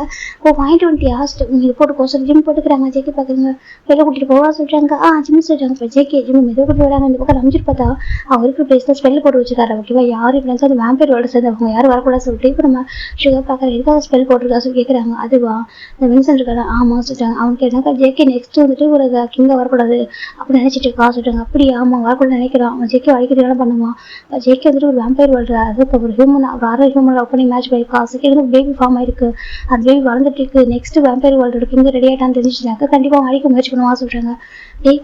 வாங்கிட்டு வந்துட்டியா இது போட்டுக்கோ சொல்லி ஜிம் போட்டுக்கிறாங்க. ஜெக்கி பார்க்குறாங்க. வெளில கூட்டிகிட்டு போவா சொல்கிறாங்க. ஜிம் சொல்கிறாங்க. இப்போ ஜெக்கி ஜிம் மெதுவாக கூட்டிட்டு வராங்க. இந்த பக்கம் அமைச்சிட்டு பார்த்தா அவங்க இருக்கிற பிளேஸில் ஸ்பெல் போட்டு வச்சுருக்காரு. ஓகேவா, யார் இப்படி அது வேம்பயர் வேர்ல்டு சேர்ந்து அவங்க யாரும் வரக்கூடாது சொல்லிட்டு இப்போ நம்ம சுகர் பார்க்குற எதுக்காக ஸ்பெல் போட்டிருக்கா சொல்லி கேட்குறாங்க. அதுவா இந்த வின்சென்ட் இருக்காரு. ஆமாம் சொல்லிட்டாங்க. அவனுக்கு என்னக்கா ஜெக்கி நெக்ஸ்ட் வந்துட்டு ஒரு கிங்காக வரக்கூடாது அப்படின்னு நினைச்சிட்டு இருக்கா சொல்லிட்டாங்க. அப்படி ஆமாம் வரக்கூடாது நினைக்கிறான். அவன் ஜெக்கி அடிக்கடி பண்ணுவான். ஜெக்கி வந்துட்டு ஒரு வேம்பயர் வேர்ல்டு அதுக்கு ஒரு ஹியூமன் ஒரு அரை ஹியூமன் லவ் பண்ணி மேட்ச் பண்ணியிருக்கா. செகண்ட் பேபி ஃபார்ம் ஆயிருக்கு. அந்த பேபி வளர்ந்துட்டு இருக்கு. நெக்ஸ்ட் வேம்பயர் வேர்ல்டு கிங்க ரெடி ஆகிட்டான்னு தெரிஞ்சுட்டாங்க. கண்டிப்பாக அவன் அடிக்க முயற்சி பண்ணுவான் சொல்கிறாங்க.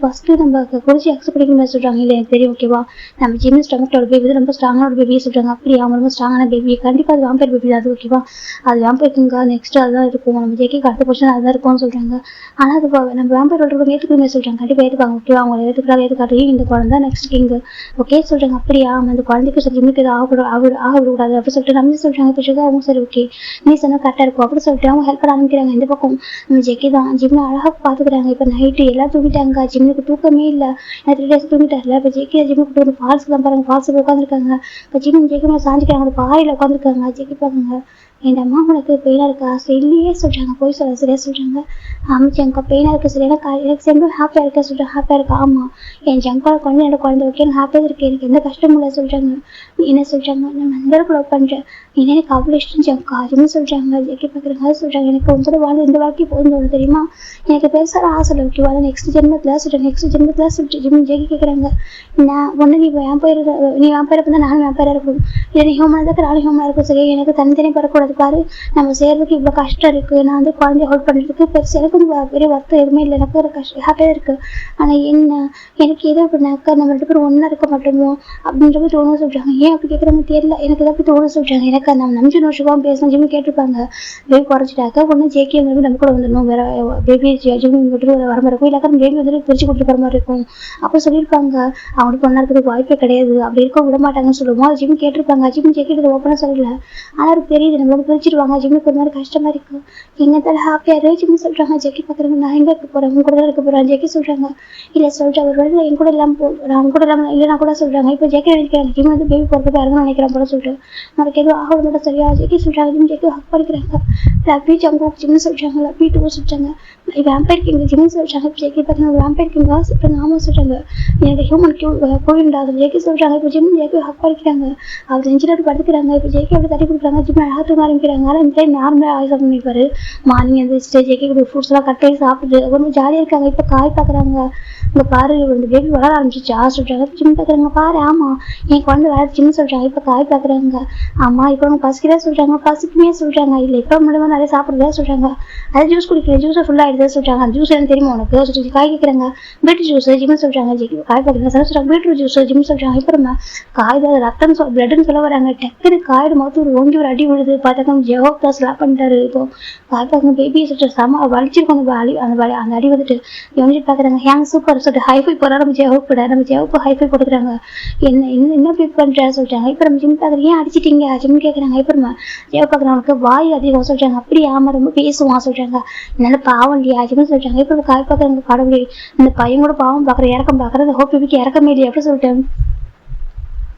ஃபர்ஸ்ட்டு நம்ம குறிச்சி அக்செப்ட் பண்ணிக்கணும் சொல்கிறாங்க. இல்லை எனக்கு தெரியும் ஓகேவா, நம்ம ஜிம் ஸ்டமக்டோட பேபி ரொம்ப ஸ்ட்ராங்கான ஒரு பேபியை சொல்கிறாங்க. அப்படி அவன் ரொம்ப ஸ்ட்ராங்கான பேபி, கண்டிப்பாக அது வேம்பயர் பேபி தான் அது ஓகேவா. அது வேம்பயர் கிங்கா நெக்ஸ்ட் அதுதான் இருக்கும். நம்ம ஜெக்கிக்கு அடுத்த பொசிஷன் அதுதான் இருக்கும்னு சொல்கிறாங்க. ஆனால் அது நம்ம வேம்பயர் வேர்ல்டு ஏற்றுக்கணுமே சொல்கிறாங்க. கண்டிப்பாக ஏற்றுக்காங்க ஓகேவா. அவங்க ஏற்றுக்காட்டி இந்த குழந்தை நெக்ஸ்ட் கிங்கு ஓகே சொல்கிறாங்க. அப்படியா அந்த குழந்தைக்கு சரி ஜிம்முக்கு எதாவது ஆகக்கூடாது அப்படின்னு சொல்லிட்டு நம்ம சொல்கிறாங்க. இப்போ சுகா அவங்க சரி ஓகே நீ சொன்னால் கரெக்டாக இருக்கும் அப்படின்னு சொல்லிட்டு அவங்க ஹெல்ப் பண்ண ஆரம்பிக்கிறாங்க. இந்த பக்கம் நம்ம ஜெக்கி தான் ஜிம்மை அழகாக பார்த்துக்கிறாங்க. இப்போ நைட்டு எல்லாம் தூங்கிட்டாங்க. ஜிம்முக்கு தூக்கமே இல்லை. 3 days தூங்கிட்டார்ல. இப்போ ஜெக்கி ஜிம்முக்கு போய் ஃபால்ஸுக்கு தான் பாருங்க. ஃபால்ஸுக்கு உட்காந்துருக்காங்க. இப்போ ஜிம் ஜெக்கி சாஞ்சிக்கிறாங்க. அந்த பாறையில் உட்காந்துருக்காங்க. ஜெக்கி பாருங்க. என் அம்மா உனக்கு பெயினாக இருக்கா இல்லையே சொல்கிறாங்க. போய் சொல்ல சரியா சொல்கிறாங்க. ஜங்கா பெயினாக இருக்குது சரி எனக்கு ரொம்ப ஹாப்பியாக இருக்கா சொல்கிறேன். ஹாப்பியாக இருக்கா ஆமாம் என் ஜங்கோட குழந்தை என்னோட குழந்தை ஓகே எனக்கு ஹாப்பியாக இருக்குது. எனக்கு எந்த கஷ்டமும் இல்லை சொல்கிறாங்க. என்ன சொல்கிறாங்க நான் அந்த லவ் பண்ணுறேன். என்ன எனக்கு அவ்வளோ இஷ்டம் ஜங்கா அதுன்னு சொல்கிறாங்க. ஜெக்கி பார்க்குறாங்க. அது சொல்கிறாங்க எனக்கு ஒன்று வாழ்ந்து இந்த வாழ்க்கை போதும் தெரியுமா. எனக்கு பெருசாக ஆசை ஓகேவா. அதை நெக்ஸ்ட் ஜென்மத்தில் சொல்கிறேன். நெக்ஸ்ட் ஜென்மத்தில் சொல்லிட்டு ஜெக்கி கேட்குறாங்க. நான் ஒன்று நீ வேம்பயர் அப்போ தான் நானும் வேம்பயராக இருக்கணும். இல்லை நீ ஹியூமனாக தான் நானும் ஹியூமனாக இருக்கும் சரி. எனக்கு தனித்தனி பரக்கூடாது பாரு. நம்ம செய்கிறதுக்கு இவ்வளோ கஷ்டம் இருக்குது. நான் வந்து குழந்தைய ஹோல்ட் பண்ணுறதுக்கு பெருசு எனக்கு பெரிய வருத்தம் எதுவுமே இல்லை. எனக்கு ஒரு ஹாப்பியாக இருக்குது. ஆனால் எனக்கு எதோ அப்படின்னாக்கா நம்ம 2 பேரும் ஒன்றா இருக்க மாட்டோமோ அப்படின்ற மாதிரி தோணும் சொல்கிறாங்க. ஏன் அப்படி கேட்குறாங்க தெரியல. எனக்கு எதாவது தோணும் சொல்கிறாங்க. எனக்கு நம்ம நம்பிச்சு வருஷமாக பேசணும் ஜிம்மி கேட்டிருப்பாங்க. பேபி குறைச்சிட்டாக்க ஒன்று ஜேகே வந்து நம்ம கூட வந்துடணும். வேறு பேபி ஜிம்மி விட்டு வர மாதிரி இருக்கும். இல்லாக்கா பேபி வந்து பிரித்து கொடுத்துருக்கிற மாதிரி இருக்கும் அப்போ சொல்லியிருப்பாங்க. அவங்களுக்கு ஒன்றா இருக்கிறதுக்கு வாய்ப்பே கிடையாது. அப்படி இருக்க விட மாட்டாங்கன்னு சொல்லுவோம். அது ஜிம்மி கேட்டிருப்பாங்க. ஜிம்மி ஜேக்கிட்டு ஓப்பனாக சொல்லல. ஆனால் அவருக்கு தெரியுது நம்மளுக்கு பிரிச்சிருவாங்க. ஜிம்முக்கு ஒரு மாதிரி கஷ்டமாக இருக்குது. எங்கத்தால ஹாப்பியாக ஜிம்மி சொல்கிறாங்க. ஜெக்கி பார்க்குறாங்க. நான் எங்கே இருக்க போகிறேன் உங்க கூட தான் இருக்க போகிறேன். ஜெக்கி சொல்கிறாங்க. இல்லை சொல்லிட்டு அவர் வந்து என் கூட இல்லாமல் நான் கூட இல்லாமல் இல்லைனா கூட சொல்கிறாங்க. இப்போ ஜெக்கி நினைக்கிறாங்க ஜிம்மி வந்து பேபி போகிறதுக்கு இறங்கணும்னு நினைக்கிறேன் போல சொல்லிட்டு நமக்கு எதுவும் ஆக விட சரியா. ஜெக்கி சொல்கிறாங்க. ஜிம்மி ஜெக்கி ஹக் பண்ணிக்கிறாங்க. லவ்வி ஜங்கோ ஜிம்மி சொல்கிறாங்க. லவ்வி டூ சொல்கிறாங்க. வேம்பயர் கிங் ஜிம்மி சொல்கிறாங்க. இப்போ ஜெக்கி பார்த்தீங்கன்னா வேம்பயர் கிங்கா சொல்கிறாங்க. ஆமாம் சொல்கிறாங்க. எனக்கு ஹியூமன் போயிண்டா அது ஜெக்கி சொல்கிறாங்க. இப்போ ஜிம்மி ஜெக்கி ஹக் பண்ணிக்கிறாங்க. அவர் இன்ஜினியர் படுத்துக்கிறாங்க. இப்போ ஜெக்கி அப்படி தட்டி கொடுக்குறாங்க. ஜிம்மி அழகாக தூங்க ஆரம்பிக்கிறாங்க. ஆனால் இந்த டைம் நார்மலாக ஆய் சாப்பிட்டு பண்ணிப்பாரு. மார்னிங் எழுந்திரிச்சிட்டு ஜெக்கி ஃப்ரூட்ஸ் எல்லாம் கட் பண்ணி சாப்பிட்டு ரொம்ப ஜாலியாக இருக்காங்க. இப்போ காய் பார்க்குறாங்க. இங்கே பாரு இந்த பேபி வளர ஆரம்பிச்சிச்சா சொல்கிறாங்க. ஜிம் பார்க்குறாங்க. பாரு ஆமாம் என் குழந்தை வளர்ச்சின்னு சொல்கிறாங்க. இப்போ காய் பார்க்குறாங்க. ஆமாம் இப்போ அவங்க பசிக்கிறதா சொல்கிறாங்க. பசிக்குமே சொல்கிறாங்க. இல்லை இப்போ மூலமாக நிறைய சாப்பிட்றதா சொல்கிறாங்க. அது ஜூஸ் குடிக்கிறேன். ஜூஸை ஃபுல்லாக எடுத்து சொல்கிறாங்க. அந்த ஜூஸ் எனக்கு தெரியுமா உனக்கு சொல்லி காய் கேட்குறாங்க. பீட்ரூட் ஜூஸ் ஜிம் சொல்கிறாங்க. ஜெக்கி காய் பார்க்குறாங்க. சொல்கிறாங்க பீட்ரூட் ஜூஸ் ஜிம் சொல்கிறாங்க. இப்போ நம்ம காய் தான் ரத்தம் பிளட்னு சொல்ல வராங்க. டக்குனு காயோட மொத்தம் ஒரு ஓங்கி ஒரு அடி விழுது. பார்த்தாக்க ஜெவாப் தான் ஸ்லாப் பண்ணிட்டாரு. இப்போ காய் பார்க்குங்க பேபியை சொல்லிட்டு செம வலிச்சிருக்கோம். அந்த அடி வந்துட்டு யோசிச்சு பார்க்குறாங்க. ஹேங் சூப்பர் சொல்லிட்டு ஹைஃபை போகிறா. நம்ம ஜெவாப் கூட நம்ம ஜெவாப்பு ஹைஃபை போட்டுக்கிறாங்க. என்ன பீப் பண்ணுறா சொல்லிட்டாங்க. இப்போ நம்ம ஜிம் பார்க்குறேன். ஏன் அடிச்சிட்டிங்க ஜிம் கேட்குறாங்க. இப்போ நம்ம ஜெவாப் பார்க்குறவங்களுக்கு வாய் அதிகம் சொல்கிறாங்க. அப்படி ஆமாம் ரொம்ப பேசுவான் சொல்கிறாங்க. என்னால் பாவம் இல்லையா ஜிம்னு சொல்கிறாங்க. இப்போ காய் பார்க்குறவங்க கடவுளே இந்த பையன் கூட பாவம் பார்க்குற இறக்கம் பார்க்குறது ஹோப் பேபிக்கு இறக்கமே இல்லையா அப்படி சொல்லிட்டேன்.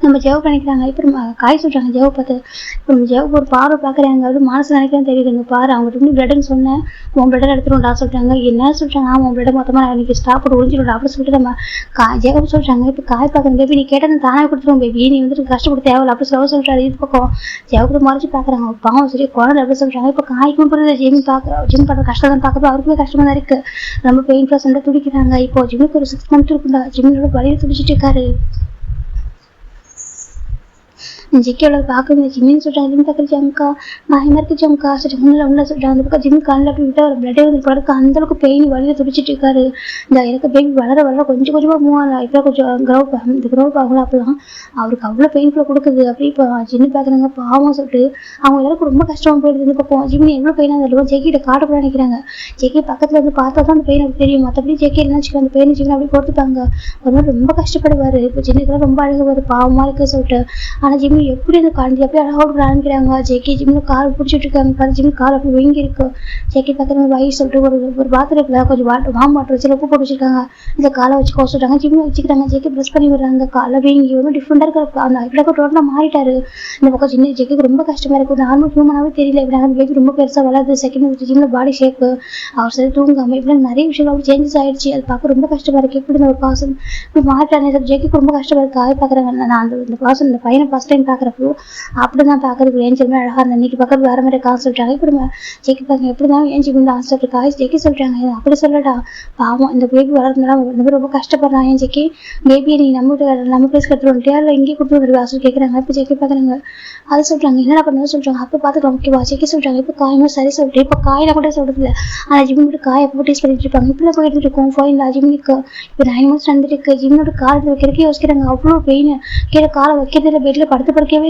நம்ம ஜெவ் பண்ணிக்கிறாங்க. இப்போ நம்ம காய் சொல்கிறாங்க. ஜெவ் பார்த்து இப்போ நம்ம ஜெவ் ஒரு பார்வை பார்க்குறாங்க. அப்படி மனசு நினைக்கிறேன் தெரியுதுங்க. பாரு அவங்ககிட்ட இருந்து பிளட்னு சொன்னேன். உன் பிளட் எடுத்துருண்டா சொல்கிறாங்க. என்ன சொல்கிறாங்க. உன் பிளட் மொத்தமாக எனக்கு ஸ்டாப் போட்டு ஒழிஞ்சிடும்டா அப்படின்னு சொல்லிட்டு நம்ம ஜெவ் சொல்கிறாங்க. இப்போ காய் பார்க்குறேன். பேபி நீ கேட்டால் தானே கொடுத்துருவோம் பேபி நீ வந்துட்டு கஷ்டப்பட்டு தேவையில்ல அப்படி சொல்கிறாரு. இது பக்கம் ஜெவ் மறைச்சி பார்க்குறாங்க. பாவம் சரி குழந்தை அப்படி சொல்கிறாங்க. இப்போ காய்க்கும் புரியுது ஜிம் பண்ணுற கஷ்டம் தான் பார்க்குறப்போ அவருக்குமே கஷ்டமாக தான் இருக்குது. ரொம்ப பெயின்ஃபுல்லாக சண்டை துடிக்கிறாங்க. இப்போ ஜிம்முக்கு ஒரு 6 months இருக்குண்டா. ஜிம்மோட வழியில் துடிச்சிட்டு இருக்காரு. ஜெக்கியோட பார்க்குறது ஜிம்மின்னு சொல்கிறாங்க. ஜிம் பார்க்குற ஜம்கா பயமாக இருக்குது ஜம்கா சரி ஒன்றும் சொல்கிறாங்க. அந்த பக்கம் ஜிம் கண்ணில் அப்படி விட்டு ஒரு பிளட்டே வந்து போகிறதுக்கு அந்தளவுக்கு பெயின் வழியில் துடிச்சிட்டு இருக்காரு. இந்த எனக்கு பேபி வளர கொஞ்சம் கொஞ்சமாக மூவ் ஆகலாம். இப்போ கொஞ்சம் க்ரோப் ஆகலாம். அப்படிலாம் அவருக்கு அவ்வளோ பெயின்ஃபுல்லாக கொடுக்குது. அப்படி இப்போ ஜிம்மி பார்க்குறாங்க. பாவம் சொல்லிட்டு அவங்க எல்லாருக்கும் ரொம்ப கஷ்டமாக போயிடுது. இந்த பக்கம் ஜிம்மி எவ்வளோ பெயினாக இருந்தாலும் ஜெக்கிட்ட காட்டக்கூட நினைக்கிறாங்க. ஜெக்கி பக்கத்தில் வந்து பார்த்தா தான் அந்த பெயின் அப்படி தெரியும். மற்றபடி ஜெக்கி என்ன வச்சுக்கலாம் அந்த பெயின் ஜிம்மி அப்படி கொடுத்துப்பாங்க. ஒரு மாதிரி ரொம்ப கஷ்டப்படுவார். இப்போ ஜிம்மிக்கெல்லாம் ரொம்ப அழகுவார் பாவமாக இருக்குது சொல்லிட்டு. ஆனால் ஜிம்மி ஜிம்மி எப்படி அந்த குழந்தை எப்படி அழகாக ஆரம்பிக்கிறாங்க. ஜேகே ஜிம்மில் கார் பிடிச்சிட்டு இருக்காங்க பாரு. ஜிம்மி கார் அப்படி வீங்கி இருக்கு. ஜேகே பக்கத்தில் வயசு சொல்லிட்டு ஒரு பாத்திரத்தில் கொஞ்சம் வாம் வாட்டர் வச்சு உப்பு போட்டு வச்சிருக்காங்க. இந்த காலை வச்சு கோசிட்டாங்க. ஜிம்மி வச்சுக்கிறாங்க. ஜேகே ப்ரெஸ் பண்ணி விடுறாங்க. காலை வீங்கி ஒன்றும் டிஃப்ரெண்டாக இருக்கிற அந்த இப்படி டோட்டலாக மாறிட்டாரு. இந்த பக்கம் சின்ன ஜேக்கு ரொம்ப கஷ்டமா இருக்கு. நார்மல் ஹியூமனாகவே தெரியல. இப்படி பேபி ரொம்ப பெருசாக வளருது. செகண்ட் ஜிம்மில் பாடி ஷேப்பு அவர் சரி தூங்காமல் இப்படி நிறைய விஷயங்கள் சேஞ்சஸ் ஆயிடுச்சு. அது பார்க்க ரொம்ப கஷ்டமா இருக்கு. எப்படி இந்த ஒரு பாசம் இப்படி மாறிட்டானே ஜேக்கு ரொம்ப கஷ்டமா இருக்கு. ஆகி பார்க்குறாங்க. நான் இந்த பாசம் இந்த பையனை ஃபர்ஸ்ட் டைம் பார்க்குறப்போ அப்படிதான் பார்க்கறதுக்கு ஏஞ்சிருமே அழகா இருந்த இன்னைக்கு பக்கத்து வேற மாதிரி காசு சொல்றாங்க. இப்படி ஜேக்கி பார்க்க எப்படிதான் ஏஞ்சி வந்து ஆசைப்பட்டு காய் ஜேக்கி சொல்றாங்க. அப்படி சொல்லடா பாவம் இந்த பேபி வளர்ந்தா இந்த மாதிரி ரொம்ப கஷ்டப்படுறான். ஏன் ஜேக்கி பேபியை நீ நம்ம பிளேஸ் கட்டுட்டு வந்துட்டியா இல்லை இங்கே கொடுத்து வந்துருவா சொல்லி கேட்குறாங்க. இப்போ ஜேக்கி பார்க்குறாங்க. அதை சொல்றாங்க. என்னடா பண்ணுறது சொல்றாங்க. அப்போ பார்த்துக்கலாம் ஓகேவா ஜேக்கி சொல்றாங்க. இப்போ காயுமே சரி சொல்லிட்டு இப்போ காயில கூட சொல்றது இல்லை. ஆனால் ஜிம்மோட காயை எப்போ டேஸ்ட் பண்ணிட்டு இருப்பாங்க. இப்படிலாம் போயிட்டு இருக்கும் ஃபைனல் ஜிம்மிக்கு இப்போ 9 months நடந்துருக்கு. ஜிம்மோட கால் வைக்கிறதுக்கே யோசிக்கிறாங்க. அவ்வளோ பெயின் கீழே காலை வைக்கிறதுல பெட்ல படுத்து படுக்கவே